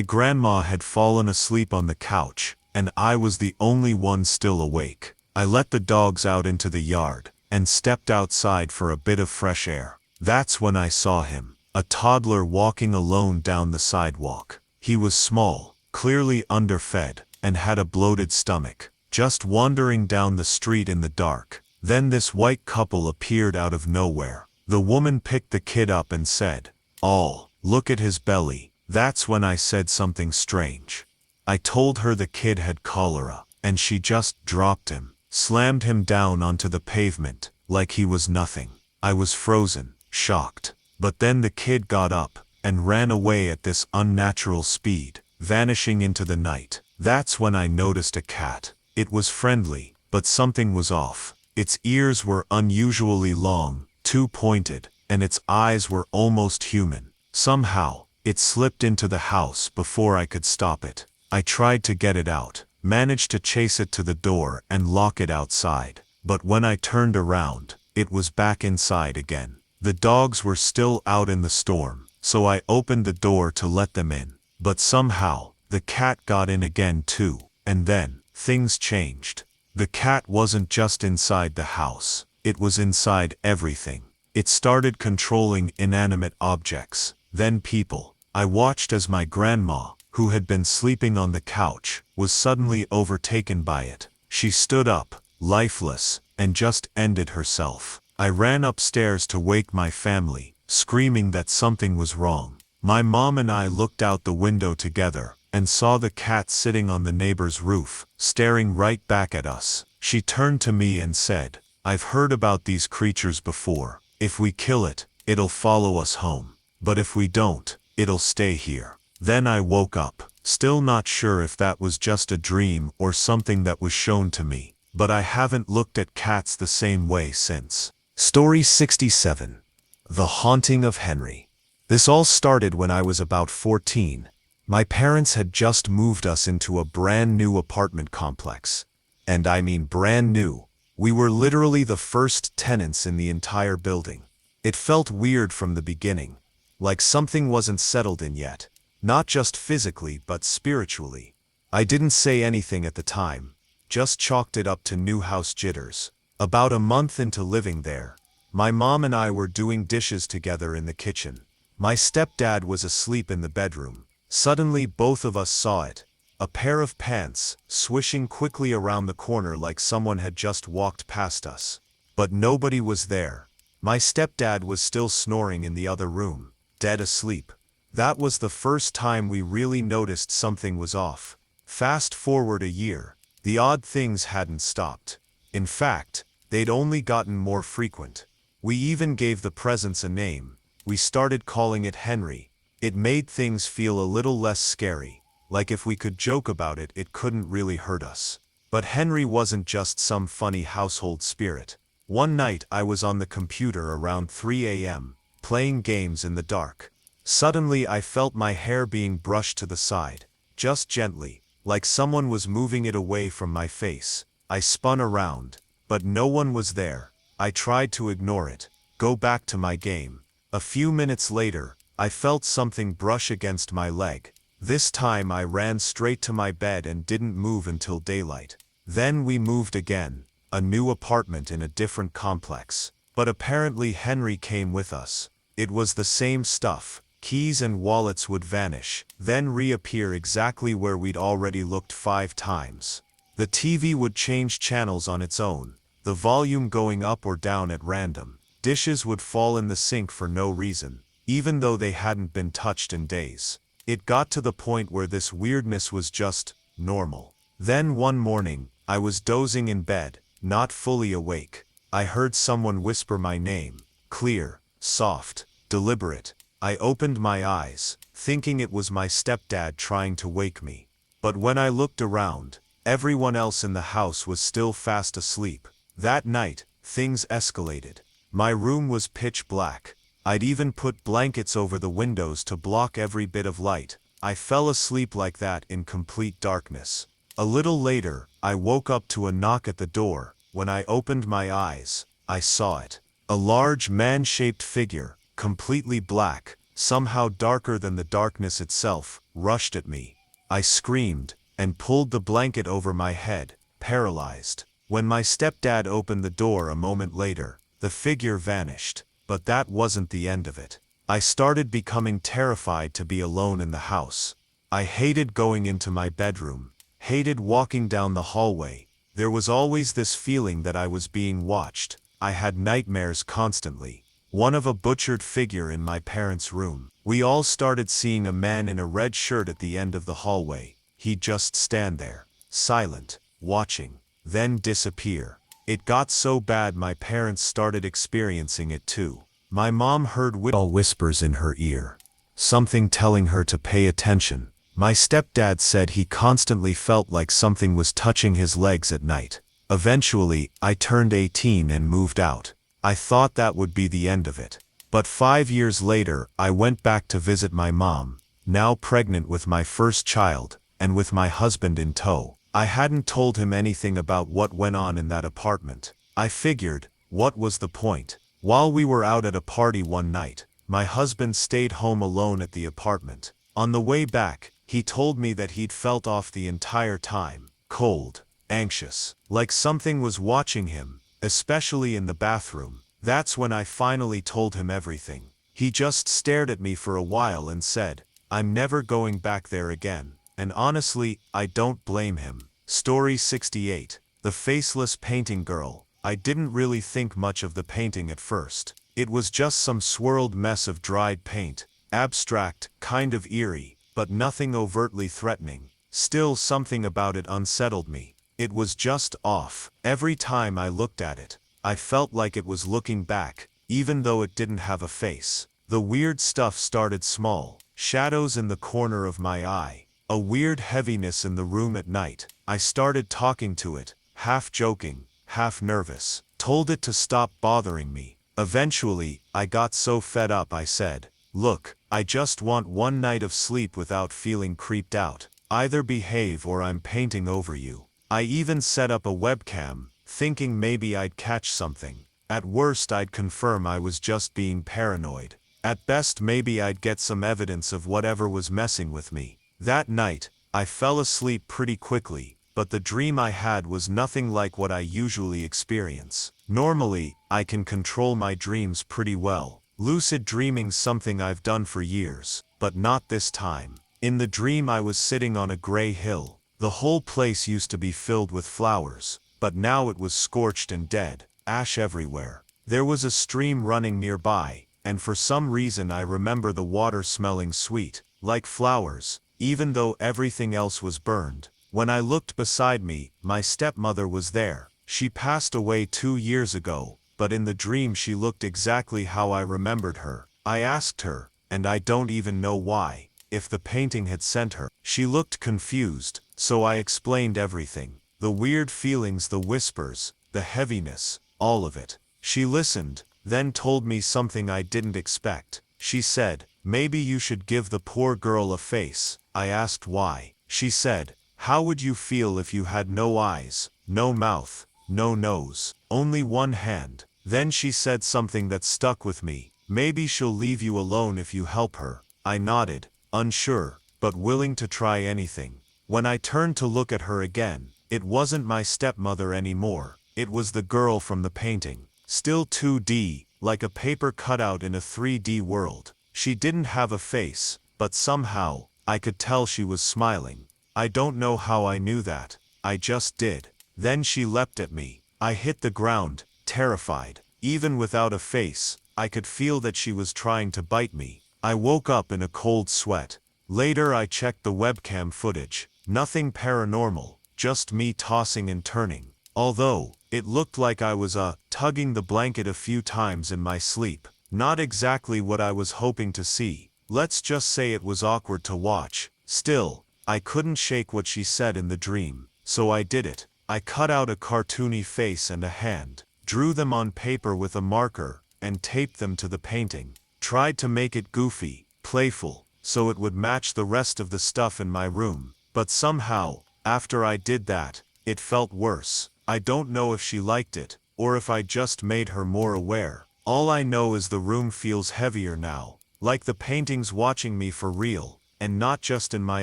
A: grandma had fallen asleep on the couch, and I was the only one still awake. I let the dogs out into the yard, and stepped outside for a bit of fresh air. That's when I saw him, a toddler walking alone down the sidewalk. He was small, clearly underfed, and had a bloated stomach, just wandering down the street in the dark. Then this white couple appeared out of nowhere. The woman picked the kid up and said, "Oh, look at his belly." That's when I said something strange. I told her the kid had cholera, and she just dropped him, slammed him down onto the pavement, like he was nothing. I was frozen, shocked. But then the kid got up, and ran away at this unnatural speed, vanishing into the night. That's when I noticed a cat. It was friendly, but something was off. Its ears were unusually long, too pointed, and its eyes were almost human. Somehow, it slipped into the house before I could stop it. I tried to get it out, managed to chase it to the door and lock it outside. But when I turned around, it was back inside again. The dogs were still out in the storm, so I opened the door to let them in. But somehow, the cat got in again too. And then, things changed. The cat wasn't just inside the house, it was inside everything. It started controlling inanimate objects, then people. I watched as my grandma, who had been sleeping on the couch, was suddenly overtaken by it. She stood up, lifeless, and just ended herself. I ran upstairs to wake my family, screaming that something was wrong. My mom and I looked out the window together, and saw the cat sitting on the neighbor's roof, staring right back at us. She turned to me and said, "I've heard about these creatures before. If we kill it, it'll follow us home. But if we don't, it'll stay here." Then I woke up, still not sure if that was just a dream or something that was shown to me. But I haven't looked at cats the same way since. Story 67. The Haunting of Henry. This all started when I was about 14. My parents had just moved us into a brand new apartment complex. And I mean brand new. We were literally the first tenants in the entire building. It felt weird from the beginning, like something wasn't settled in yet. Not just physically, but spiritually. I didn't say anything at the time, just chalked it up to new house jitters. About a month into living there, my mom and I were doing dishes together in the kitchen. My stepdad was asleep in the bedroom. Suddenly both of us saw it. A pair of pants, swishing quickly around the corner like someone had just walked past us. But nobody was there. My stepdad was still snoring in the other room, dead asleep. That was the first time we really noticed something was off. Fast forward a year, the odd things hadn't stopped. In fact, they'd only gotten more frequent. We even gave the presence a name. We started calling it Henry. It made things feel a little less scary, like if we could joke about it, it couldn't really hurt us. But Henry wasn't just some funny household spirit. One night I was on the computer around 3 a.m., playing games in the dark. Suddenly I felt my hair being brushed to the side, just gently, like someone was moving it away from my face. I spun around, but no one was there. I tried to ignore it, go back to my game. A few minutes later, I felt something brush against my leg. This time I ran straight to my bed and didn't move until daylight. Then we moved again, a new apartment in a different complex. But apparently Henry came with us. It was the same stuff. Keys and wallets would vanish, then reappear exactly where we'd already looked 5 times. The TV would change channels on its own, the volume going up or down at random. Dishes would fall in the sink for no reason, even though they hadn't been touched in days. It got to the point where this weirdness was just normal. Then one morning, I was dozing in bed, not fully awake. I heard someone whisper my name, clear, soft, deliberate. I opened my eyes, thinking it was my stepdad trying to wake me. But when I looked around, everyone else in the house was still fast asleep. That night, things escalated. My room was pitch black. I'd even put blankets over the windows to block every bit of light. I fell asleep like that in complete darkness. A little later, I woke up to a knock at the door. When I opened my eyes, I saw it. A large man-shaped figure, completely black, somehow darker than the darkness itself, rushed at me. I screamed, and pulled the blanket over my head, paralyzed. When my stepdad opened the door a moment later, the figure vanished. But that wasn't the end of it. I started becoming terrified to be alone in the house. I hated going into my bedroom, hated walking down the hallway. There was always this feeling that I was being watched. I had nightmares constantly. One of a butchered figure in my parents' room. We all started seeing a man in a red shirt at the end of the hallway. He'd just stand there, silent, watching, then disappear. It got so bad my parents started experiencing it too. My mom heard whispers in her ear, something telling her to pay attention. My stepdad said he constantly felt like something was touching his legs at night. Eventually, I turned 18 and moved out. I thought that would be the end of it. But 5 years later, I went back to visit my mom, now pregnant with my first child, and with my husband in tow. I hadn't told him anything about what went on in that apartment. I figured, what was the point? While we were out at a party one night, my husband stayed home alone at the apartment. On the way back, he told me that he'd felt off the entire time. Cold, anxious, like something was watching him, especially in the bathroom. That's when I finally told him everything. He just stared at me for a while and said, "I'm never going back there again." And honestly, I don't blame him. Story 68. The Faceless Painting Girl. I didn't really think much of the painting at first. It was just some swirled mess of dried paint. Abstract, kind of eerie, but nothing overtly threatening. Still, something about it unsettled me. It was just off. Every time I looked at it, I felt like it was looking back, even though it didn't have a face. The weird stuff started small. Shadows in the corner of my eye. A weird heaviness in the room at night. I started talking to it, half joking, half nervous. Told it to stop bothering me. Eventually, I got so fed up I said, "Look, I just want one night of sleep without feeling creeped out. Either behave or I'm painting over you." I even set up a webcam, thinking maybe I'd catch something. At worst, I'd confirm I was just being paranoid. At best, maybe I'd get some evidence of whatever was messing with me. That night, I fell asleep pretty quickly, but the dream I had was nothing like what I usually experience. Normally, I can control my dreams pretty well. Lucid dreaming's something I've done for years, but not this time. In the dream, I was sitting on a gray hill. The whole place used to be filled with flowers, but now it was scorched and dead, ash everywhere. There was a stream running nearby, and for some reason I remember the water smelling sweet, like flowers, even though everything else was burned. When I looked beside me, my stepmother was there. She passed away 2 years ago, but in the dream she looked exactly how I remembered her. I asked her, and I don't even know why, if the painting had sent her. She looked confused, so I explained everything. The weird feelings, the whispers, the heaviness, all of it. She listened, then told me something I didn't expect. She said, "Maybe you should give the poor girl a face." I asked why. She said, "How would you feel if you had no eyes, no mouth, no nose, only one hand?" Then she said something that stuck with me. "Maybe she'll leave you alone if you help her." I nodded, unsure, but willing to try anything. When I turned to look at her again, it wasn't my stepmother anymore. It was the girl from the painting. Still 2D, like a paper cutout in a 3D world. She didn't have a face, but somehow, I could tell she was smiling. I don't know how I knew that. I just did. Then she leapt at me. I hit the ground, terrified. Even without a face, I could feel that she was trying to bite me. I woke up in a cold sweat. Later I checked the webcam footage. Nothing paranormal, just me tossing and turning. Although, it looked like I was tugging the blanket a few times in my sleep. Not exactly what I was hoping to see. Let's just say it was awkward to watch. Still, I couldn't shake what she said in the dream, so I did it. I cut out a cartoony face and a hand, drew them on paper with a marker, and taped them to the painting. Tried to make it goofy, playful, so it would match the rest of the stuff in my room. But somehow, after I did that, it felt worse. I don't know if she liked it, or if I just made her more aware. All I know is the room feels heavier now, like the painting's watching me for real, and not just in my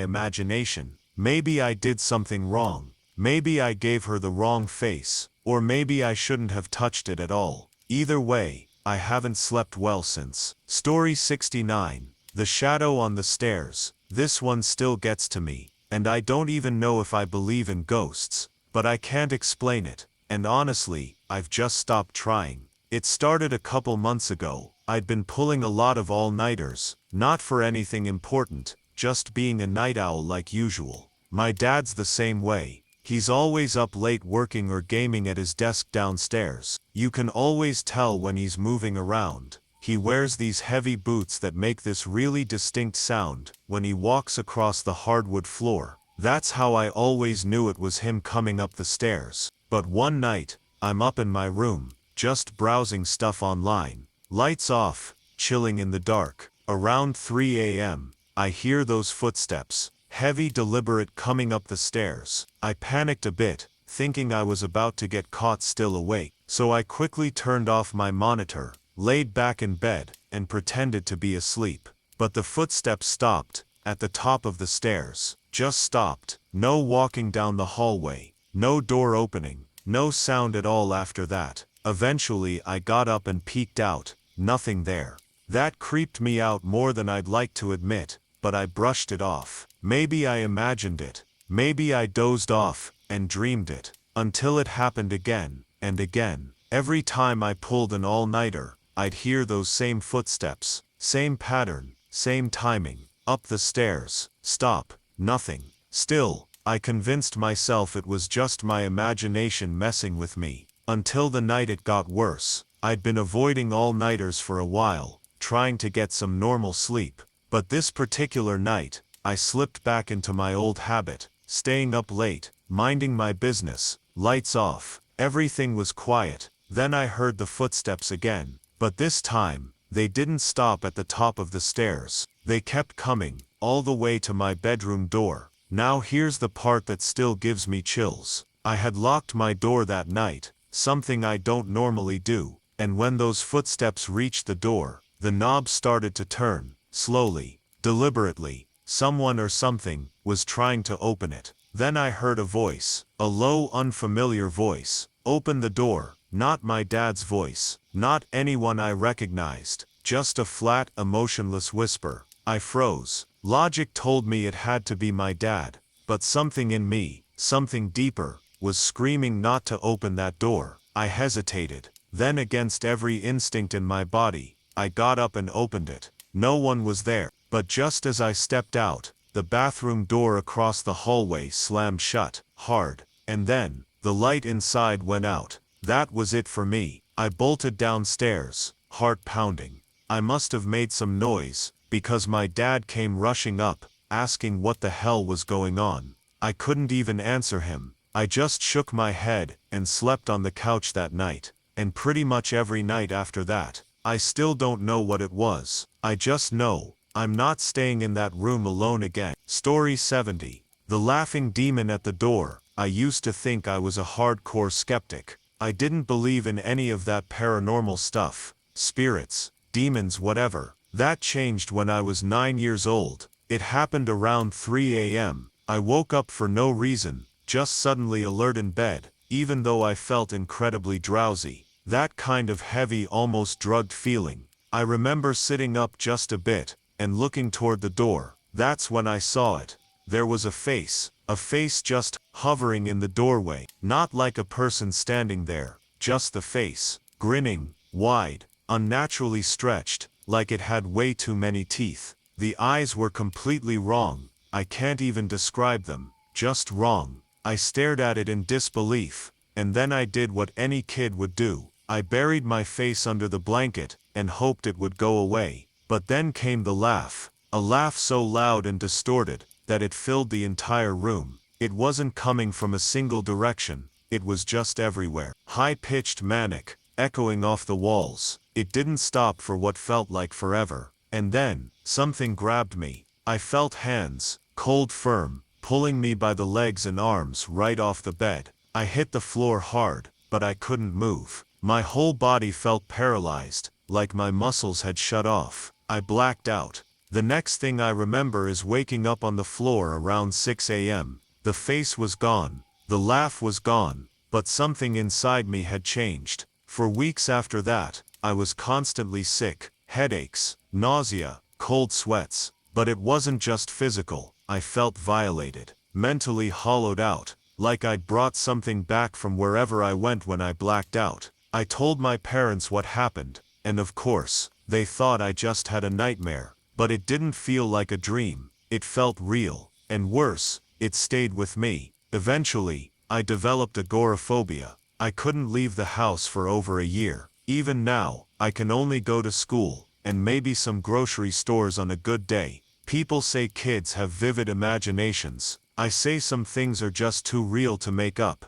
A: imagination. Maybe I did something wrong. Maybe I gave her the wrong face, or maybe I shouldn't have touched it at all. Either way, I haven't slept well since. Story 69. The Shadow on the Stairs. This one still gets to me, and I don't even know if I believe in ghosts, but I can't explain it, and honestly, I've just stopped trying. It started a couple months ago. I'd been pulling a lot of all-nighters, not for anything important, just being a night owl like usual. My dad's the same way. He's always up late working or gaming at his desk downstairs. You can always tell when he's moving around. He wears these heavy boots that make this really distinct sound when he walks across the hardwood floor. That's how I always knew it was him coming up the stairs. But one night, I'm up in my room, just browsing stuff online. Lights off, chilling in the dark. Around 3 a.m., I hear those footsteps, heavy, deliberate, coming up the stairs. I panicked a bit, thinking I was about to get caught still awake. So I quickly turned off my monitor, laid back in bed, and pretended to be asleep. But the footsteps stopped, at the top of the stairs. Just stopped. No walking down the hallway. No door opening, no sound at all after that. Eventually I got up and peeked out, nothing there. That creeped me out more than I'd like to admit, but I brushed it off. Maybe I imagined it. Maybe I dozed off and dreamed it. Until it happened again and again. Every time I pulled an all-nighter, I'd hear those same footsteps, same pattern, same timing. Up the stairs. Stop. Nothing. Still, I convinced myself it was just my imagination messing with me. Until the night it got worse. I'd been avoiding all-nighters for a while, trying to get some normal sleep. But this particular night, I slipped back into my old habit, staying up late, minding my business, lights off. Everything was quiet. Then I heard the footsteps again. But this time, they didn't stop at the top of the stairs. They kept coming, all the way to my bedroom door. Now here's the part that still gives me chills. I had locked my door that night, something I don't normally do, and when those footsteps reached the door, the knob started to turn, slowly, deliberately. Someone or something was trying to open it. Then I heard a voice, a low, unfamiliar voice. Open the door. Not my dad's voice, not anyone I recognized, just a flat, emotionless whisper. I froze. Logic told me it had to be my dad, but something in me, something deeper, was screaming not to open that door. I hesitated. Then against every instinct in my body, I got up and opened it. No one was there, but just as I stepped out, the bathroom door across the hallway slammed shut, hard, and then, the light inside went out. That was it for me. I bolted downstairs, heart pounding. I must have made some noise, because my dad came rushing up, asking what the hell was going on. I couldn't even answer him. I just shook my head and slept on the couch that night, and pretty much every night after that. I still don't know what it was. I just know, I'm not staying in that room alone again. Story 70. The laughing demon at the door. I used to think I was a hardcore skeptic. I didn't believe in any of that paranormal stuff. Spirits, demons, whatever. That changed when I was 9 years old. It happened around 3 a.m. I woke up for no reason, just suddenly alert in bed, even though I felt incredibly drowsy. That kind of heavy, almost drugged feeling. I remember sitting up just a bit, and looking toward the door. That's when I saw it. There was a face just hovering in the doorway. Not like a person standing there, just the face, grinning, wide, unnaturally stretched, like it had way too many teeth. The eyes were completely wrong. I can't even describe them, just wrong. I stared at it in disbelief, and then I did what any kid would do. I buried my face under the blanket, and hoped it would go away. But then came the laugh, a laugh so loud and distorted, that it filled the entire room. It wasn't coming from a single direction, it was just everywhere. High-pitched, manic, echoing off the walls. It didn't stop for what felt like forever. And then, something grabbed me. I felt hands, cold, firm, pulling me by the legs and arms right off the bed. I hit the floor hard, but I couldn't move. My whole body felt paralyzed, like my muscles had shut off. I blacked out. The next thing I remember is waking up on the floor around 6 a.m. The face was gone, the laugh was gone, but something inside me had changed. For weeks after that, I was constantly sick, headaches, nausea, cold sweats. But it wasn't just physical. I felt violated, mentally hollowed out, like I'd brought something back from wherever I went when I blacked out. I told my parents what happened, and of course, they thought I just had a nightmare. But it didn't feel like a dream. It felt real. And worse, it stayed with me. Eventually, I developed agoraphobia. I couldn't leave the house for over a year. Even now, I can only go to school, and maybe some grocery stores on a good day. People say kids have vivid imaginations. I say some things are just too real to make up.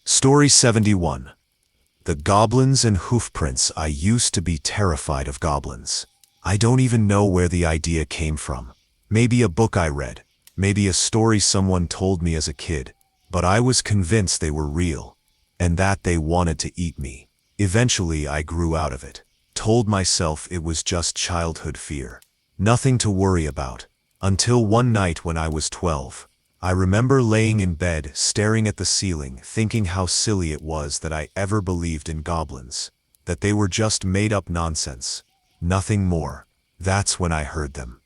A: Story 71. The goblins and hoofprints. I used to be terrified of goblins. I don't even know where the idea came from. Maybe a book I read, maybe a story someone told me as a kid, but I was convinced they were real, and that they wanted to eat me. Eventually I grew out of it, told myself it was just childhood fear, nothing to worry about, until one night when I was 12, I remember laying in bed, staring at the ceiling, thinking how silly it was that I ever believed in goblins, that they were just made-up nonsense. Nothing more. That's when I heard them.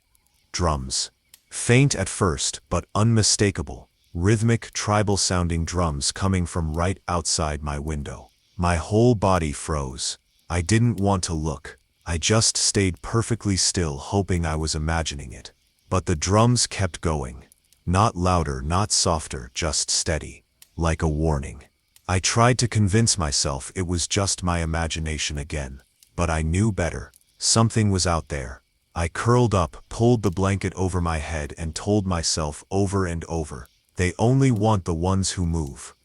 A: Drums. Faint at first, but unmistakable. Rhythmic, tribal-sounding drums coming from right outside my window. My whole body froze. I didn't want to look. I just stayed perfectly still, hoping I was imagining it. But the drums kept going. Not louder, not softer, just steady. Like a warning. I tried to convince myself it was just my imagination again. But I knew better. Something was out there. I curled up, pulled the blanket over my head, and told myself over and over, they only want the ones who move.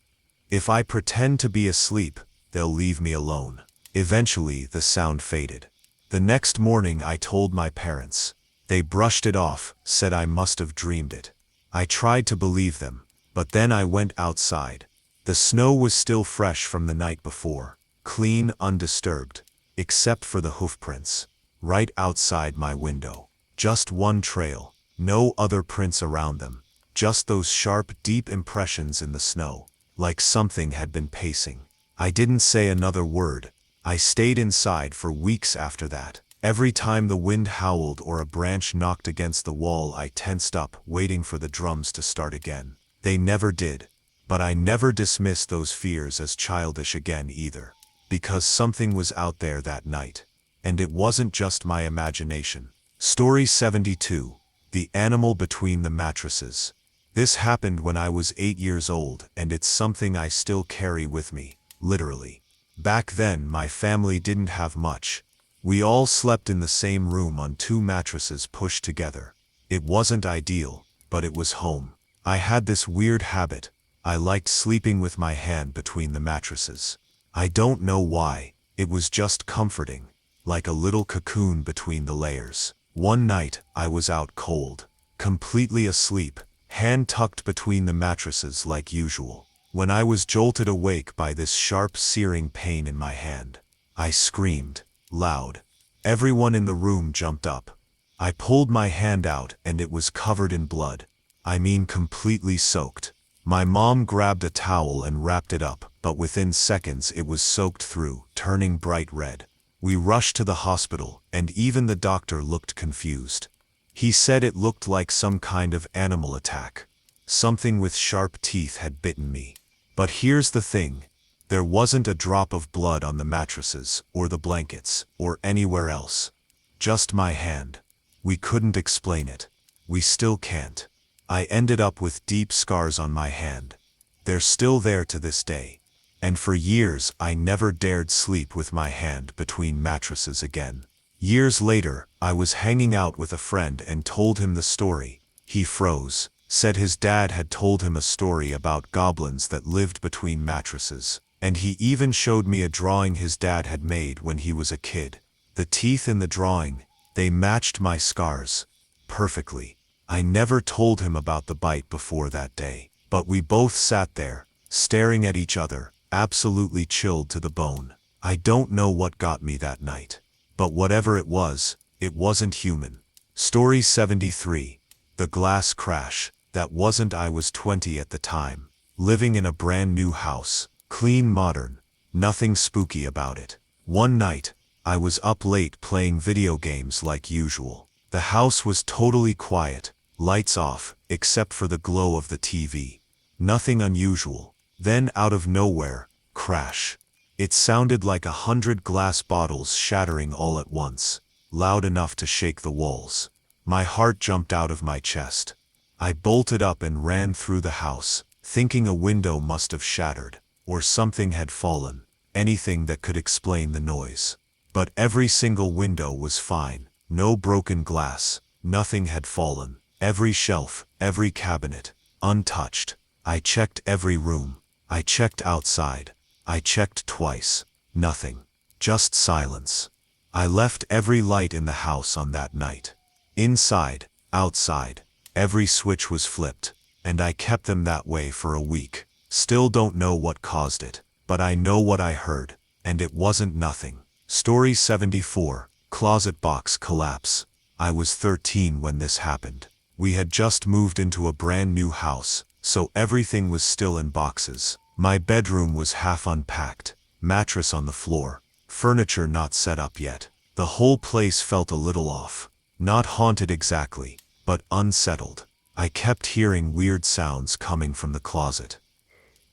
A: If I pretend to be asleep, they'll leave me alone. Eventually, the sound faded. The next morning I told my parents. They brushed it off, said I must have dreamed it. I tried to believe them, but then I went outside. The snow was still fresh from the night before, clean, undisturbed, except for the hoofprints. Right outside my window. Just one trail, no other prints around them. Just those sharp, deep impressions in the snow, like something had been pacing. I didn't say another word. I stayed inside for weeks after that. Every time the wind howled or a branch knocked against the wall, I tensed up, waiting for the drums to start again. They never did. But I never dismissed those fears as childish again either. Because something was out there that night. And it wasn't just my imagination. Story 72. The Animal Between the Mattresses. This happened when I was 8 years old, and it's something I still carry with me, literally. Back then, my family didn't have much. We all slept in the same room on 2 mattresses pushed together. It wasn't ideal, but it was home. I had this weird habit. I liked sleeping with my hand between the mattresses. I don't know why. It was just comforting. Like a little cocoon between the layers. One night, I was out cold, completely asleep, hand tucked between the mattresses like usual, when I was jolted awake by this sharp, searing pain in my hand. I screamed, loud. Everyone in the room jumped up. I pulled my hand out and it was covered in blood. I mean completely soaked. My mom grabbed a towel and wrapped it up, but within seconds it was soaked through, turning bright red. We rushed to the hospital, and even the doctor looked confused. He said it looked like some kind of animal attack. Something with sharp teeth had bitten me. But here's the thing. There wasn't a drop of blood on the mattresses, or the blankets, or anywhere else. Just my hand. We couldn't explain it. We still can't. I ended up with deep scars on my hand. They're still there to this day. And for years I never dared sleep with my hand between mattresses again. Years later, I was hanging out with a friend and told him the story. He froze, said his dad had told him a story about goblins that lived between mattresses, and he even showed me a drawing his dad had made when he was a kid. The teeth in the drawing, they matched my scars. Perfectly. I never told him about the bite before that day, but we both sat there, staring at each other, absolutely chilled to the bone. I don't know what got me that night. But whatever it wasn't human. Story 73. The Glass Crash. That wasn't I was 20 at the time. Living in a brand new house. Clean, modern. Nothing spooky about it. One night, I was up late playing video games like usual. The house was totally quiet. Lights off, except for the glow of the TV. Nothing unusual. Then out of nowhere, crash. It sounded like 100 glass bottles shattering all at once, loud enough to shake the walls. My heart jumped out of my chest. I bolted up and ran through the house, thinking a window must have shattered, or something had fallen, anything that could explain the noise. But every single window was fine, no broken glass, nothing had fallen, every shelf, every cabinet, untouched. I checked every room. I checked outside. I checked twice. Nothing. Just silence. I left every light in the house on that night. Inside, outside, every switch was flipped, and I kept them that way for a week. Still don't know what caused it, but I know what I heard, and it wasn't nothing. Story 74. Closet box collapse. I was 13 when this happened. We had just moved into a brand new house, so everything was still in boxes. My bedroom was half unpacked, mattress on the floor, furniture not set up yet. The whole place felt a little off. Not haunted exactly, but unsettled. I kept hearing weird sounds coming from the closet.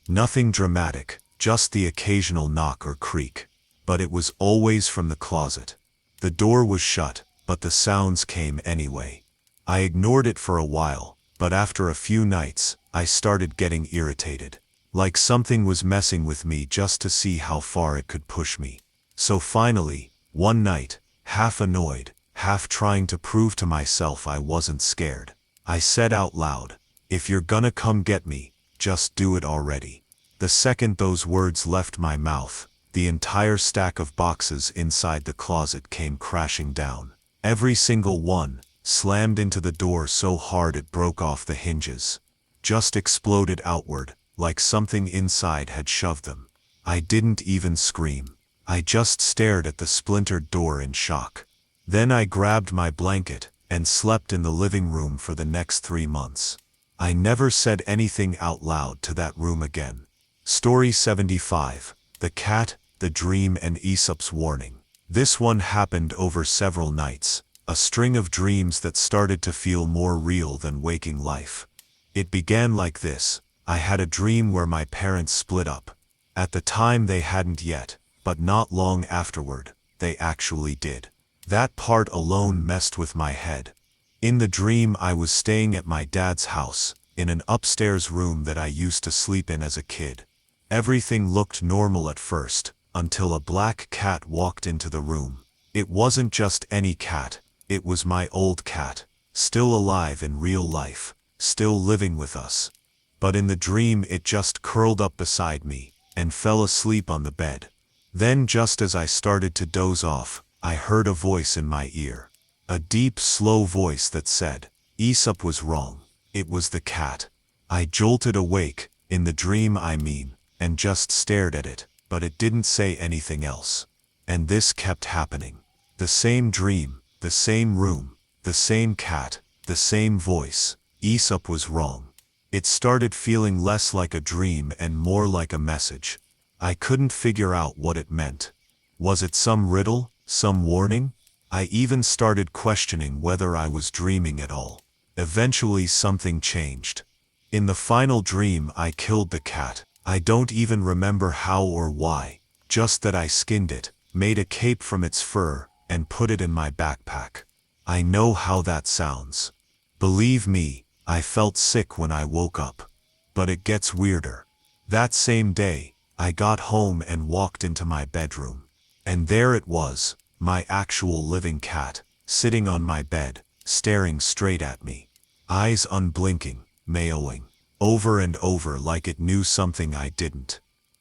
A: Nothing dramatic, just the occasional knock or creak. But it was always from the closet. The door was shut, but the sounds came anyway. I ignored it for a while, but after a few nights, I started getting irritated. Like something was messing with me just to see how far it could push me. So finally, one night, half annoyed, half trying to prove to myself I wasn't scared, I said out loud, "If you're gonna come get me, just do it already." The second those words left my mouth, the entire stack of boxes inside the closet came crashing down. Every single one, slammed into the door so hard it broke off the hinges. Just exploded outward, like something inside had shoved them. I didn't even scream. I just stared at the splintered door in shock. Then I grabbed my blanket and slept in the living room for the next 3 months. I never said anything out loud to that room again. Story 75. The Cat, the Dream and Aesop's Warning. This one happened over several nights, a string of dreams that started to feel more real than waking life. It began like this. I had a dream where my parents split up. At the time they hadn't yet, but not long afterward, they actually did. That part alone messed with my head. In the dream I was staying at my dad's house, in an upstairs room that I used to sleep in as a kid. Everything looked normal at first, until a black cat walked into the room. It wasn't just any cat, it was my old cat, still alive in real life, still living with us. But in the dream it just curled up beside me, and fell asleep on the bed. Then just as I started to doze off, I heard a voice in my ear. A deep, slow voice that said, "Aesop was wrong. It was the cat." I jolted awake, in the dream I mean, and just stared at it, but it didn't say anything else. And this kept happening. The same dream, the same room, the same cat, the same voice. Aesop was wrong. It started feeling less like a dream and more like a message. I couldn't figure out what it meant. Was it some riddle, some warning? I even started questioning whether I was dreaming at all. Eventually something changed. In the final dream I killed the cat. I don't even remember how or why, just that I skinned it, made a cape from its fur, and put it in my backpack. I know how that sounds. Believe me, I felt sick when I woke up. But it gets weirder. That same day, I got home and walked into my bedroom. And there it was, my actual living cat, sitting on my bed, staring straight at me. Eyes unblinking, meowing, over and over like it knew something I didn't.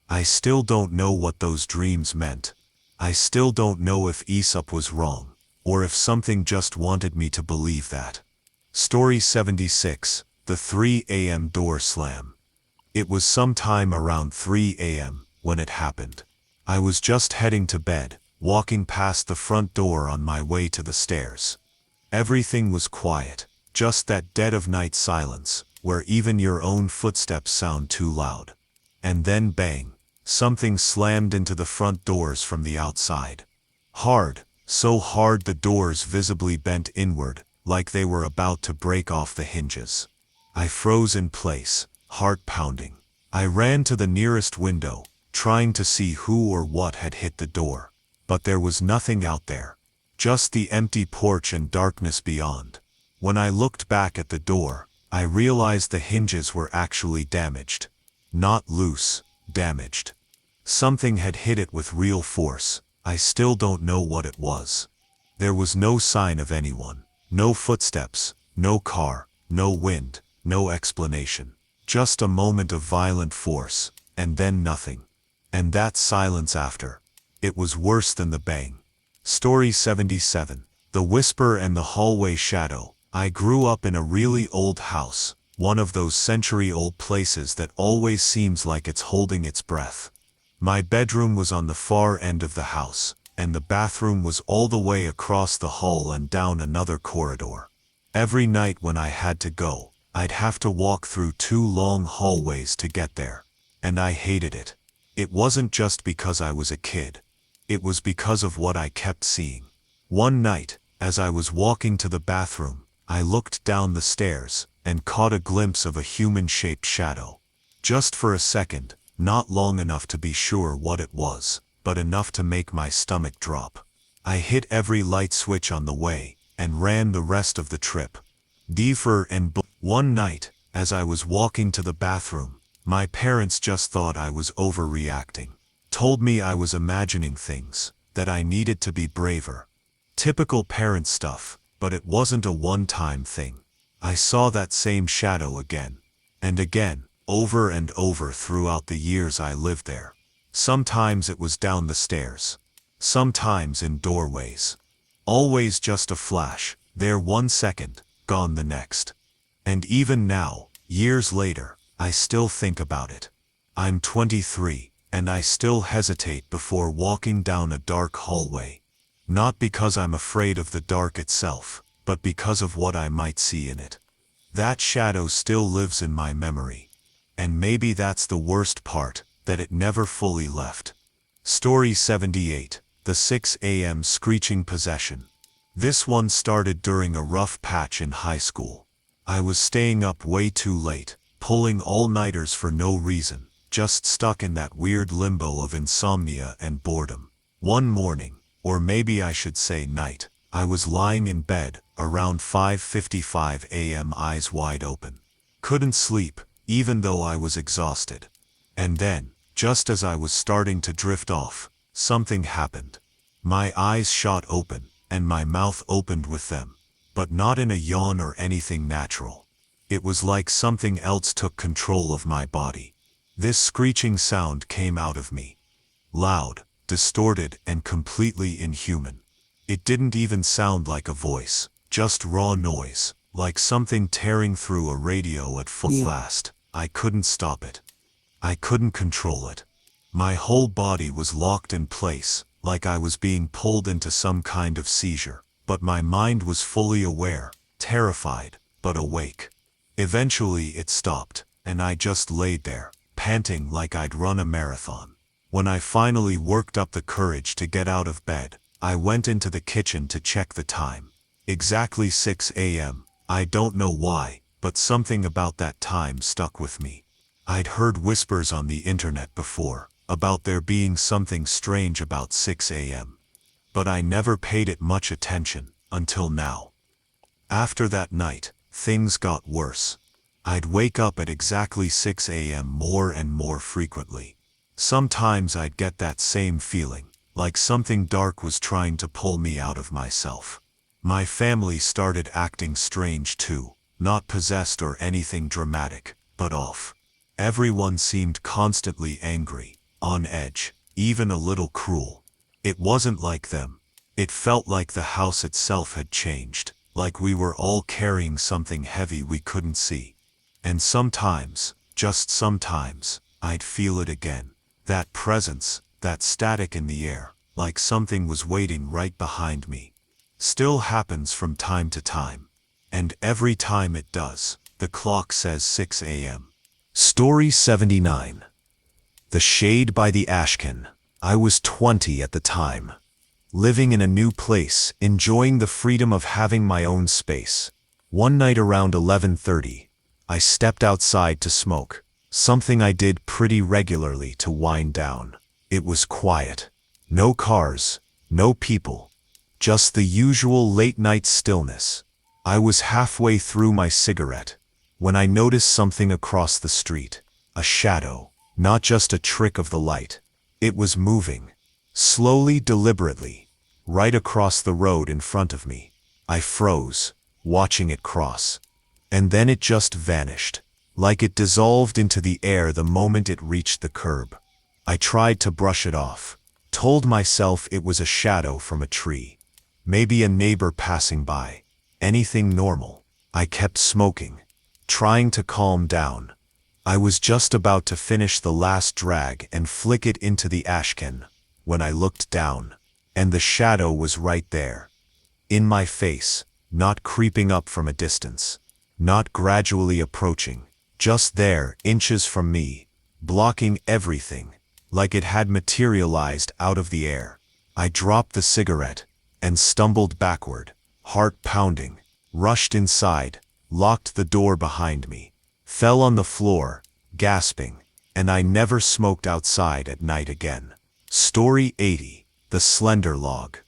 A: I still don't know what those dreams meant. I still don't know if Aesop was wrong, or if something just wanted me to believe that. Story 76. The 3 a.m. door slam. It was sometime around 3 a.m. when it happened. I was just heading to bed, walking past the front door on my way to the stairs. Everything was quiet, just that dead of night silence, where even your own footsteps sound too loud. And then bang, something slammed into the front doors from the outside. Hard, so hard the doors visibly bent inward, like they were about to break off the hinges. I froze in place, heart pounding. I ran to the nearest window, trying to see who or what had hit the door. But there was nothing out there. Just the empty porch and darkness beyond. When I looked back at the door, I realized the hinges were actually damaged. Not loose, damaged. Something had hit it with real force. I still don't know what it was. There was no sign of anyone. No footsteps, no car, no wind, no explanation. Just a moment of violent force, and then nothing. And that silence after. It was worse than the bang. Story 77. The Whisper and the Hallway Shadow. I grew up in a really old house, one of those century-old places that always seems like it's holding its breath. My bedroom was on the far end of the house, and the bathroom was all the way across the hall and down another corridor. Every night when I had to go, I'd have to walk through 2 long hallways to get there. And I hated it. It wasn't just because I was a kid. It was because of what I kept seeing. One night, as I was walking to the bathroom, I looked down the stairs and caught a glimpse of a human-shaped shadow. Just for a second, not long enough to be sure what it was, but enough to make my stomach drop. I hit every light switch on the way and ran the rest of the trip. One night, as I was walking to the bathroom, my parents just thought I was overreacting. Told me I was imagining things, that I needed to be braver. Typical parent stuff, but it wasn't a one-time thing. I saw that same shadow again and again, over and over throughout the years I lived there. Sometimes it was down the stairs. Sometimes in doorways. Always just a flash, there 1 second, gone the next. And even now, years later, I still think about it. I'm 23, and I still hesitate before walking down a dark hallway. Not because I'm afraid of the dark itself, but because of what I might see in it. That shadow still lives in my memory. And maybe that's the worst part, that it never fully left. Story 78, the 6 a.m. screeching possession. This one started during a rough patch in high school. I was staying up way too late, pulling all-nighters for no reason, just stuck in that weird limbo of insomnia and boredom. One morning, or maybe I should say night, I was lying in bed, around 5:55 a.m. eyes wide open. Couldn't sleep, even though I was exhausted. And then, just as I was starting to drift off, something happened. My eyes shot open, and my mouth opened with them, but not in a yawn or anything natural. It was like something else took control of my body. This screeching sound came out of me. Loud, distorted, and completely inhuman. It didn't even sound like a voice, just raw noise, like something tearing through a radio at full blast. I couldn't stop it. I couldn't control it. My whole body was locked in place, like I was being pulled into some kind of seizure, but my mind was fully aware, terrified, but awake. Eventually it stopped, and I just laid there, panting like I'd run a marathon. When I finally worked up the courage to get out of bed, I went into the kitchen to check the time. Exactly 6 a.m. I don't know why, but something about that time stuck with me. I'd heard whispers on the internet before, about there being something strange about 6 a.m. But I never paid it much attention, until now. After that night, things got worse. I'd wake up at exactly 6 a.m. more and more frequently. Sometimes I'd get that same feeling, like something dark was trying to pull me out of myself. My family started acting strange too, not possessed or anything dramatic, but off. Everyone seemed constantly angry, on edge, even a little cruel. It wasn't like them. It felt like the house itself had changed, like we were all carrying something heavy we couldn't see. And sometimes, just sometimes, I'd feel it again. That presence, that static in the air, like something was waiting right behind me. Still happens from time to time. And every time it does, the clock says 6 a.m. Story 79. The Shade by the Ashcan. I was 20 at the time. Living in a new place, enjoying the freedom of having my own space. One night around 11:30, I stepped outside to smoke, something I did pretty regularly to wind down. It was quiet. No cars, no people. Just the usual late-night stillness. I was halfway through my cigarette when I noticed something across the street. A shadow, not just a trick of the light. It was moving, slowly, deliberately, right across the road in front of me. I froze, watching it cross. And then it just vanished, like it dissolved into the air the moment it reached the curb. I tried to brush it off, told myself it was a shadow from a tree. Maybe a neighbor passing by. Anything normal. I kept smoking, trying to calm down. I was just about to finish the last drag and flick it into the ashcan, when I looked down, and the shadow was right there. In my face, not creeping up from a distance, not gradually approaching, just there, inches from me, blocking everything, like it had materialized out of the air. I dropped the cigarette and stumbled backward, heart pounding, rushed inside, locked the door behind me, fell on the floor, gasping, and I never smoked outside at night again. Story 80. The Slender Log.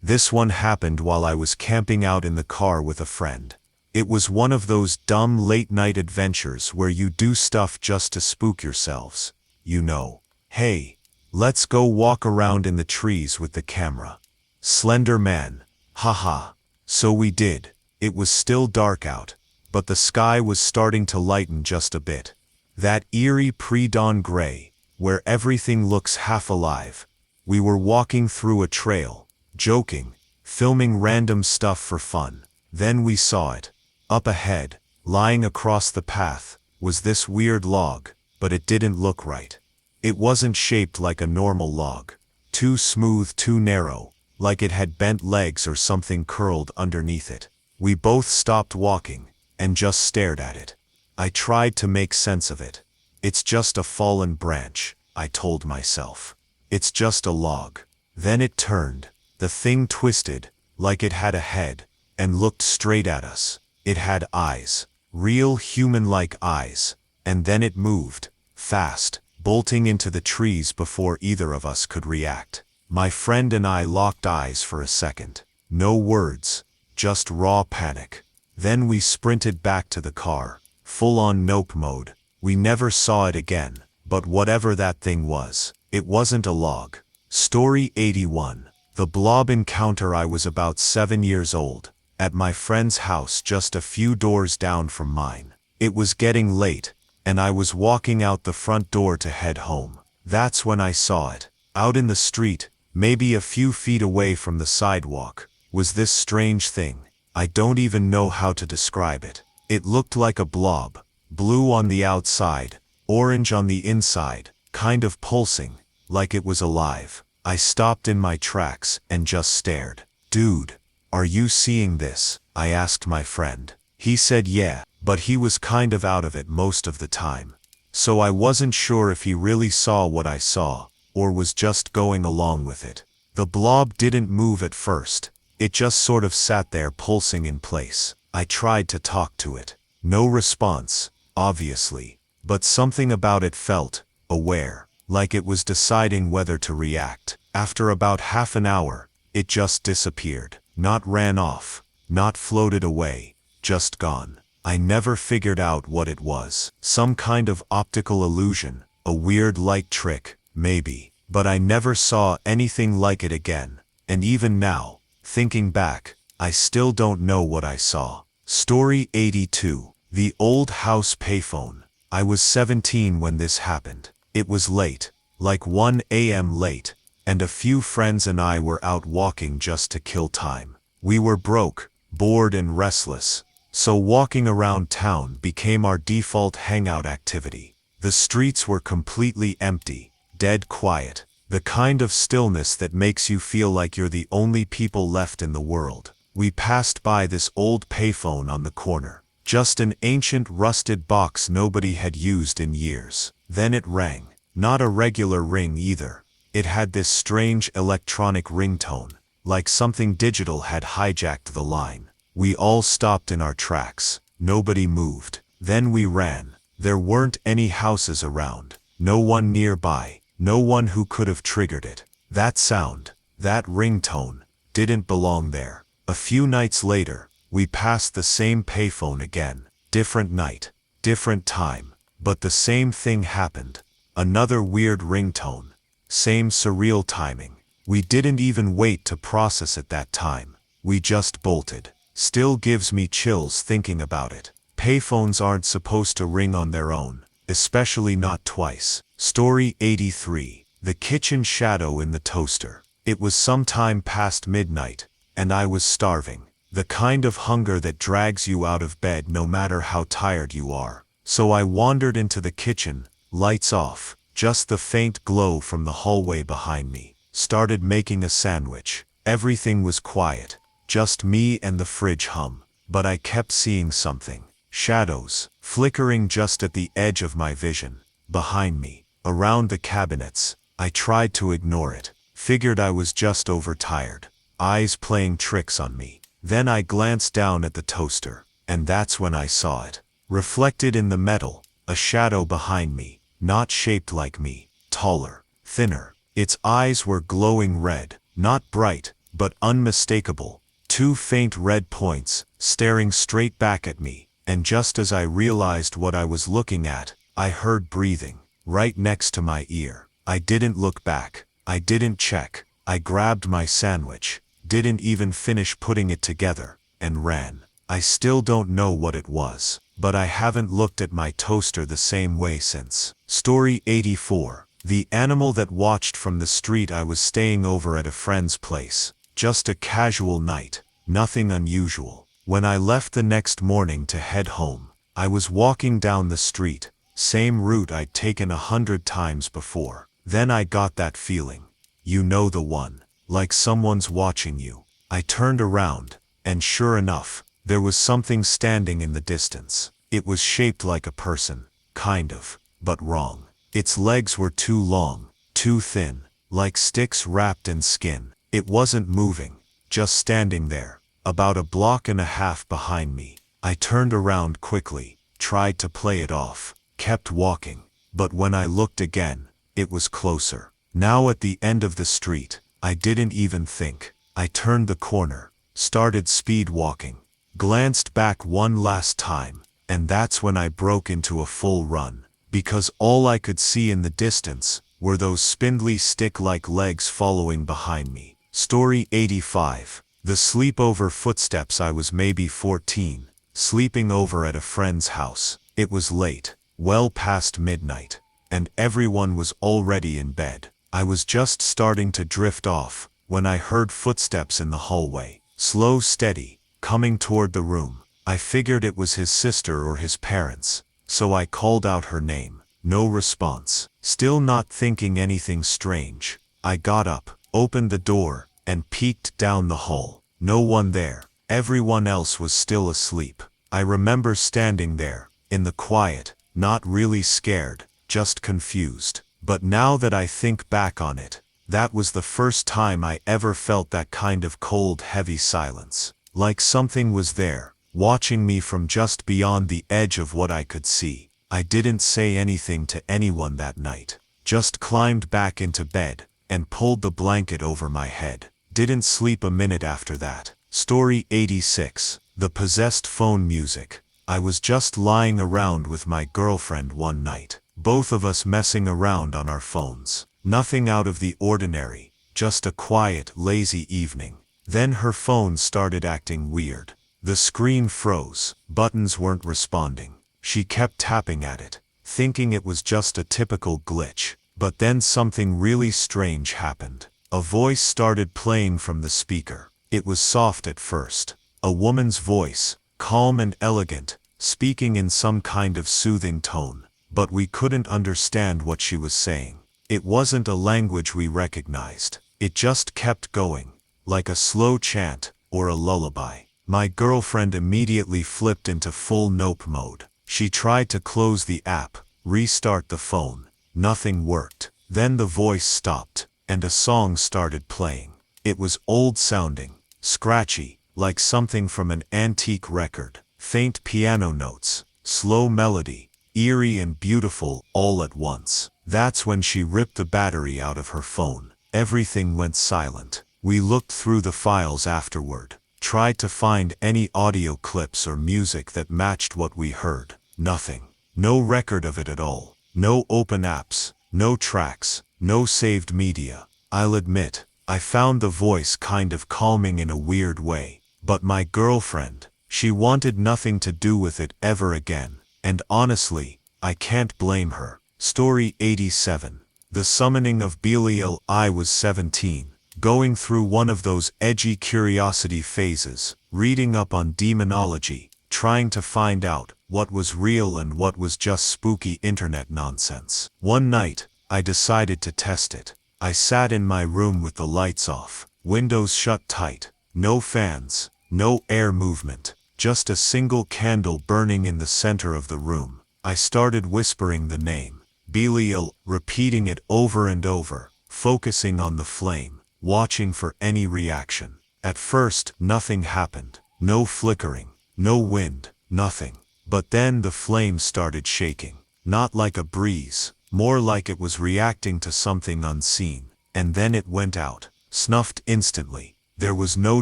A: This one happened while I was camping out in the car with a friend. It was one of those dumb late-night adventures where you do stuff just to spook yourselves. You know, hey, let's go walk around in the trees with the camera. Slender Man. Haha. So we did. It was still dark out, but the sky was starting to lighten just a bit. That eerie pre-dawn gray, where everything looks half alive. We were walking through a trail, joking, filming random stuff for fun. Then we saw it. Up ahead, lying across the path, was this weird log, but it didn't look right. It wasn't shaped like a normal log. Too smooth, too narrow, like it had bent legs or something curled underneath it. We both stopped walking, and just stared at it. I tried to make sense of it. It's just a fallen branch, I told myself. It's just a log. Then it turned. The thing twisted, like it had a head, and looked straight at us. It had eyes, real human-like eyes, and then it moved, fast, bolting into the trees before either of us could react. My friend and I locked eyes for a second. No words, just raw panic. Then we sprinted back to the car, full-on nope mode. We never saw it again, but whatever that thing was, it wasn't a log. Story 81. The blob encounter. I was about 7 years old, at my friend's house just a few doors down from mine. It was getting late, and I was walking out the front door to head home. That's when I saw it. Out in the street, maybe a few feet away from the sidewalk, was this strange thing. I don't even know how to describe it. It looked like a blob, blue on the outside, orange on the inside, kind of pulsing, like it was alive. I stopped in my tracks and just stared. Dude, are you seeing this? I asked my friend. He said yeah, but he was kind of out of it most of the time. So I wasn't sure if he really saw what I saw, or was just going along with it. The blob didn't move at first. It just sort of sat there pulsing in place. I tried to talk to it. No response, obviously, but something about it felt aware, like it was deciding whether to react. After about half an hour, it just disappeared. Not ran off, not floated away, just gone. I never figured out what it was. Some kind of optical illusion, a weird light trick, maybe. But I never saw anything like it again. And even now, thinking back, I still don't know what I saw. Story 82. The Old House Payphone. I was 17 when this happened. It was late, like 1 a.m. late, and a few friends and I were out walking just to kill time. We were broke, bored and restless, so walking around town became our default hangout activity. The streets were completely empty, dead quiet, the kind of stillness that makes you feel like you're the only people left in the world. We passed by this old payphone on the corner, just an ancient rusted box nobody had used in years. Then it rang. Not a regular ring either. It had this strange electronic ringtone, like something digital had hijacked the line. We all stopped in our tracks. Nobody moved. Then we ran. There weren't any houses around. No one nearby. No one who could have triggered it. That sound, that ringtone, didn't belong there. A few nights later, we passed the same payphone again. Different night, different time, but the same thing happened. Another weird ringtone. Same surreal timing. We didn't even wait to process it that time. We just bolted. Still gives me chills thinking about it. Payphones aren't supposed to ring on their own, especially not twice. Story 83. The Kitchen Shadow in the Toaster. It was sometime past midnight, and I was starving. The kind of hunger that drags you out of bed no matter how tired you are. So I wandered into the kitchen, lights off, just the faint glow from the hallway behind me. Started making a sandwich. Everything was quiet, just me and the fridge hum. But I kept seeing something. Shadows, flickering just at the edge of my vision. Behind me, around the cabinets. I tried to ignore it. Figured I was just overtired. Eyes playing tricks on me. Then I glanced down at the toaster, and that's when I saw it. Reflected in the metal, a shadow behind me, not shaped like me, taller, thinner. Its eyes were glowing red, not bright, but unmistakable. Two faint red points, staring straight back at me, and just as I realized what I was looking at, I heard breathing, right next to my ear. I didn't look back. I didn't check. I grabbed my sandwich, didn't even finish putting it together, and ran. I still don't know what it was, but I haven't looked at my toaster the same way since. Story 84. The animal that watched from the street. I was staying over at a friend's place. Just a casual night, nothing unusual. When I left the next morning to head home, I was walking down the street, same route I'd taken 100 times before. Then I got that feeling. You know the one, like someone's watching you. I turned around, and sure enough, there was something standing in the distance. It was shaped like a person, kind of, but wrong. Its legs were too long, too thin, like sticks wrapped in skin. It wasn't moving, just standing there, about a block and a half behind me. I turned around quickly, tried to play it off, kept walking, but when I looked again, it was closer. Now at the end of the street. I didn't even think. I turned the corner, started speed walking, glanced back one last time, and that's when I broke into a full run, because all I could see in the distance were those spindly stick-like legs following behind me. Story 85. The sleepover footsteps. I was maybe 14, sleeping over at a friend's house. It was late, well past midnight, and everyone was already in bed. I was just starting to drift off when I heard footsteps in the hallway, slow, steady, coming toward the room. I figured it was his sister or his parents, so I called out her name. No response. Still not thinking anything strange, I got up, opened the door, and peeked down the hall. No one there. Everyone else was still asleep. I remember standing there, in the quiet, not really scared, just confused. But now that I think back on it, that was the first time I ever felt that kind of cold, heavy silence. Like something was there, watching me from just beyond the edge of what I could see. I didn't say anything to anyone that night. Just climbed back into bed, and pulled the blanket over my head. Didn't sleep a minute after that. Story 86. The possessed phone music. I was just lying around with my girlfriend one night. Both of us messing around on our phones. Nothing out of the ordinary, just a quiet, lazy evening. Then her phone started acting weird. The screen froze, buttons weren't responding. She kept tapping at it, thinking it was just a typical glitch. But then something really strange happened. A voice started playing from the speaker. It was soft at first. A woman's voice, calm and elegant, speaking in some kind of soothing tone. But we couldn't understand what she was saying. It wasn't a language we recognized. It just kept going, like a slow chant or a lullaby. My girlfriend immediately flipped into full nope mode. She tried to close the app, restart the phone. Nothing worked. Then the voice stopped, and a song started playing. It was old-sounding, scratchy, like something from an antique record. Faint piano notes, slow melody, eerie and beautiful all at once. That's when she ripped the battery out of her phone. Everything went silent. We looked through the files afterward, tried to find any audio clips or music that matched what we heard. Nothing. No record of it at all. No open apps, no tracks, no saved media. I'll admit, I found the voice kind of calming in a weird way. But my girlfriend, she wanted nothing to do with it ever again. And honestly, I can't blame her. Story 87. The summoning of Belial. I was 17, going through one of those edgy curiosity phases, reading up on demonology, trying to find out what was real and what was just spooky internet nonsense. One night, I decided to test it. I sat in my room with the lights off, windows shut tight, No fans, no air movement, just a single candle burning in the center of the room. I started whispering the name, Belial, repeating it over and over, focusing on the flame, watching for any reaction. At first, nothing happened. No flickering, no wind, nothing. But then the flame started shaking. Not like a breeze, more like it was reacting to something unseen. And then it went out, snuffed instantly. There was no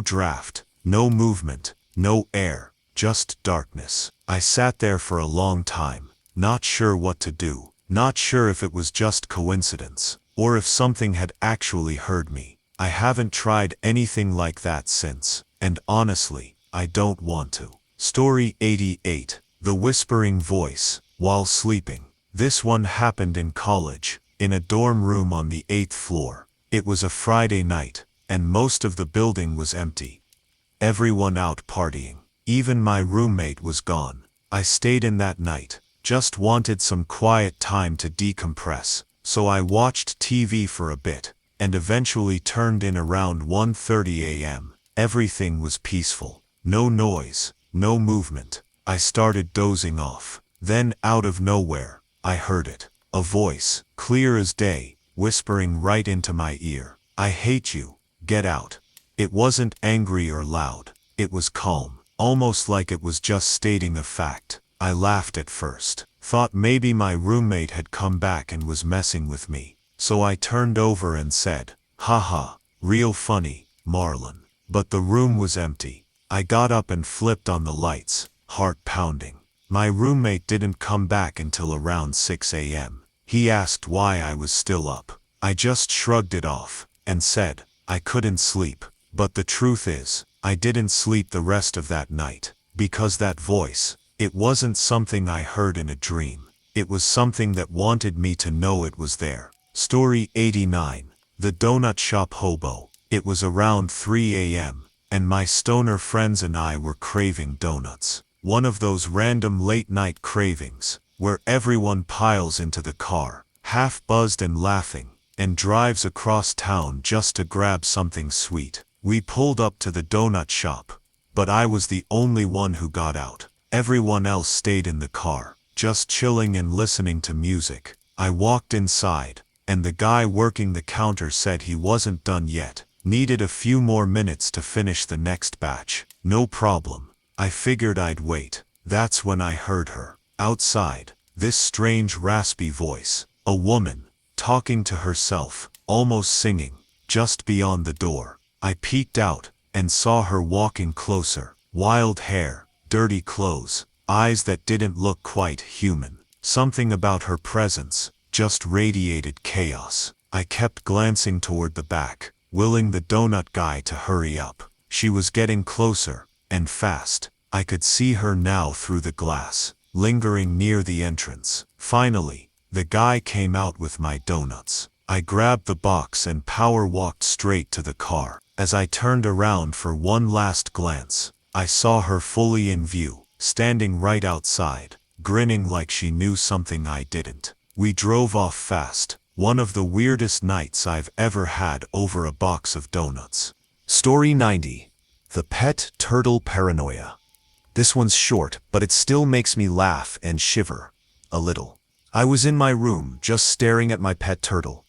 A: draft, no movement, no air, just darkness. I sat there for a long time, not sure what to do, not sure if it was just coincidence, or if something had actually heard me. I haven't tried anything like that since, and honestly, I don't want to. Story 88. The Whispering Voice, while sleeping. This one happened in college, in a dorm room on the 8th floor. It was a Friday night, and most of the building was empty. Everyone out partying. Even my roommate was gone. I stayed in that night, just wanted some quiet time to decompress, so I watched TV for a bit, and eventually turned in around 1:30 a.m. Everything was peaceful. No noise, no movement. I started dozing off. Then, out of nowhere, I heard it. A voice, clear as day, whispering right into my ear. I hate you. Get out. It wasn't angry or loud. It was calm, almost like it was just stating a fact. I laughed at first, thought maybe my roommate had come back and was messing with me. So I turned over and said, "Haha, real funny, Marlon." But the room was empty. I got up and flipped on the lights, heart pounding. My roommate didn't come back until around 6 a.m. He asked why I was still up. I just shrugged it off, and said, I couldn't sleep. But the truth is, I didn't sleep the rest of that night. Because that voice, it wasn't something I heard in a dream. It was something that wanted me to know it was there. Story 89. The Donut Shop Hobo. It was around 3 a.m., and my stoner friends and I were craving donuts. One of those random late-night cravings, where everyone piles into the car, half buzzed and laughing, and drives across town just to grab something sweet. We pulled up to the donut shop, but I was the only one who got out. Everyone else stayed in the car, just chilling and listening to music. I walked inside, and the guy working the counter said he wasn't done yet, needed a few more minutes to finish the next batch. No problem. I figured I'd wait. That's when I heard her. Outside, this strange raspy voice. A woman, talking to herself, almost singing, just beyond the door. I peeked out, and saw her walking closer. Wild hair, dirty clothes, eyes that didn't look quite human. Something about her presence just radiated chaos. I kept glancing toward the back, willing the donut guy to hurry up. She was getting closer, and fast. I could see her now through the glass, lingering near the entrance. Finally, the guy came out with my donuts. I grabbed the box and power walked straight to the car. As I turned around for one last glance, I saw her fully in view, standing right outside, grinning like she knew something I didn't. We drove off fast, one of the weirdest nights I've ever had over a box of donuts. Story 90. The Pet Turtle Paranoia. This one's short, but it still makes me laugh and shiver. A little. I was in my room, just staring at my pet turtle.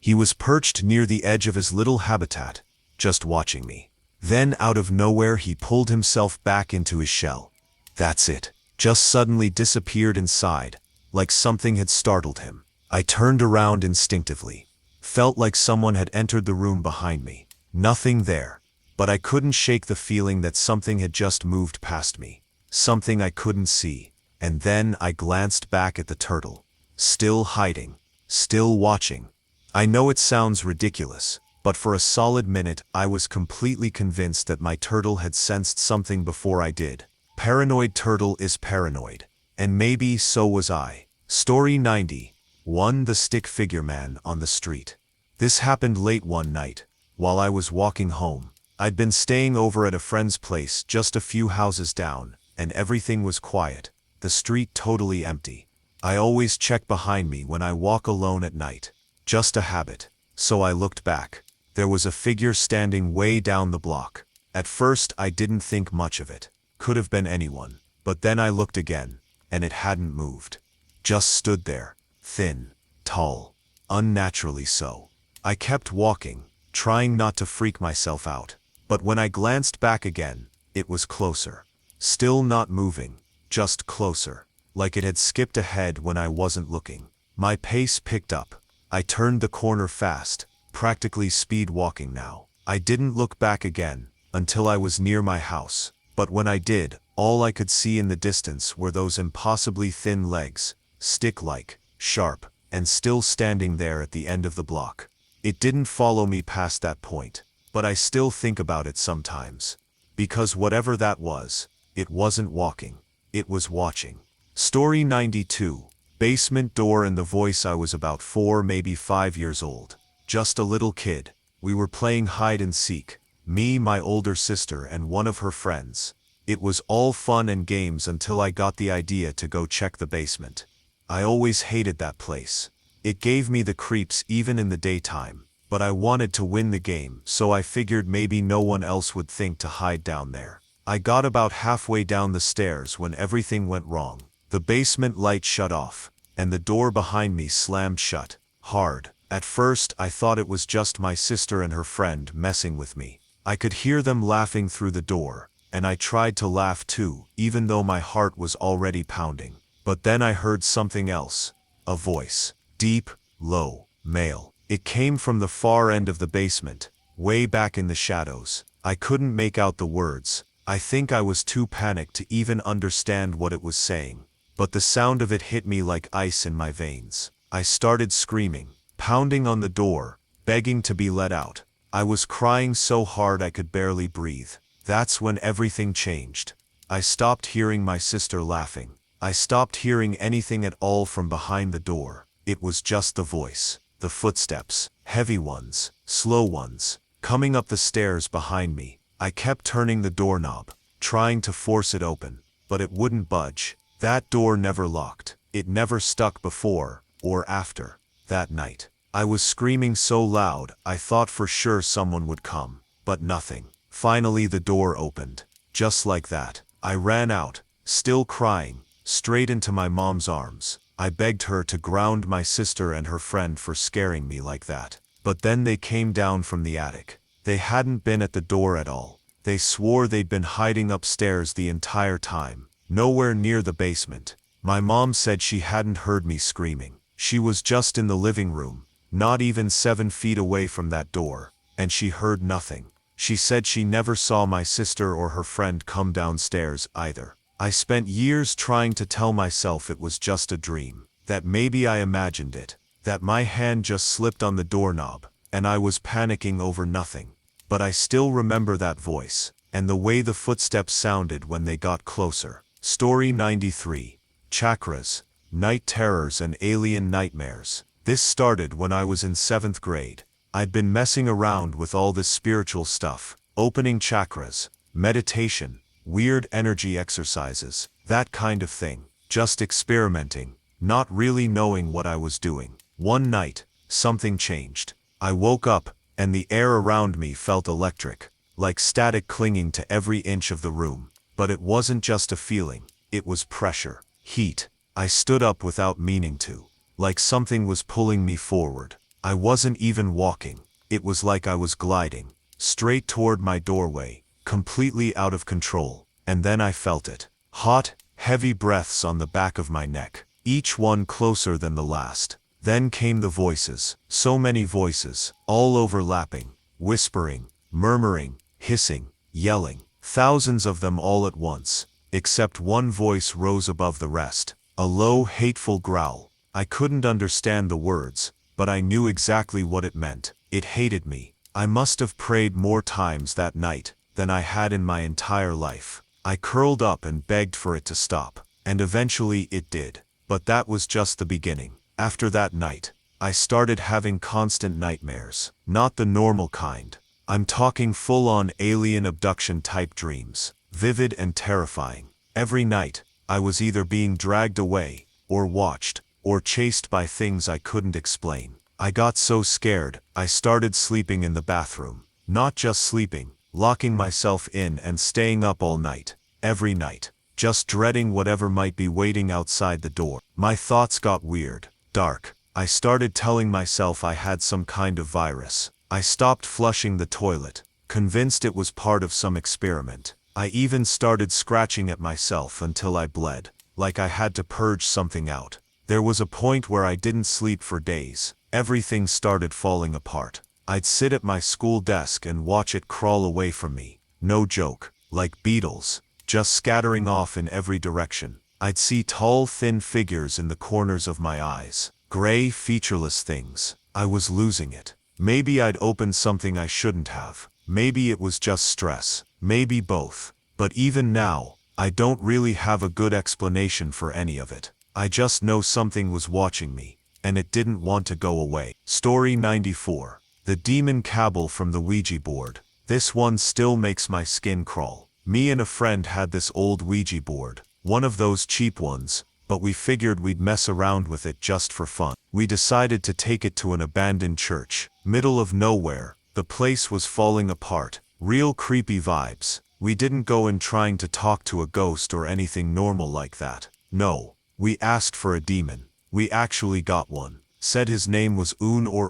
A: He was perched near the edge of his little habitat, just watching me. Then out of nowhere he pulled himself back into his shell. That's it. Just suddenly disappeared inside, like something had startled him. I turned around instinctively. Felt like someone had entered the room behind me. Nothing there. But I couldn't shake the feeling that something had just moved past me. Something I couldn't see. And then I glanced back at the turtle. Still hiding. Still watching. I know it sounds ridiculous, but for a solid minute I was completely convinced that my turtle had sensed something before I did. Paranoid turtle is paranoid. And maybe so was I. Story 90. 1. The Stick Figure Man on the Street. This happened late one night, while I was walking home. I'd been staying over at a friend's place just a few houses down, and everything was quiet, the street totally empty. I always check behind me when I walk alone at night. Just a habit. So I looked back. There was a figure standing way down the block. At first I didn't think much of it. Could have been anyone. But then I looked again, and it hadn't moved. Just stood there, thin, tall, unnaturally so. I kept walking, trying not to freak myself out. But when I glanced back again, it was closer. Still not moving, just closer. Like it had skipped ahead when I wasn't looking. My pace picked up. I turned the corner fast, practically speed walking now. I didn't look back again, until I was near my house. But when I did, all I could see in the distance were those impossibly thin legs, stick-like, sharp, and still standing there at the end of the block. It didn't follow me past that point, but I still think about it sometimes. Because whatever that was, it wasn't walking, it was watching. Story 92. Basement door and the voice. I was about 4, maybe 5 years old. Just a little kid. We were playing hide and seek. Me, my older sister, and one of her friends. It was all fun and games until I got the idea to go check the basement. I always hated that place. It gave me the creeps even in the daytime, but I wanted to win the game, so I figured maybe no one else would think to hide down there. I got about halfway down the stairs when everything went wrong. The basement light shut off, and the door behind me slammed shut, hard. At first I thought it was just my sister and her friend messing with me. I could hear them laughing through the door, and I tried to laugh too, even though my heart was already pounding. But then I heard something else. A voice. Deep, low, male. It came from the far end of the basement, way back in the shadows. I couldn't make out the words. I think I was too panicked to even understand what it was saying. But the sound of it hit me like ice in my veins. I started screaming, pounding on the door, begging to be let out. I was crying so hard I could barely breathe. That's when everything changed. I stopped hearing my sister laughing. I stopped hearing anything at all from behind the door. It was just the voice, the footsteps, heavy ones, slow ones, coming up the stairs behind me. I kept turning the doorknob, trying to force it open, but it wouldn't budge. That door never locked. It never stuck before, or after, that night. I was screaming so loud, I thought for sure someone would come, but nothing. Finally the door opened. Just like that. I ran out, still crying, straight into my mom's arms. I begged her to ground my sister and her friend for scaring me like that. But then they came down from the attic. They hadn't been at the door at all. They swore they'd been hiding upstairs the entire time, nowhere near the basement. My mom said she hadn't heard me screaming. She was just in the living room, not even 7 feet away from that door, and she heard nothing. She said she never saw my sister or her friend come downstairs either. I spent years trying to tell myself it was just a dream, that maybe I imagined it, that my hand just slipped on the doorknob, and I was panicking over nothing. But I still remember that voice, and the way the footsteps sounded when they got closer. Story 93. Chakras, Night Terrors and Alien Nightmares. This started when I was in 7th grade. I'd been messing around with all this spiritual stuff, opening chakras, meditation, weird energy exercises, that kind of thing. Just experimenting, not really knowing what I was doing. One night, something changed. I woke up, and the air around me felt electric, like static clinging to every inch of the room. But it wasn't just a feeling, it was pressure, heat. I stood up without meaning to, like something was pulling me forward. I wasn't even walking, it was like I was gliding, straight toward my doorway, completely out of control. And then I felt it. Hot, heavy breaths on the back of my neck, each one closer than the last. Then came the voices, so many voices, all overlapping, whispering, murmuring, hissing, yelling, thousands of them all at once, except one voice rose above the rest, a low, hateful growl. I couldn't understand the words, but I knew exactly what it meant. It hated me. I must have prayed more times that night than I had in my entire life. I curled up and begged for it to stop, and eventually it did. But that was just the beginning. After that night, I started having constant nightmares. Not the normal kind. I'm talking full-on alien abduction type dreams. Vivid and terrifying. Every night, I was either being dragged away, or watched, or chased by things I couldn't explain. I got so scared, I started sleeping in the bathroom. Not just sleeping, locking myself in and staying up all night, every night, just dreading whatever might be waiting outside the door. My thoughts got weird, dark. I started telling myself I had some kind of virus. I stopped flushing the toilet, convinced it was part of some experiment. I even started scratching at myself until I bled, like I had to purge something out. There was a point where I didn't sleep for days. Everything started falling apart. I'd sit at my school desk and watch it crawl away from me. No joke, like beetles, just scattering off in every direction. I'd see tall, thin figures in the corners of my eyes. Gray, featureless things. I was losing it. Maybe I'd opened something I shouldn't have. Maybe it was just stress. Maybe both. But even now, I don't really have a good explanation for any of it. I just know something was watching me, and it didn't want to go away. Story 94. The demon cabal from the Ouija board. This one still makes my skin crawl. Me and a friend had this old Ouija board, one of those cheap ones, but we figured we'd mess around with it just for fun. We decided to take it to an abandoned church, middle of nowhere. The place was falling apart, real creepy vibes. We didn't go in trying to talk to a ghost or anything normal like that. No, we asked for a demon. We actually got one. Said his name was Un or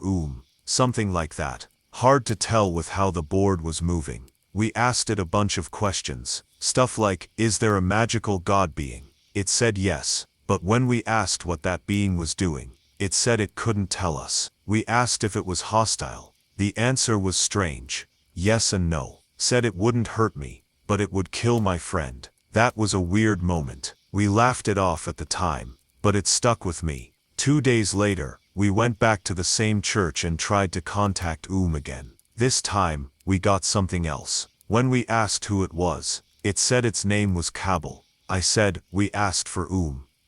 A: something like that. Hard to tell with how the board was moving. We asked it a bunch of questions. Stuff like, is there a magical god being? It said yes, but when we asked what that being was doing, it said it couldn't tell us. We asked if it was hostile. The answer was strange. Yes and no. Said it wouldn't hurt me, but it would kill my friend. That was a weird moment. We laughed it off at the time, but it stuck with me. 2 days later, we went back to the same church and tried to contact again. This time, we got something else. When we asked who it was, it said its name was Cabal. I said, we asked for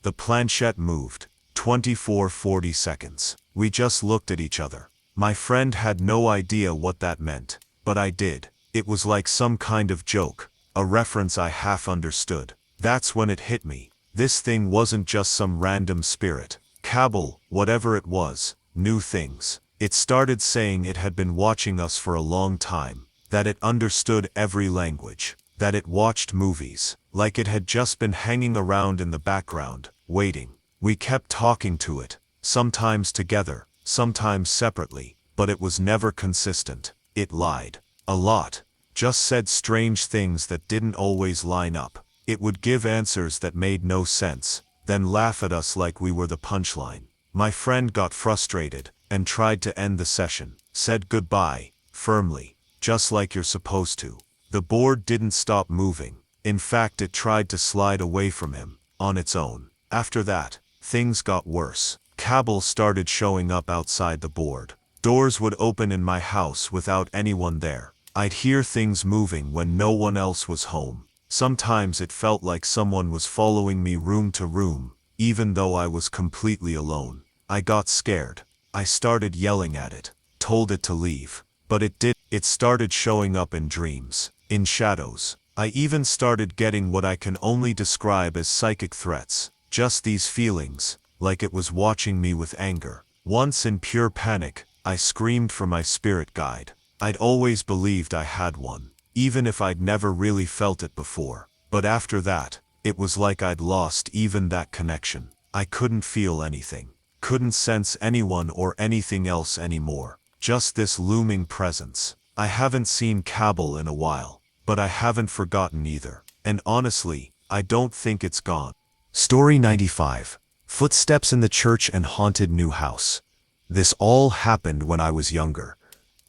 A: The planchette moved. 40 seconds. We just looked at each other. My friend had no idea what that meant, but I did. It was like some kind of joke, a reference I half understood. That's when it hit me. This thing wasn't just some random spirit. Cabal, whatever it was, knew things. It started saying it had been watching us for a long time, that it understood every language, that it watched movies, like it had just been hanging around in the background, waiting. We kept talking to it, sometimes together, sometimes separately, but it was never consistent. It lied. A lot. Just said strange things that didn't always line up. It would give answers that made no sense, then laugh at us like we were the punchline. My friend got frustrated and tried to end the session. Said goodbye, firmly, just like you're supposed to. The board didn't stop moving. In fact, it tried to slide away from him, on its own. After that, things got worse. Cabal started showing up outside the board. Doors would open in my house without anyone there. I'd hear things moving when no one else was home. Sometimes it felt like someone was following me room to room, even though I was completely alone. I got scared. I started yelling at it, told it to leave. But it did. It started showing up in dreams, in shadows. I even started getting what I can only describe as psychic threats. Just these feelings, like it was watching me with anger. Once in pure panic, I screamed for my spirit guide. I'd always believed I had one, even if I'd never really felt it before. But after that, it was like I'd lost even that connection. I couldn't feel anything, couldn't sense anyone or anything else anymore. Just this looming presence. I haven't seen Cabal in a while, but I haven't forgotten either. And honestly, I don't think it's gone. Story 95. Footsteps in the church and haunted new house. This all happened when I was younger.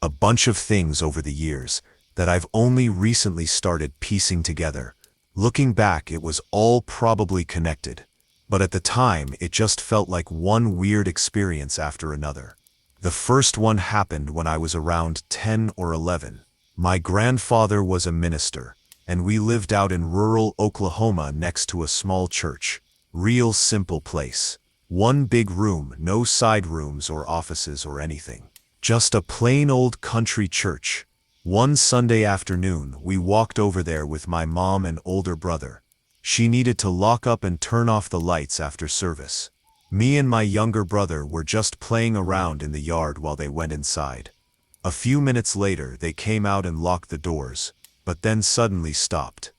A: A bunch of things over the years that I've only recently started piecing together. Looking back, it was all probably connected. But at the time, it just felt like one weird experience after another. The first one happened when I was around 10 or 11. My grandfather was a minister, and we lived out in rural Oklahoma next to a small church. Real simple place. One big room, no side rooms or offices or anything. Just a plain old country church. One Sunday afternoon, we walked over there with my mom and older brother. She needed to lock up and turn off the lights after service. Me and my younger brother were just playing around in the yard while they went inside. A few minutes later, they came out and locked the doors. but then suddenly stopped.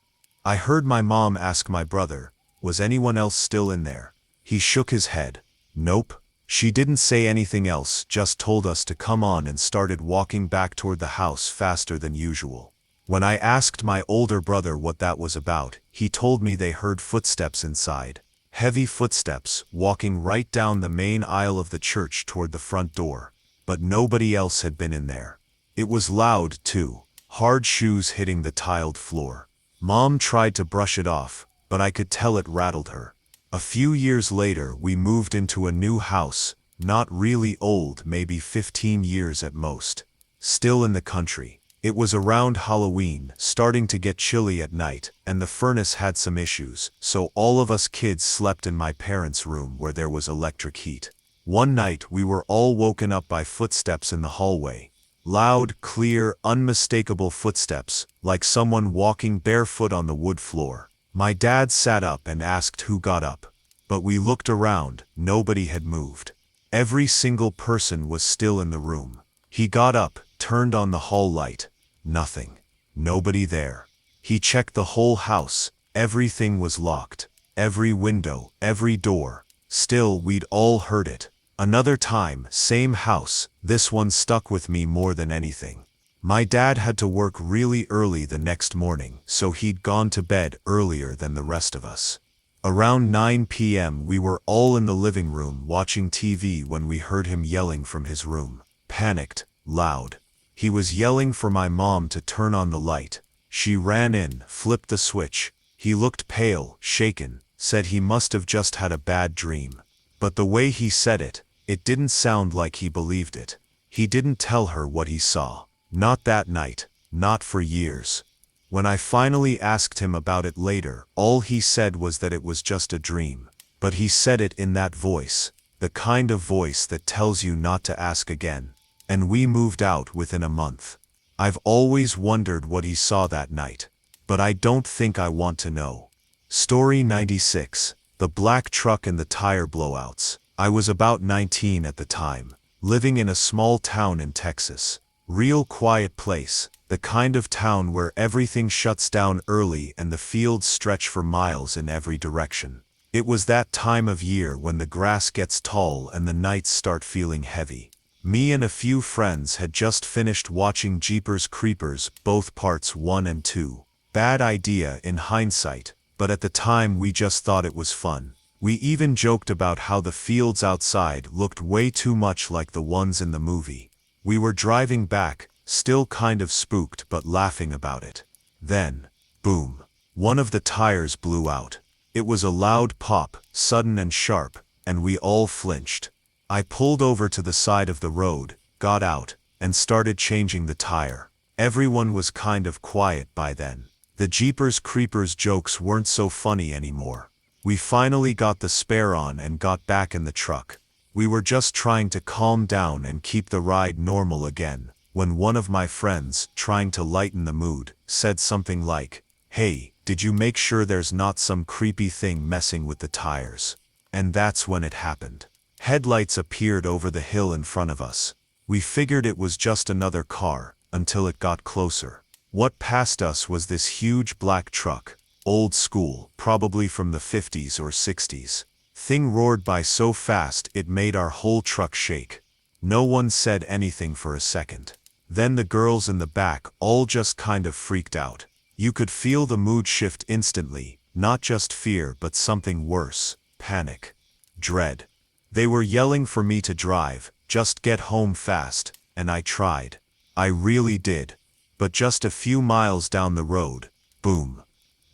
A: I heard my mom ask my brother, "Was anyone else still in there?" He shook his head. "Nope." She didn't say anything else, just told us to come on and started walking back toward the house faster than usual. When I asked my older brother what that was about, he told me they heard footsteps inside. Heavy footsteps, walking right down the main aisle of the church toward the front door. But nobody else had been in there. It was loud, too. Hard shoes hitting the tiled floor. Mom tried to brush it off, but I could tell it rattled her. A few years later, we moved into a new house, not really old, maybe 15 years at most. Still in the country. It was around Halloween, starting to get chilly at night, and the furnace had some issues, so all of us kids slept in my parents' room where there was electric heat. One night we were all woken up by footsteps in the hallway. Loud, clear, unmistakable footsteps, like someone walking barefoot on the wood floor. My dad sat up and asked who got up. But we looked around, nobody had moved. Every single person was still in the room. He got up, turned on the hall light. Nothing. Nobody there. He checked the whole house. Everything was locked. Every window, every door. Still, we'd all heard it. Another time, same house, this one stuck with me more than anything. My dad had to work really early the next morning, so he'd gone to bed earlier than the rest of us. Around 9 p.m. we were all in the living room watching TV when we heard him yelling from his room. Panicked, loud. He was yelling for my mom to turn on the light. She ran in, flipped the switch. He looked pale, shaken, said he must have just had a bad dream. But the way he said it, it didn't sound like he believed it. He didn't tell her what he saw. Not that night, not for years. When I finally asked him about it later, all he said was that it was just a dream. But he said it in that voice, the kind of voice that tells you not to ask again. And we moved out within a month. I've always wondered what he saw that night. But I don't think I want to know. Story 96. The black truck and the tire blowouts. I was about 19 at the time, living in a small town in Texas. Real quiet place, the kind of town where everything shuts down early and the fields stretch for miles in every direction. It was that time of year when the grass gets tall and the nights start feeling heavy. Me and a few friends had just finished watching Jeepers Creepers, both parts 1 and 2. Bad idea in hindsight, but at the time we just thought it was fun. We even joked about how the fields outside looked way too much like the ones in the movie. We were driving back, still kind of spooked but laughing about it. Then, boom, one of the tires blew out. It was a loud pop, sudden and sharp, and we all flinched. I pulled over to the side of the road, got out, and started changing the tire. Everyone was kind of quiet by then. The Jeepers Creepers jokes weren't so funny anymore. We finally got the spare on and got back in the truck. We were just trying to calm down and keep the ride normal again, when one of my friends, trying to lighten the mood, said something like, "Hey, did you make sure there's not some creepy thing messing with the tires?" And that's when it happened. Headlights appeared over the hill in front of us. We figured it was just another car, until it got closer. What passed us was this huge black truck, old school, probably from the 50s or 60s. Thing roared by so fast it made our whole truck shake. No one said anything for a second. Then the girls in the back all just kind of freaked out. You could feel the mood shift instantly, not just fear but something worse, panic, dread. They were yelling for me to drive, just get home fast, and I tried. I really did. But just a few miles down the road, boom,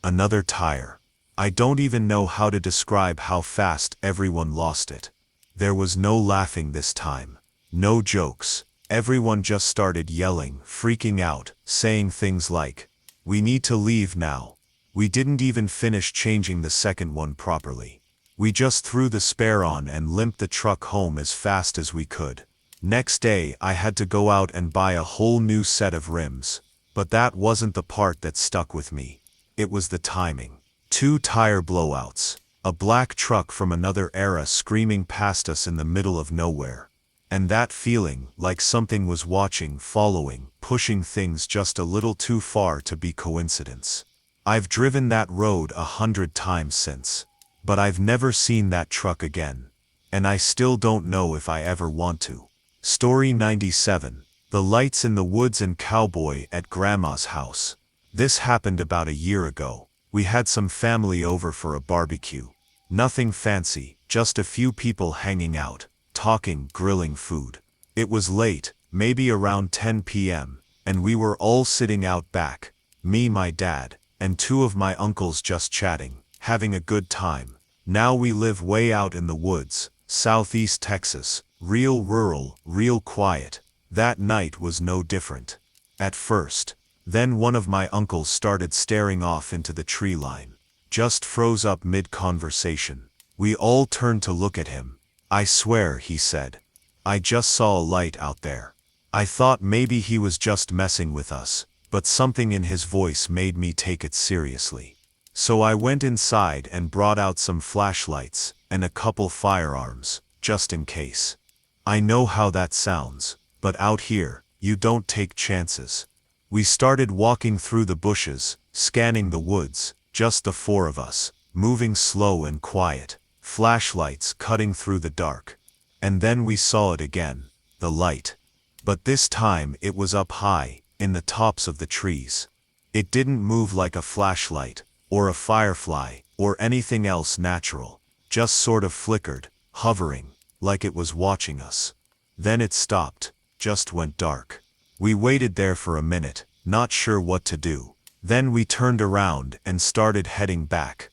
A: another tire. I don't even know how to describe how fast everyone lost it. There was no laughing this time. No jokes. Everyone just started yelling, freaking out, saying things like, "We need to leave now." We didn't even finish changing the second one properly. We just threw the spare on and limped the truck home as fast as we could. Next day, I had to go out and buy a whole new set of rims. But that wasn't the part that stuck with me. It was the timing. 2 tire blowouts. A black truck from another era screaming past us in the middle of nowhere. And that feeling, like something was watching, following, pushing things just a little too far to be coincidence. I've driven that road 100 times since, but I've never seen that truck again. And I still don't know if I ever want to. Story 97. The lights in the woods and cowboy at Grandma's house. This happened about a year ago. We had some family over for a barbecue. Nothing fancy, just a few people hanging out, talking, grilling food. It was late, maybe around 10 p.m., and we were all sitting out back, me, my dad, and two of my uncles just chatting, having a good time. Now we live way out in the woods, southeast Texas, real rural, real quiet. That night was no different. At first. Then one of my uncles started staring off into the tree line. Just froze up mid-conversation. We all turned to look at him. I swear, he said, I just saw a light out there. I thought maybe he was just messing with us, but something in his voice made me take it seriously. So I went inside and brought out some flashlights and a couple firearms, just in case. I know how that sounds, but out here, you don't take chances. We started walking through the bushes, scanning the woods, just the four of us, moving slow and quiet, flashlights cutting through the dark. And then we saw it again, the light. But this time it was up high, in the tops of the trees. It didn't move like a flashlight, or a firefly, or anything else natural, just sort of flickered, hovering, like it was watching us. Then it stopped, just went dark. We waited there for a minute, not sure what to do. Then we turned around and started heading back.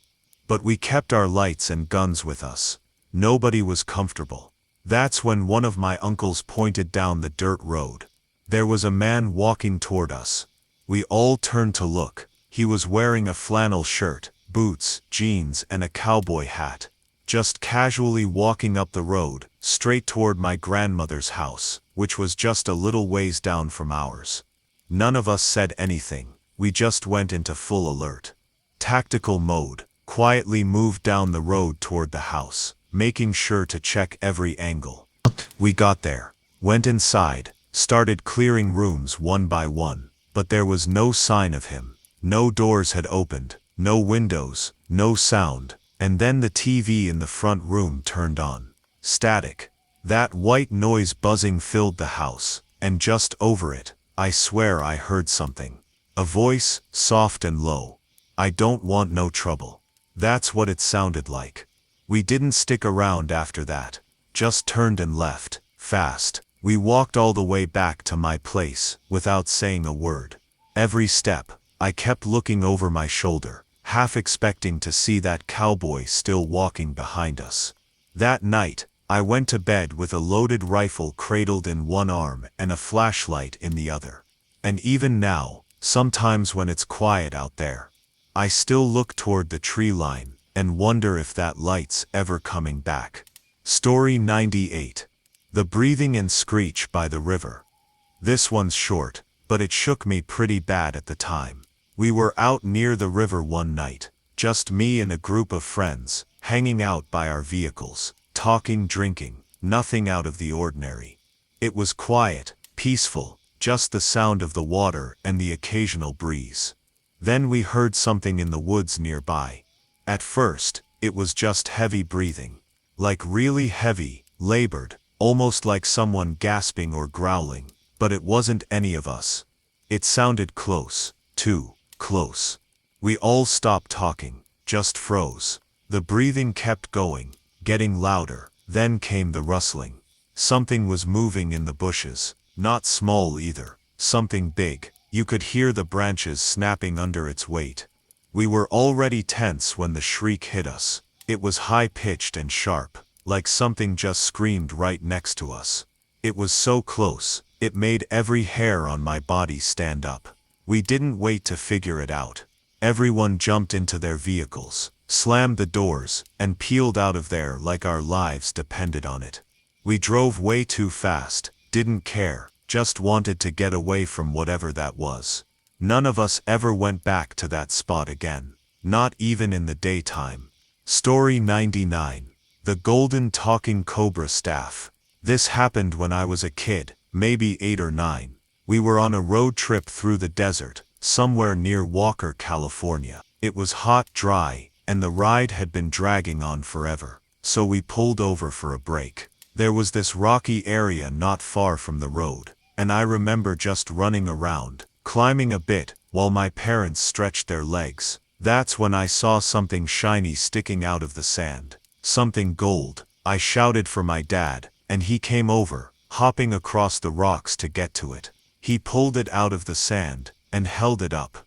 A: But we kept our lights and guns with us. Nobody was comfortable. That's when one of my uncles pointed down the dirt road. There was a man walking toward us. We all turned to look. He was wearing a flannel shirt, boots, jeans, and a cowboy hat. Just casually walking up the road, straight toward my grandmother's house, which was just a little ways down from ours. None of us said anything, we just went into full alert. Tactical mode, quietly moved down the road toward the house, making sure to check every angle. We got there, went inside, started clearing rooms one by one, but there was no sign of him. No doors had opened, no windows, no sound, and then the TV in the front room turned on. Static. That white noise buzzing filled the house, and just over it, I swear I heard something. A voice, soft and low. I don't want no trouble. That's what it sounded like. We didn't stick around after that, just turned and left, fast. We walked all the way back to my place, without saying a word. Every step, I kept looking over my shoulder, half expecting to see that cowboy still walking behind us. That night, I went to bed with a loaded rifle cradled in one arm and a flashlight in the other. And even now, sometimes when it's quiet out there, I still look toward the tree line and wonder if that light's ever coming back. Story 98. The breathing and screech by the river. This one's short, but it shook me pretty bad at the time. We were out near the river one night, just me and a group of friends, hanging out by our vehicles, talking, drinking, nothing out of the ordinary. It was quiet, peaceful, just the sound of the water and the occasional breeze. Then we heard something in the woods nearby. At first, it was just heavy breathing. Like really heavy, labored, almost like someone gasping or growling, but it wasn't any of us. It sounded close, too close. We all stopped talking, just froze. The breathing kept going, getting louder. Then came the rustling. Something was moving in the bushes, not small either, something big. You could hear the branches snapping under its weight. We were already tense when the shriek hit us. It was high-pitched and sharp, like something just screamed right next to us. It was so close, it made every hair on my body stand up. We didn't wait to figure it out. Everyone jumped into their vehicles, slammed the doors, and peeled out of there like our lives depended on it. We drove way too fast, didn't care, just wanted to get away from whatever that was. None of us ever went back to that spot again, not even in the daytime. Story 99. The Golden Talking Cobra Staff. This happened when I was a kid, maybe 8 or 9. We were on a road trip through the desert, somewhere near Walker, California. It was hot, dry, and the ride had been dragging on forever, so we pulled over for a break. There was this rocky area not far from the road, and I remember just running around, climbing a bit, while my parents stretched their legs. That's when I saw something shiny sticking out of the sand. Something gold. I shouted for my dad, and he came over, hopping across the rocks to get to it. He pulled it out of the sand, and held it up.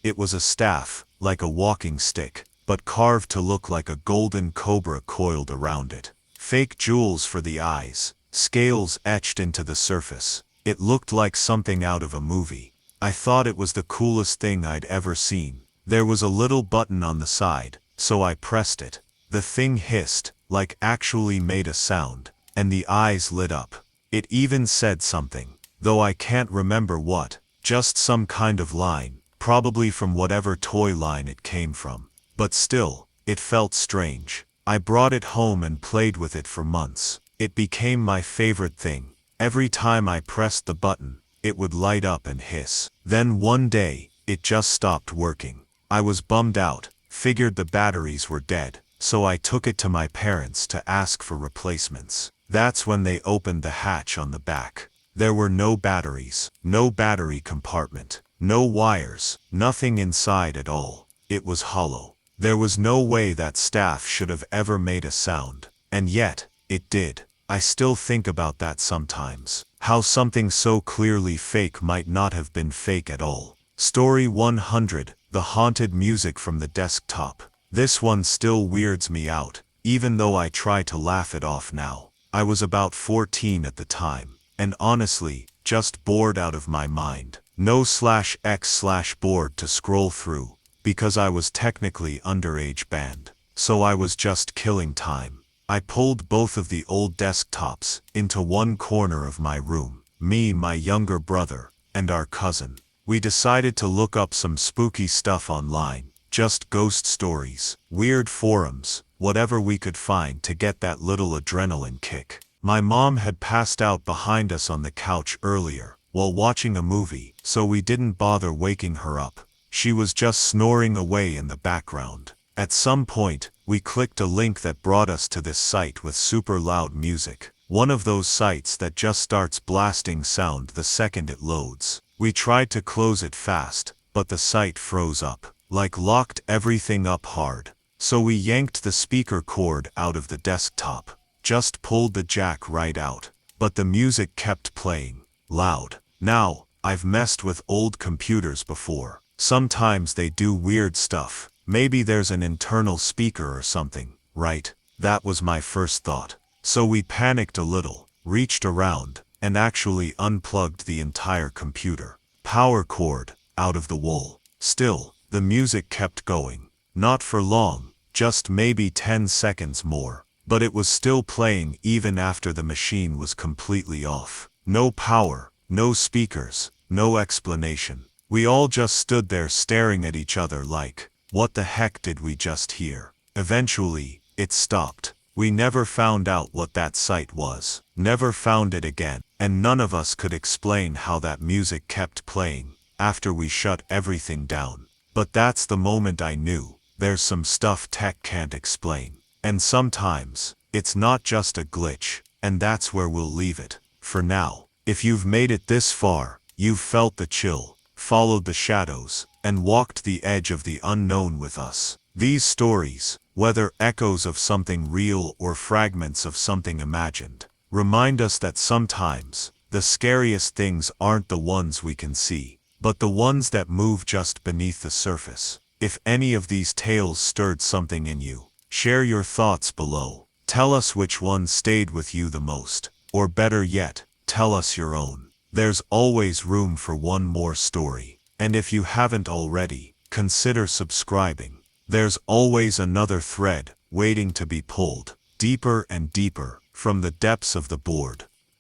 A: It was a staff, like a walking stick, but carved to look like a golden cobra coiled around it. Fake jewels for the eyes, scales etched into the surface. It looked like something out of a movie. I thought it was the coolest thing I'd ever seen. There was a little button on the side, so I pressed it. The thing hissed, like actually made a sound, and the eyes lit up. It even said something, though I can't remember what, just some kind of line, probably from whatever toy line it came from. But still, it felt strange. I brought it home and played with it for months. It became my favorite thing. Every time I pressed the button, it would light up and hiss. Then one day, it just stopped working. I was bummed out, figured the batteries were dead, so I took it to my parents to ask for replacements. That's when they opened the hatch on the back. There were no batteries, no battery compartment, no wires, nothing inside at all. It was hollow. There was no way that staff should have ever made a sound, and yet, it did. I still think about that sometimes. How something so clearly fake might not have been fake at all. Story 100, the haunted music from the desktop. This one still weirds me out, even though I try to laugh it off now. I was about 14 at the time, and honestly, just bored out of my mind. No /x/bored to scroll through, because I was technically underage banned, so I was just killing time. I pulled both of the old desktops into one corner of my room. Me, my younger brother, and our cousin. We decided to look up some spooky stuff online. Just ghost stories, weird forums, whatever we could find to get that little adrenaline kick. My mom had passed out behind us on the couch earlier, while watching a movie, so we didn't bother waking her up. She was just snoring away in the background. At some point, we clicked a link that brought us to this site with super loud music. One of those sites that just starts blasting sound the second it loads. We tried to close it fast, but the site froze up. Like locked everything up hard. So we yanked the speaker cord out of the desktop. Just pulled the jack right out. But the music kept playing. Loud. Now, I've messed with old computers before. Sometimes they do weird stuff. Maybe there's an internal speaker or something, right? That was my first thought. So we panicked a little, reached around, and actually unplugged the entire computer. Power cord, out of the wall. Still, the music kept going. Not for long, just maybe 10 seconds more. But it was still playing even after the machine was completely off. No power, no speakers, no explanation. We all just stood there staring at each other like, what the heck did we just hear? Eventually, it stopped. We never found out what that site was. Never found it again. And none of us could explain how that music kept playing after we shut everything down. But that's the moment I knew, there's some stuff tech can't explain. And sometimes, it's not just a glitch, and that's where we'll leave it, for now. If you've made it this far, you've felt the chill, followed the shadows, and walked the edge of the unknown with us. These stories, whether echoes of something real or fragments of something imagined, remind us that sometimes, the scariest things aren't the ones we can see, but the ones that move just beneath the surface. If any of these tales stirred something in you, share your thoughts below. Tell us which one stayed with you the most, or better yet, tell us your own. There's always room for one more story, and if you haven't already, consider subscribing. There's always another thread waiting to be pulled, deeper and deeper, from the depths of the board.